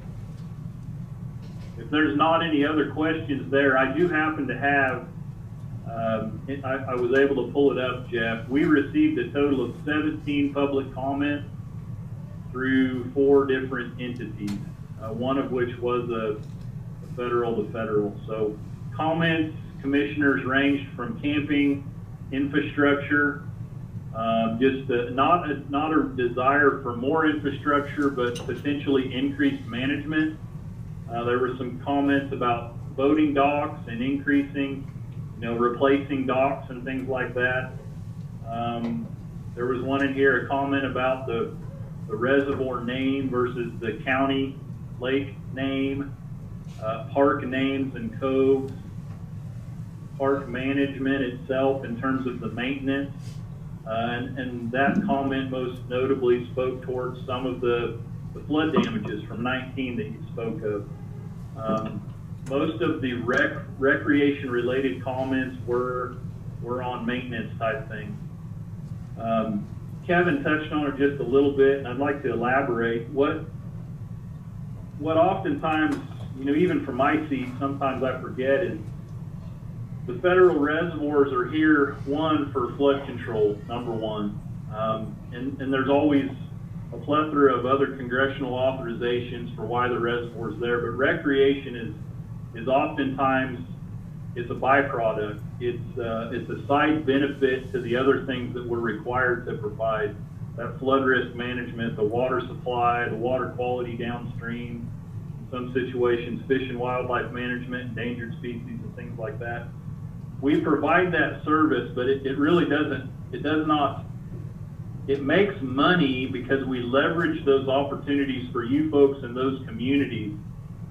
If there's not any other questions there, I do happen to have, I was able to pull it up, Jeff. We received a total of 17 public comments through 4 different entities, one of which was a federal to federal. So comments, commissioners ranged from camping, infrastructure, just not a desire for more infrastructure, but potentially increased management. There were some comments about boating docks and increasing, replacing docks and things like that. There was one in here, a comment about the reservoir name versus the county lake name, park names and coves, park management itself in terms of the maintenance. And that comment most notably spoke towards some of the flood damages from 19 that you spoke of. Most of the recreation related comments were on maintenance type things. Kevin touched on it just a little bit, and I'd like to elaborate. What oftentimes, even from my seat, sometimes I forget is the federal reservoirs are here, one, for flood control, number one. And there's always a plethora of other congressional authorizations for why the reservoir's there, but recreation is oftentimes, it's a byproduct. It's a side benefit to the other things that we're required to provide. That flood risk management, the water supply, the water quality downstream, in some situations, fish and wildlife management, endangered species and things like that. We provide that service, but it really does not it makes money because we leverage those opportunities for you folks in those communities.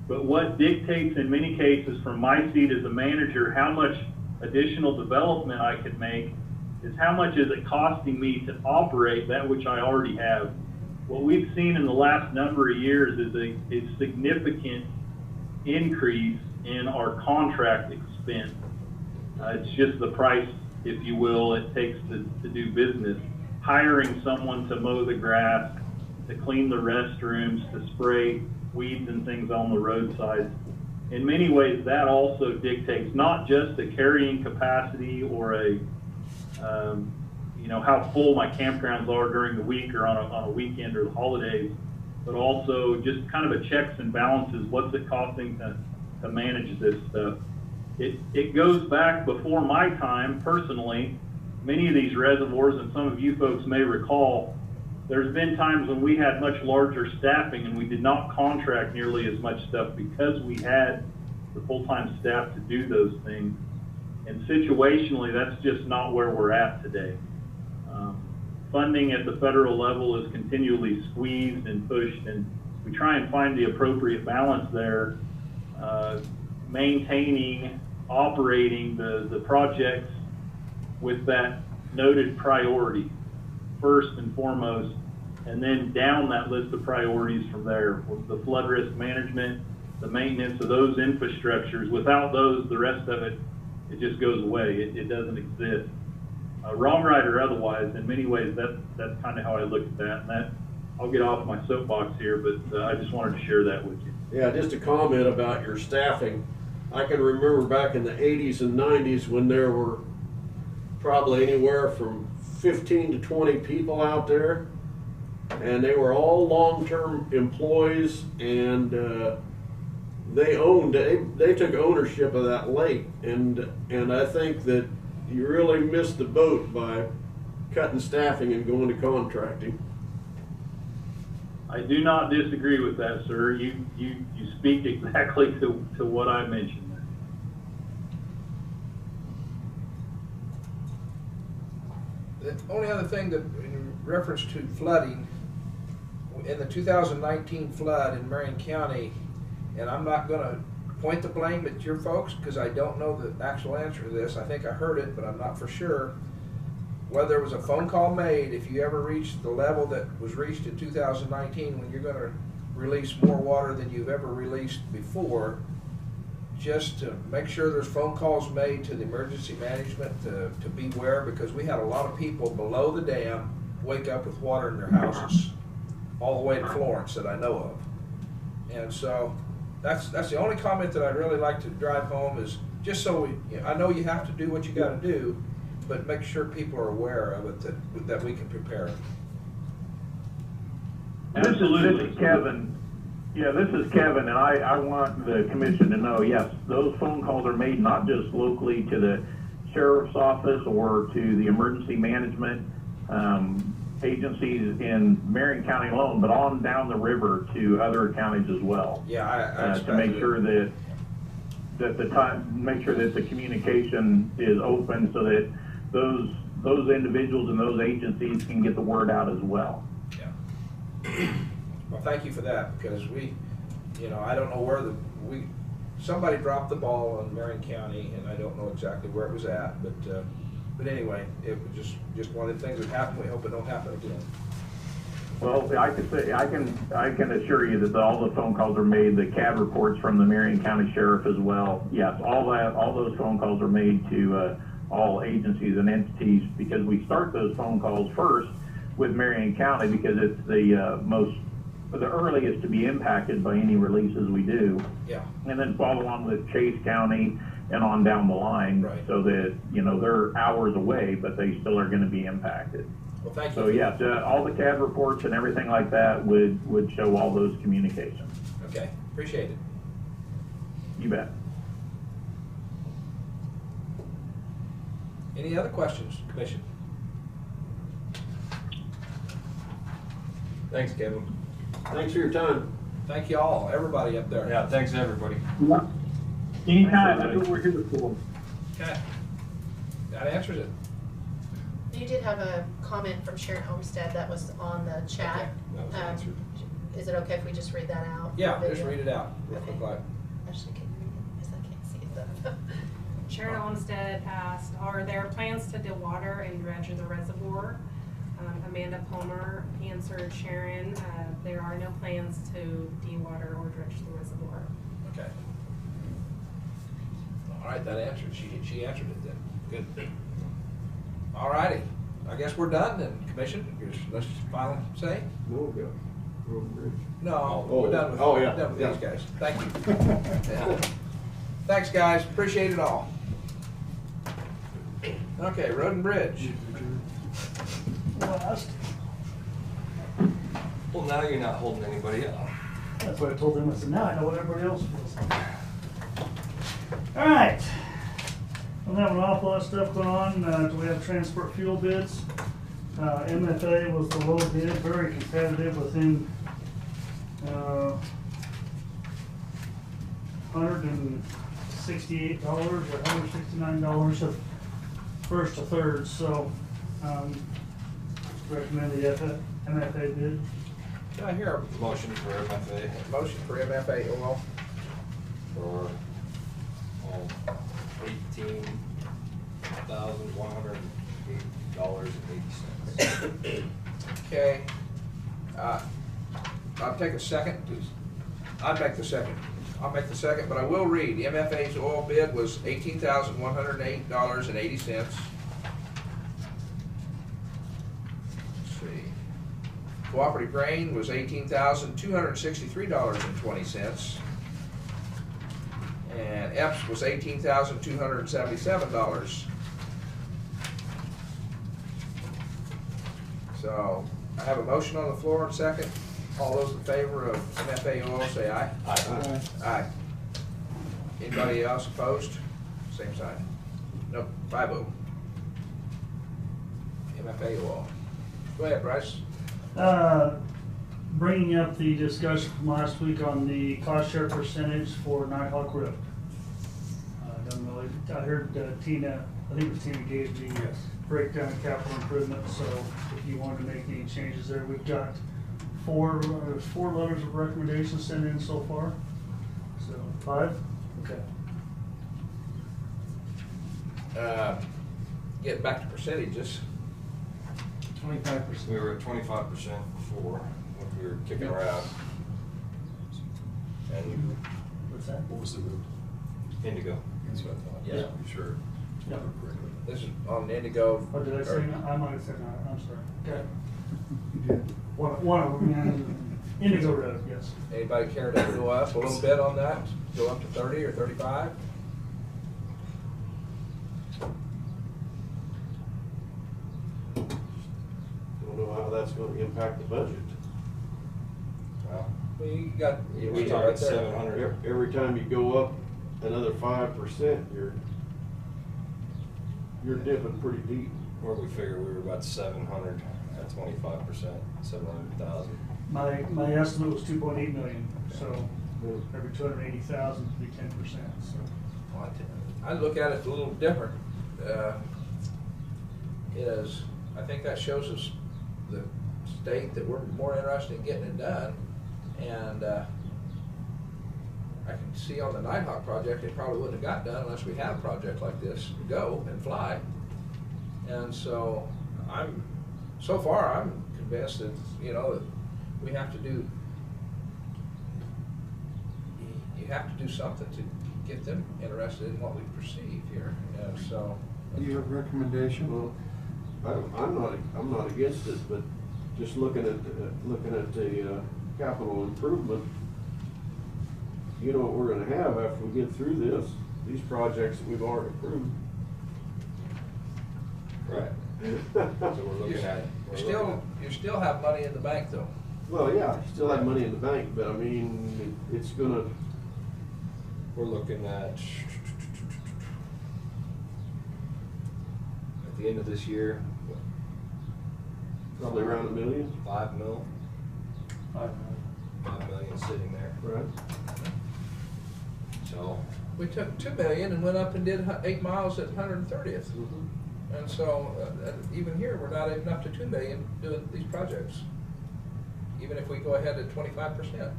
But what dictates in many cases from my seat as a manager how much additional development I could make is how much is it costing me to operate that which I already have. What we've seen in the last number of years is a significant increase in our contract expense. It's just the price, if you will, it takes to do business. Hiring someone to mow the grass, to clean the restrooms, to spray weeds and things on the roadside. In many ways, that also dictates not just the carrying capacity or how full my campgrounds are during the week or on a weekend or the holidays, but also just kind of a checks and balances. What's it costing to manage this stuff? It goes back before my time personally. Many of these reservoirs, and some of you folks may recall, there's been times when we had much larger staffing and we did not contract nearly as much stuff because we had the full-time staff to do those things. And situationally, that's just not where we're at today. Funding at the federal level is continually squeezed and pushed, and we try and find the appropriate balance there, maintaining, operating the projects with that noted priority first and foremost, and then down that list of priorities from there. With the flood risk management, the maintenance of those infrastructures. Without those, the rest of it just goes away. It doesn't exist. Wrong, right, or otherwise, in many ways, that's kind of how I look at that. And I'll get off my soapbox here, but I just wanted to share that with you. Yeah, just a comment about your staffing. I can remember back in the 80s and 90s when there were probably anywhere from 15 to 20 people out there, and they were all long-term employees, and they took ownership of that lake, and I think that you really missed the boat by cutting staffing and going to contracting. I do not disagree with that, sir. You speak exactly to what I mentioned there. The only other thing that in reference to flooding, in the 2019 flood in Marion County, and I'm not going to point the blame at your folks because I don't know the actual answer to this. I think I heard it, but I'm not for sure. Whether there was a phone call made, if you ever reached the level that was reached in 2019 when you're going to release more water than you've ever released before, just to make sure there's phone calls made to the emergency management to beware, because we had a lot of people below the dam wake up with water in their houses all the way to Florence that I know of. And so that's the only comment that I'd really like to drive home, is just so I know you have to do what you got to do, but make sure people are aware of it, that we can prepare. Absolutely. This is Kevin. Yeah, this is Kevin, and I want the commission to know, yes, those phone calls are made not just locally to the sheriff's office or to the emergency management agencies in Marion County alone, but on down the river to other counties as well. Yeah, to make sure that make sure that the communication is open so that those individuals and those agencies can get the word out as well. Yeah. Well, thank you for that, because I don't know where somebody dropped the ball on Marion County, and I don't know exactly where it was at, but anyway, it was just one of the things that happened. We hope it don't happen again. Well, I can assure you that all the phone calls are made. The CAD reports from the Marion County Sheriff as well. Yes, all those phone calls are made to all agencies and entities, because we start those phone calls first with Marion County because it's the earliest to be impacted by any releases we do. Yeah. And then follow on with Chase County and on down the line, right, so that, they're hours away, but they still are going to be impacted. Well, thank you. So yes, all the CAD reports and everything like that would show all those communications. Okay, appreciate it. You bet. Any other questions, Commission? Thanks, Kevin. Thanks for your time. Thank you all, everybody up there. Yeah, thanks everybody. Anytime, that's what we're here for. Okay. That answers it. you did have a comment from Sharon Homestead that was on the chat. That was answered. Is it okay if we just read that out? Yeah, The just video? read it out. Okay. Look like. Actually, can you read it? Because I can't see it though. Sharon Olmsted asked, are there plans to dewater and dredge the reservoir? Amanda Palmer answered Sharon, there are no plans to dewater or dredge the reservoir. Okay. All right, that answered. She answered it then. Good. All righty. I guess we're done then, Commission. Let's final say. No, we got Road Bridge. No, Oh, we're done with, oh, yeah, we're done with yeah. these guys. Thank you. Yeah. Thanks, guys. Appreciate it all. Okay, Road and Bridge. Well, now you're not holding anybody up. That's what I told them. I said, now I know what everybody else feels. All right. I'm having an awful lot of stuff going on. Do we have transport fuel bids? MFA was the low bid, very competitive within $168 or $169 of first to third. So recommend the MFA bid. Can I hear a motion for MFA? Motion for MFA oil. For $18,108.80. Okay. I'll take a second. I'll make the second. I'll make the second, but I will read. MFA's oil bid was $18,108.80. Let's see. Cooperative grain was $18,263.20. And EPS was $18,277. So I have a motion on the floor and second. All those in favor of MFA oil say aye. Aye. Aye. Anybody else opposed? Same side. Nope, 5-0. MFA oil. Go ahead, Bryce. Bringing up the discussion from last week on the cost share percentage for Nighthawk Road. I heard Tina, I think it was Tina gave the breakdown of capital improvements, so if you wanted to make any changes there, we've got four letters of recommendation sent in so far. So 5? Okay. Getting back to percentages. 25%. We were at 25% before, when we were kicking around. And What's that? What was the route? Indigo. That's what I thought. Yeah. You sure? Yeah. This is on Indigo. Oh, did I say or- no? I might have said no, I'm sorry. Okay. You did. One of them, Indigo Road, yes. Anybody care to go up a little bit on that? Go up to 30 or 35? Don't know how that's gonna impact the budget. Well, We got. we talking 700. Every time you go up another 5%, you're dipping pretty deep. Where we figured we were about 700 at 25%, 700,000. My estimate was 2.8 million, so every 280,000 would be 10%, so. I look at it a little different. I think that shows us the state that we're more interested in getting it done. And I can see on the Nighthawk project, it probably wouldn't have got done unless we had a project like this go and fly. And so so far I'm convinced that, that we have to do, you have to do something to get them interested in what we perceive here. And so. Do you have a recommendation? Well, I'm not against it, but just looking at the capital improvement, you know what we're gonna have after we get through these projects that we've already approved. Right. So we're looking at. You still have money in the bank though. Well, yeah, you still have money in the bank, but I mean, it's gonna. We're looking at the end of this year. Probably around $1 million. 5 mil. 5 million sitting there. Right. So. We took $2 million and went up and did 8 miles at 130th. And so, even here, we're not even up to 2 million doing these projects. Even if we go ahead at 25%.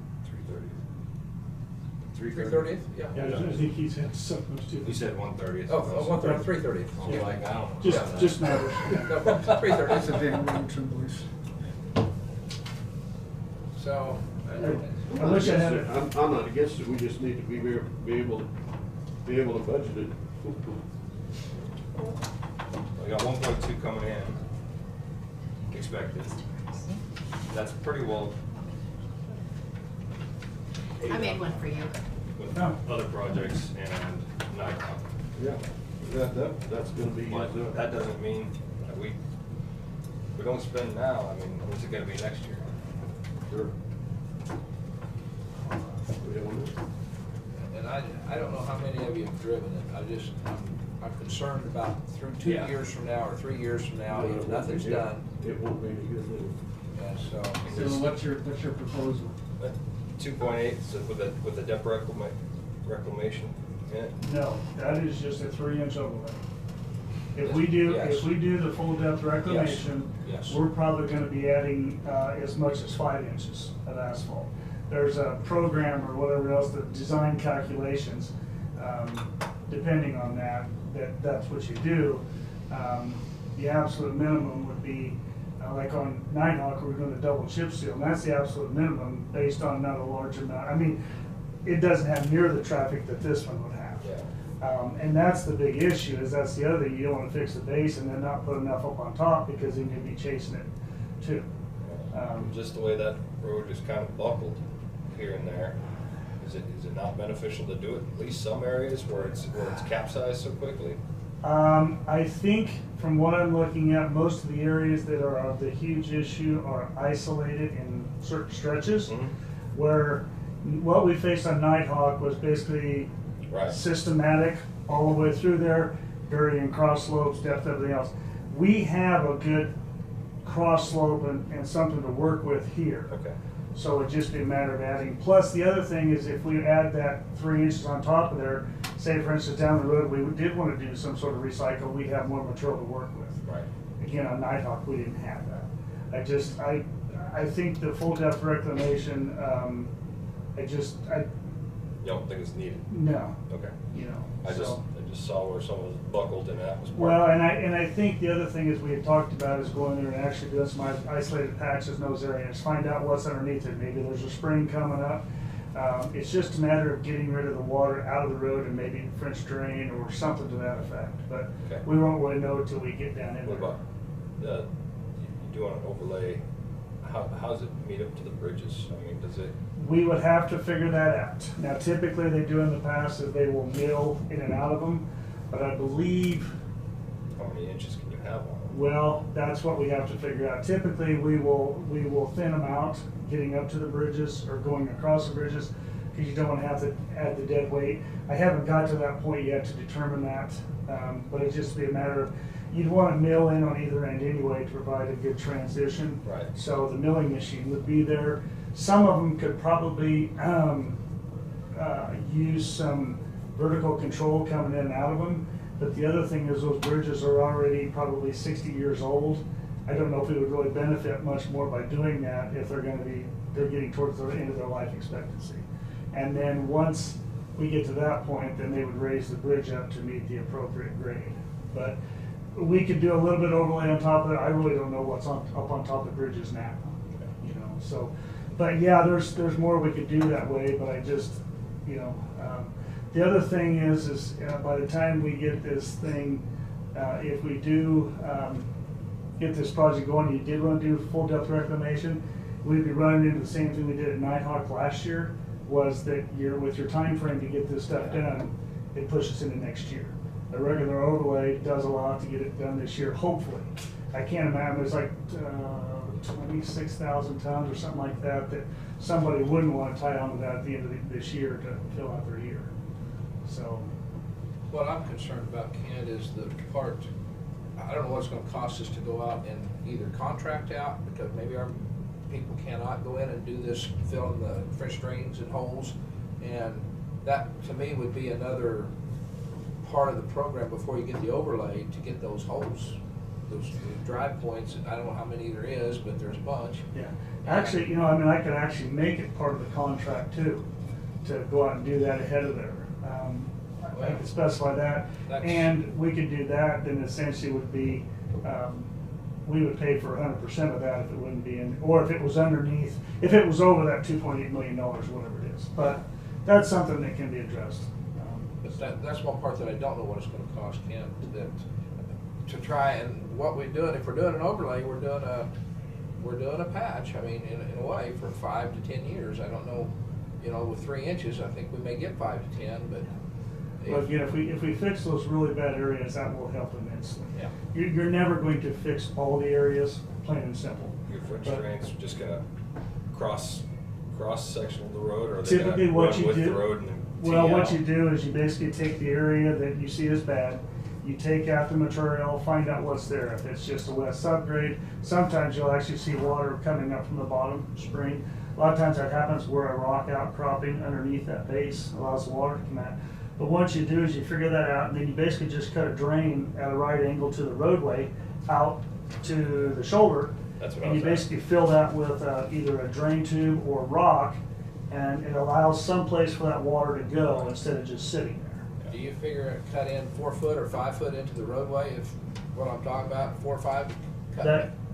3/30th, yeah. Yeah, I think he said something too. You said 1/30th. Oh, 1/30, 3/30th. Yeah. Like, I don't know. Just matters. No, 3/30. That's a damn road someplace. So, I wish I had it. I'm not against it, we just need to be able to budget it. We got 1.2 coming in, expected. That's pretty well. I made one for you. With Oh. other projects and NICOP. Yeah, that's gonna be. But that doesn't mean that we don't spend now, I mean, what's it gonna be next year? Sure. and I don't know how many of you have driven it. I'm concerned about through 2 Yeah. years from now or 3 years from now, if nothing's done. It won't be any good news. Yeah, so. So what's your proposal? 2.8, so with the depth reclamation in it? No, that is just a 3-inch overlay. If we do the full depth reclamation, Yes. we're probably gonna be adding, as much as 5 inches of asphalt. There's a program or whatever else, the design calculations, depending on that's what you do. The absolute minimum would be, like on Nighthawk, we're doing a double chip seal, and that's the absolute minimum based on not a large amount. I mean, it doesn't have near the traffic that this one would have. Yeah. And that's the big issue, is that's the other thing, you don't wanna fix the base and then not put enough up on top, because then you'll be chasing it too. Just the way that road is kind of buckled here and there, is it not beneficial to do it at least some areas where it's capsized so quickly? I think from what I'm looking at, most of the areas that are of the huge issue are isolated in certain stretches, where what we faced on Nighthawk was basically systematic all the way through there, varying cross slopes, depth, everything else. We have a good cross slope and something to work with here. Okay. So it'd just be a matter of adding. Plus, the other thing is if we add that 3 inches on top of there, say for instance down the road, we did want to do some sort of recycle, we'd have more material to work with. Right. Again, on Nighthawk, we didn't have that. I think the full depth reclamation, You don't think it's needed? no. Okay. You know, I just saw where some was buckled and that was part. Well, and I think the other thing is we had talked about is going there and actually doing some isolated patches in those areas, find out what's underneath it. Maybe there's a spring coming up. It's just a matter of getting rid of the water out of the road and maybe French drain or something to that effect. But Okay. we won't really know until we get down in What there. about you doing an overlay? How does it meet up to the bridges? I mean, does it? We would have to figure that out. Now, typically they do in the past is they will mill in and out of them, but I believe, How many inches can you have on it? well, that's what we have to figure out. Typically, we will thin them out, getting up to the bridges or going across the bridges, because you don't want to have to add the dead weight. I haven't got to that point yet to determine that, but it'd just be a matter of, you'd want to mill in on either end anyway to provide a good transition. Right. So the milling machine would be there. Some of them could probably use some vertical control coming in and out of them. But the other thing is those bridges are already probably 60 years old. I don't know if it would really benefit much more by doing that if they're getting towards the end of their life expectancy. And then once we get to that point, then they would raise the bridge up to meet the appropriate grade. But we could do a little bit overlay on top of it. I really don't know what's up on top of the bridges now, you know, so. But yeah, there's more we could do that way, but I just, you know, the other thing is by the time we get this thing, if we do get this project going, you did want to do full depth reclamation, we'd be running into the same thing we did at Nighthawk last year, was that with your time frame to get this stuff done, it pushes into next year. A regular overlay does allow it to get it done this year, hopefully. I can't imagine, there's like 26,000 tons or something like that somebody wouldn't want to tie onto that at the end of this year to fill out their year. So. What I'm concerned about, Ken, is the part, I don't know what it's gonna cost us to go out and either contract out, because maybe our people cannot go in and do this, fill in the French drains and holes, and that, to me, would be another part of the program before you get the overlay to get those holes, those drive points. I don't know how many there is, but there's a bunch. Yeah, actually, you know, I mean, I could actually make it part of the contract too, to go out and do that ahead of there. I could specify that, and we could do that, then essentially would be, we would pay for 100% of that if it wouldn't be in, or if it was underneath, if it was over that $2.8 million, whatever it is. But that's something that can be addressed. But that's one part that I don't know what it's gonna cost, Ken, that, to try, and what we're doing, if we're doing an overlay, we're doing a patch, I mean, in a way, for 5 to 10 years. I don't know, you know, with 3 inches, I think we may get 5 to 10, but. Well, again, if we fix those really bad areas, that will help immensely. Yeah. You're never going to fix all the areas, plain and simple. Your foot drains are just gonna cross section of the road, or are they Typically, gonna what run you with do, the road and then tee well, what out? you do is you basically take the area that you see as bad, you take out the material, find out what's there. If it's just a wet subgrade, sometimes you'll actually see water coming up from the bottom, spring. A lot of times that happens where a rock outcropping underneath that base allows the water to come out. But what you do is you figure that out, and then you basically just cut a drain at a right angle to the roadway out to the shoulder. That's what I And you was basically fill that with either a drain tube or rock, and it allows some place for that water to go instead of just sitting there. Do you figure cut in 4 foot or 5 foot into the roadway, if what I'm talking about, 4 or 5?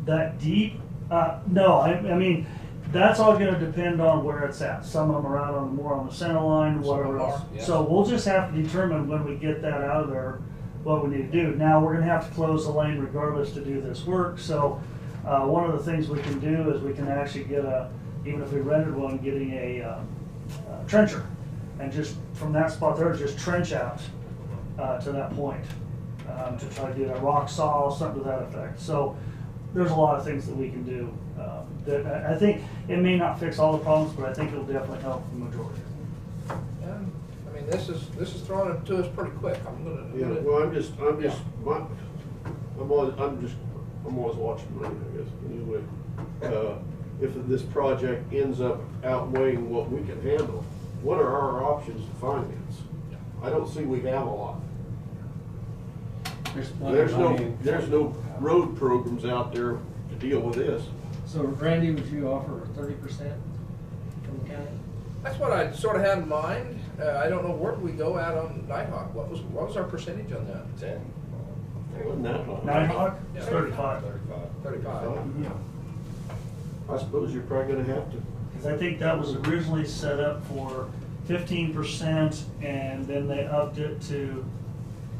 That deep? No, I mean, that's all gonna depend on where it's at. Some of them are out on more on the center line, whatever else. Yeah. So we'll just have to determine when we get that out of there, what we need to do. Now, we're gonna have to close the lane regardless to do this work, so one of the things we can do is we can actually get even if we rented one, getting a trencher, and just from that spot there, just trench out to that point to try to do a rock saw, something to that effect. So there's a lot of things that we can do. That I think it may not fix all the problems, but I think it'll definitely help the majority. I mean, this is throwing it to us pretty quick. Yeah, well, I'm always watching money, I guess, anyway. If this project ends up outweighing what we can handle, what are our options to finance? I don't see we have a lot. There's no road programs out there to deal with this. So Randy, would you offer 30% from the county? That's what I sort of had in mind. I don't know, where do we go out on Nighthawk? What was our percentage on that? 10. It wasn't that high. Nighthawk, Yeah. 35. 35. Yeah. I suppose you're probably gonna have to. Because I think that was originally set up for 15%, and then they upped it to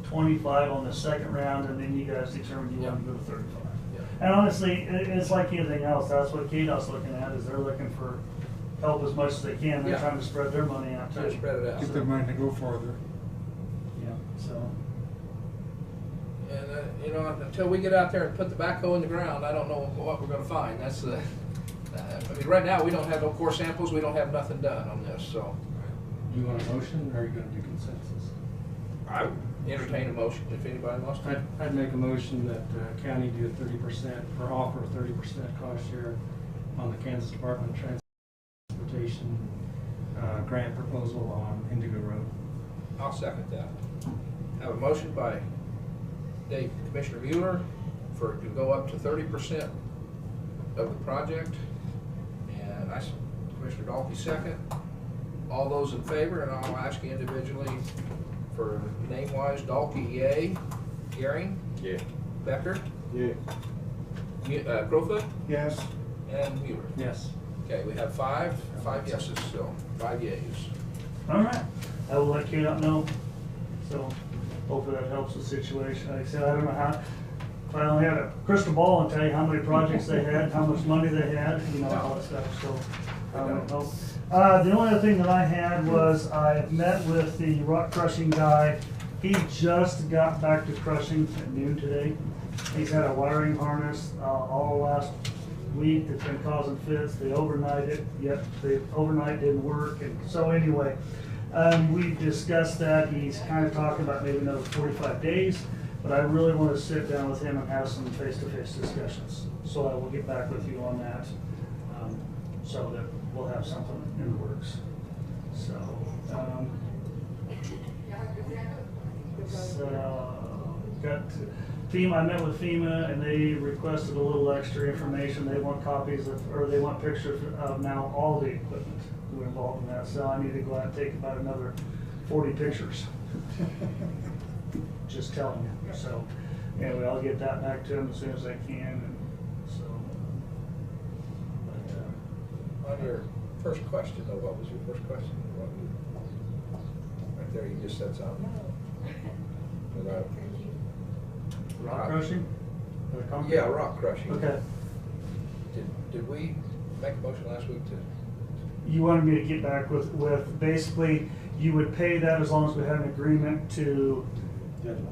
25 on the second round, and then you guys determined you wanted to go to 35. Yeah. And honestly, it's like anything else. That's what KDOT's looking at, is they're looking for help as much as they can. They're Yeah. trying to spread their money out too. Trying to spread it out. Get their money to go farther. Yeah, so. And, you know, until we get out there and put the backhoe in the ground, I don't know what we're gonna find. That's the, I mean, right now, we don't have no core samples, we don't have nothing done on this, so. Do you want a motion, or are you gonna do consensus? I would entertain a motion if anybody wants to. I'd make a motion that county do 30%, or offer 30% cost share on the Kansas Department of Transportation grant proposal on Indigo Road. I'll second that. I have a motion by Commissioner Mueller to go up to 30% of the project, and Commissioner Dalkey second. All those in favor, and I'll ask you individually for name-wise: Dalkey, yay; Gehring, Yeah. Becker, Yeah. Crowfoot, Yes. and Mueller. Yes. Okay, we have five yeses still, 5 yays. All right, I will let KDOT know. So hopefully that helps the situation. Like I said, I don't know how, if I only had a crystal ball and tell you how many projects they had, how much money they had, you know, all that stuff, so I don't know. The only other thing that I had was I met with the rock crushing guy. He just got back to crushing at noon today. He's had a wiring harness all last week that's been causing fits. They overnight it, yet the overnight didn't work. And so anyway, we discussed that. He's kind of talking about maybe another 45 days, but I really want to sit down with him and have some face-to-face discussions. So I will get back with you on that, so that we'll have something in the works. So, Got FEMA, I met with FEMA and they requested a little extra information. They want copies of, or they want pictures of now all the equipment who are involved in that. So I need to go out and take about another 40 pictures. Just telling you. So anyway, I'll get that back to them as soon as I can. And so, On your first question, though, what was your first question? Right there, you just said something. About rock crushing? Or concrete? Yeah, rock crushing. Okay. Did we make a motion last week to? You wanted me to get back with basically you would pay that as long as we had an agreement to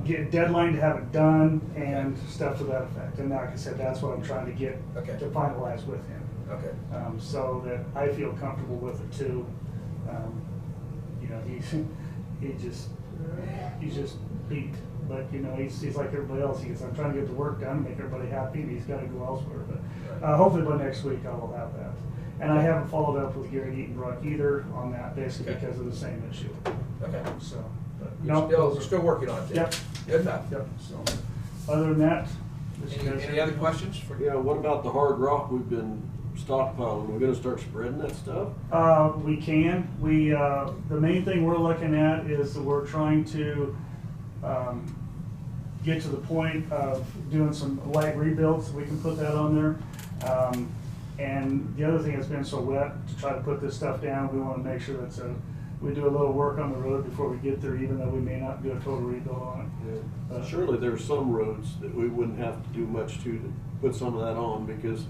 get a deadline to have it done and stuff to that effect. And like I said, that's what I'm trying to get to finalize with him. Okay. So that I feel comfortable with it too. You know, he's just beat. But you know, he's like everybody else. I'm trying to get the work done, make everybody happy, and he's got to go elsewhere. But hopefully by next week I will have that. And I haven't followed up with Gary Eatonbrook either on that, basically because of the same issue. Okay. So, You're still working on it. Yep. Good enough. Yep. So, other than that, any other questions? Yeah. What about the hard rock we've been stockpiling? We're going to start spreading that stuff? We can. The main thing we're looking at is that we're trying to get to the point of doing some light rebuilds. We can put that on there. And the other thing, it's been so wet to try to put this stuff down. We want to make sure that we do a little work on the road before we get there, even though we may not do a total rebuild on it. Yeah. Surely there's some roads that we wouldn't have to do much to put some of that on, because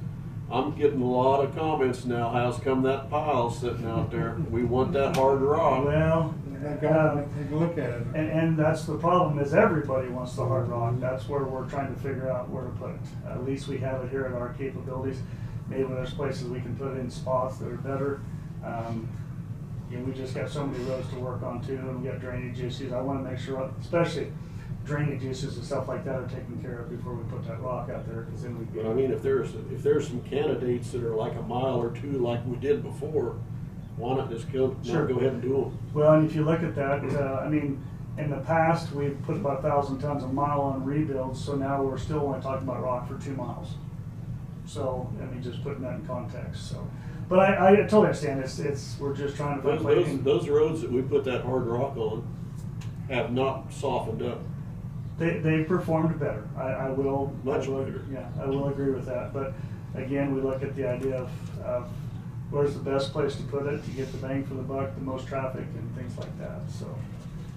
I'm getting a lot of comments now. How's come that pile's sitting out there? We want that hard rock. Well, take a look at it. And that's the problem, is everybody wants the hard rock. That's where we're trying to figure out where to put it. At least we have it here at our capabilities. Maybe there's places we can put it in spots that are better. You know, we just got so many roads to work on too, and we got drainage issues. I want to make sure, especially drainage issues and stuff like that, are taken care of before we put that rock out there. Because then we. But I mean, if there's some candidates that are like a mile or two, like we did before, why not just go ahead and do them? Well, and if you look at that, I mean, in the past we've put about 1,000 tons a mile on rebuilds, so now we're still only talking about rock for 2 miles. So I mean, just putting that in context. So, but I totally understand. We're just trying to find those roads that we put that hard rock on have not softened up. They performed better. I will better. Yeah, I will agree with that. But again, we look at the idea of where's the best place to put it to get the bang for the buck, the most traffic, and things like that. So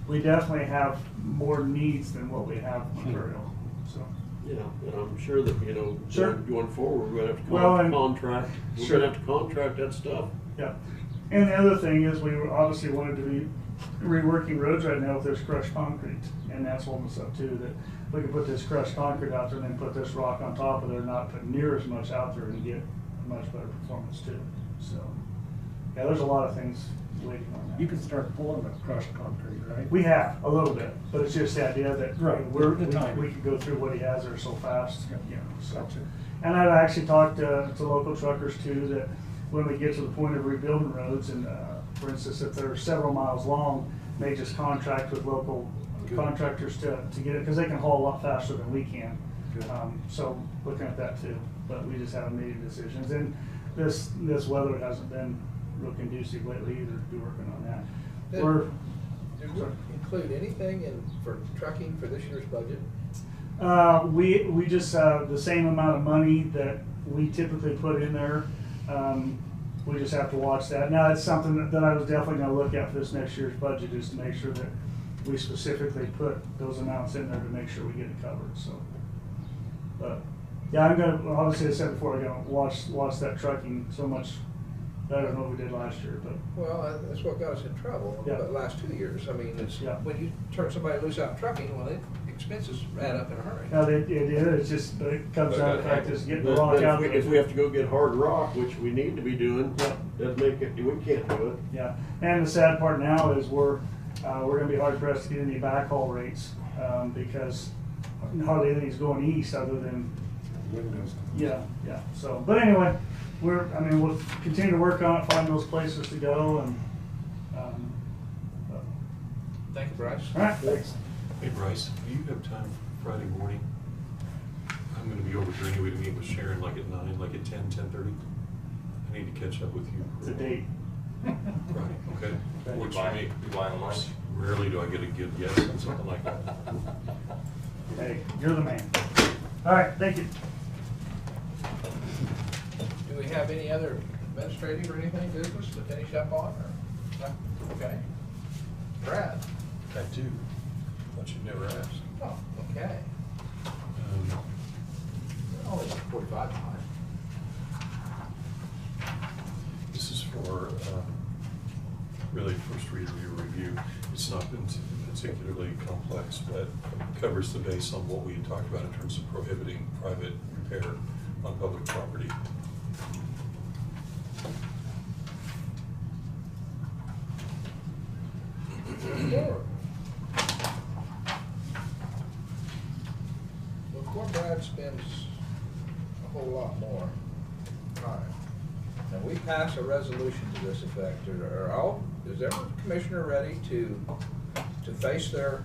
we definitely have more needs than what we have material. So. Yeah, and I'm sure that, you know, going forward, we're going to have to contract. We're going to have to contract that stuff. Yeah. And the other thing is, we obviously wanted to be reworking roads right now if there's crushed concrete. And that's holding us up too, that we can put this crushed concrete out there and then put this rock on top of there, not put near as much out there, and get a much better performance too. So, yeah, there's a lot of things waiting on that. You can start pulling the crushed concrete, right? We have a little bit, but it's just the idea that we can go through what he has there so fast. You know, so. Gotcha. And I've actually talked to local truckers too, that when we get to the point of rebuilding roads, and for instance, if they're several miles long, they just contract with local contractors to get it, because they can haul a lot faster than we can. So looking at that too, but we just haven't made any decisions. And this weather hasn't been real conducive lately either to be working on that. Did we include anything for trucking for this year's budget? We just the same amount of money that we typically put in there. We just have to watch that. Now, it's something that I was definitely going to look at for this next year's budget, is to make sure that we specifically put those amounts in there to make sure we get it covered. So, but yeah, I'm going to, obviously I said before, I'm going to watch that trucking so much better than what we did last year. But well, that's what got us in trouble the last 2 years. I mean, it's when you turn somebody loose out trucking, well, expenses add up in a hurry. No, it just comes out of the fact is getting the rock out there. If we have to go get hard rock, which we need to be doing, that make it, we can't do it. Yeah, and the sad part now is we're going to be hard pressed to get any backhaul rates because hardly anything's going east other than windows. Yeah. So, but anyway, we'll continue to work on it, find those places to go, and thank you, Bryce. All right, thanks. Hey Bryce, do you have time Friday morning? I'm gonna be over here anyway to meet with Sharon like at 9, like at 10:30. I need to catch up with you. It's a date. Right, okay. Works for me. You buying lunch? Rarely do I get a good yes on something like that. Hey, you're the man. All right, thank you. Do we have any other administrative or anything business to finish up on, or, no? Okay. Brad? I do, but you never asked. Oh, okay. Only 45 behind. This is for really first reader review. It's not been particularly complex, but covers the base on what we had talked about in terms of prohibiting private repair on public property. Before Brad spends a whole lot more time, and we pass a resolution to this effect, is every commissioner ready to face their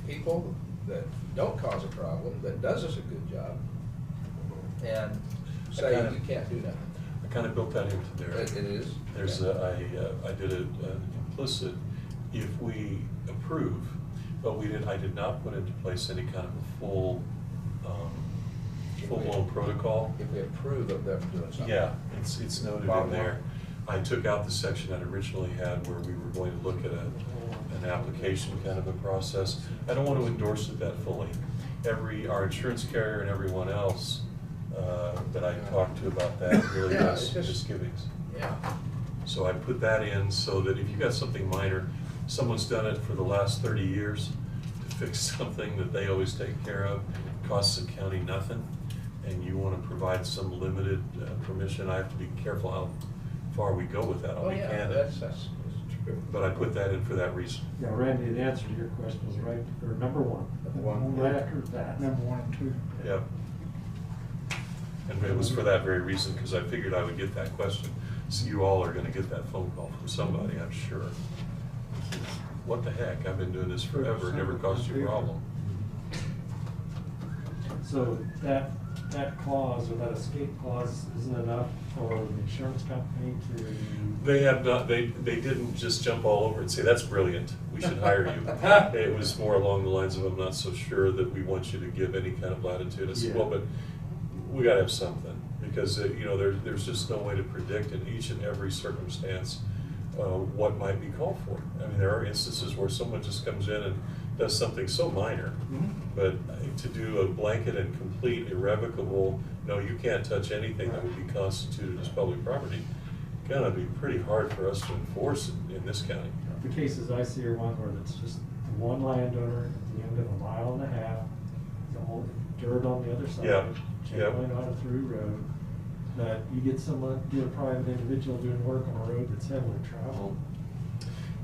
people that don't cause a problem, that does us a good job, and say you can't do nothing? I kind of built that into there. It is? There's I did an implicit, if we approve, but I did not put into place any kind of a full-blown protocol. If we approve of them doing something. Yeah, it's noted in there. I took out the section I originally had where we were going to look at an application kind of a process. I don't want to endorse it that fully. Our insurance carrier and everyone else that I talked to about that really has misgivings. Yeah. So I put that in so that if you got something minor, someone's done it for the last 30 years to fix something that they always take care of, costs the county nothing, and you want to provide some limited permission, I have to be careful how far we go with that. I'll be candid. That's true. But I put that in for that reason. Yeah, Randy, the answer to your question is right, or number one. Right after that. Number 1 and 2. Yep. And it was for that very reason, because I figured I would get that question. So you all are going to get that phone call from somebody, I'm sure. What the heck? I've been doing this forever. It never caused you a problem. So that clause or that escape clause isn't enough for the insurance company to? They have not, they didn't just jump all over and say, that's brilliant, we should hire you. It was more along the lines of, I'm not so sure that we want you to give any kind of latitude. I said, well, but we gotta have something, because there's just no way to predict in each and every circumstance what might be called for. I mean, there are instances where someone just comes in and does something so minor, but to do a blanket and complete irrevocable, no, you can't touch anything that would be constituted as public property, gonna be pretty hard for us to enforce in this county. The cases I see are one where it's just the one landowner at the end of 1.5 miles, the whole dirt on the other side, chain line on a through road, that you get a private individual doing work on a road that's heavily traveled.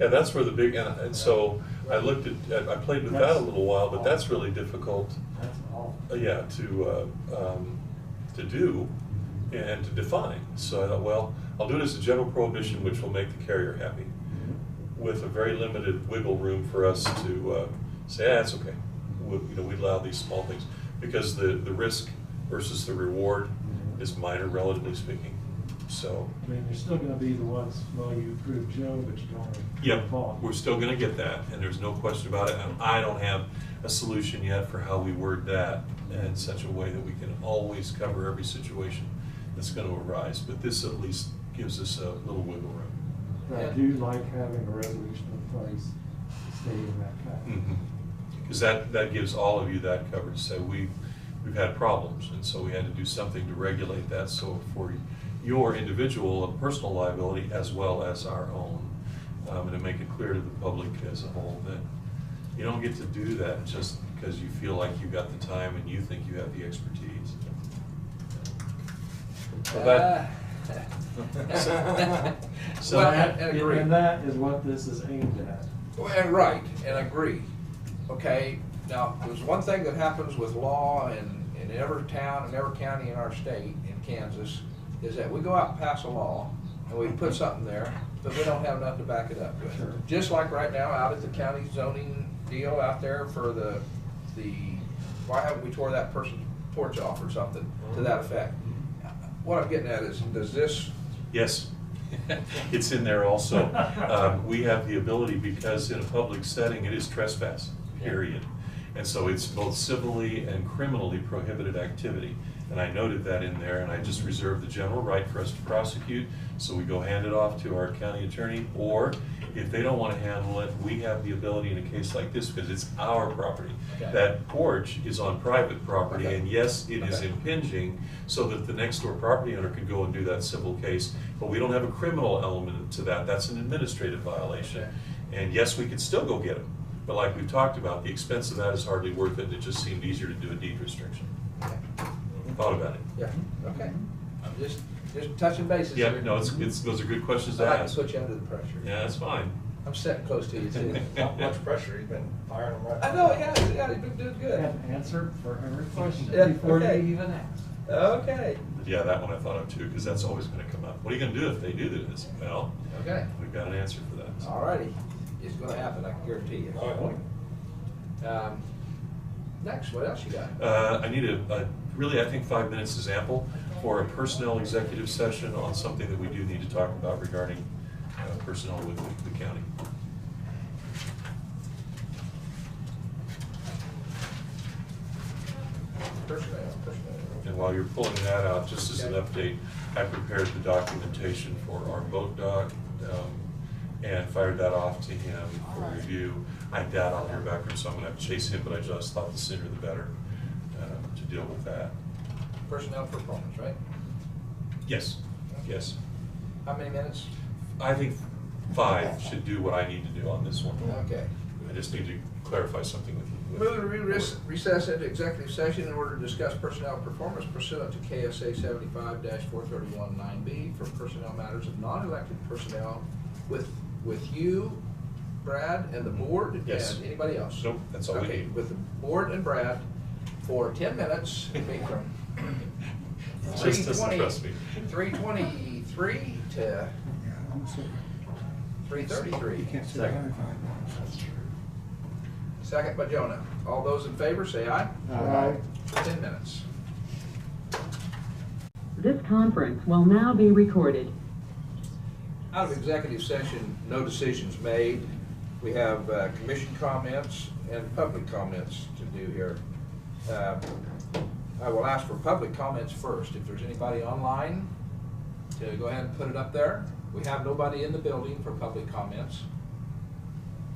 Yeah, that's where the big, and so I looked at, I played with that a little while, but that's really difficult. That's awful. Yeah, to do and to define. So I thought, well, I'll do it as a general prohibition, which will make the carrier happy, with a very limited wiggle room for us to say, that's okay. We allow these small things, because the risk versus the reward is minor, relatively speaking. So. I mean, you're still gonna be the ones, well, you approved Joe, but you don't Yep, Paul. we're still gonna get that, and there's no question about it. And I don't have a solution yet for how we word that in such a way that we can always cover every situation that's gonna arise. But this at least gives us a little wiggle room. But I do like having a resolution in place to stay in that path. Because that gives all of you that coverage to say we've had problems, and so we had to do something to regulate that. So for your individual and personal liability as well as our own, and to make it clear to the public as a whole that you don't get to do that just because you feel like you've got the time and you think you have the expertise. So and that is what this is aimed at. Well, and right, and agree. Okay, now, there's one thing that happens with law in every town and every county in our state, in Kansas, is that we go out and pass a law, and we put something there, but we don't have nothing to back it up with. Sure. Just like right now, out at the county zoning deal out there for the, why haven't we tore that person's porch off or something to that effect? What I'm getting at is, does this? Yes, it's in there also. We have the ability, because in a public setting, it is trespass, period. And so it's both civilly and criminally prohibited activity. And I noted that in there, and I just reserved the general right for us to prosecute. So we go hand it off to our county attorney, or if they don't want to handle it, we have the ability in a case like this, because it's our property. Okay. That porch is on private property, Okay. and yes, it is impinging so that the next door property owner can go and do that civil case, but we don't have a criminal element to that. That's an administrative violation. Okay. And yes, we could still go get them, but like we've talked about, the expense of that is hardly worth it. It just seemed easier to do a deed restriction. Okay. Thought about it. Yeah, okay. I'm just touching bases Yeah, here. no, it's those are good questions I to like ask. to put you under the pressure. Yeah, that's fine. I'm sitting close to you too. Not much pressure, you've been firing them right. I know, yeah, you've been doing good. Have answered for every question Yeah, before okay. you even ask. Okay. Yeah, that one I thought of too, because that's always going to come up. What are you going to do if they do this? Well, Okay. we've got an answer for that. All righty. It's gonna happen, I can guarantee you. All right. Next, what else you got? I need really, I think 5 minutes is ample for a personnel executive session on something that we do need to talk about regarding personnel with the county. Personnel. And while you're pulling that out, just as an update, I prepared the documentation for our boat dock and fired that off to him for review. I doubt I'll hear back from him, so I'm gonna have to chase him, but I just thought the sooner the better to deal with that. Personnel performance, right? Yes, yes. How many minutes? I think 5 should do what I need to do on this one. Okay. I just need to clarify something with you. Move to recess into executive session in order to discuss personnel performance pursuant to KSA 75-431-9B for personnel matters of non-elected personnel with you, Brad, and the board, Yes. and anybody else? Nope, that's all we Okay, need. with the board and Brad for 10 minutes, being from Just doesn't trust me. 3:23 to 3:33. You can't say aye. Second by Jonah. All those in favor, say aye. Aye. 10 minutes. This conference will now be recorded. Out of executive session, no decisions made. We have commission comments and public comments to do here. I will ask for public comments first. If there's anybody online, to go ahead and put it up there. We have nobody in the building for public comments.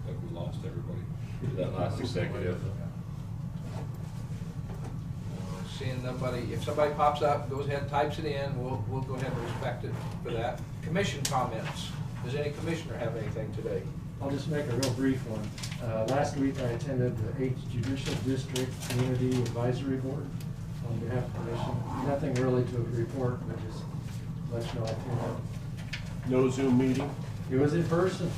I think we lost everybody. That last executive. Seeing nobody, if somebody pops up, goes ahead and types it in, we'll go ahead and respect it for that. Commission comments. Does any commissioner have anything today? I'll just make a real brief one. Last week I attended the 8th Judicial District Community Advisory Board on behalf of the commission. Nothing really to report, but just let you know I attended. No Zoom meeting? It was in person.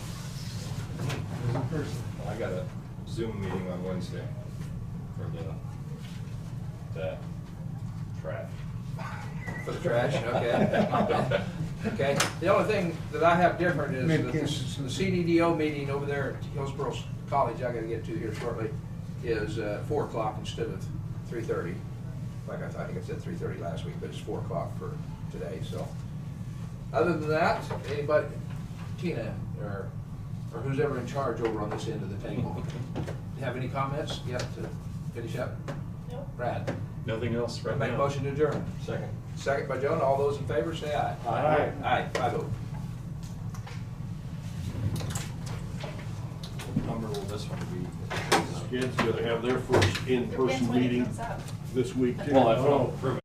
It was in person. I got a Zoom meeting on Wednesday for that trash. For the trash, okay. Okay, the only thing that I have different is that the CDDO meeting over there at Hillsborough College, I gotta get to here shortly, is 4 o'clock instead of 3:30. Like I think I said 3:30 last week, but it's 4 o'clock for today, so. Other than that, anybody, Tina, or who's ever in charge over on this end of the table, have any comments yet to finish up? Nope. Brad? Nothing else right now. Make a motion to adjourn. Second. Second by Jonah. All those in favor say aye. Aye. Aye. 5-0. What number will this one be? Kids gotta have their first in-person meeting this week too. Well, that's what I'm proving.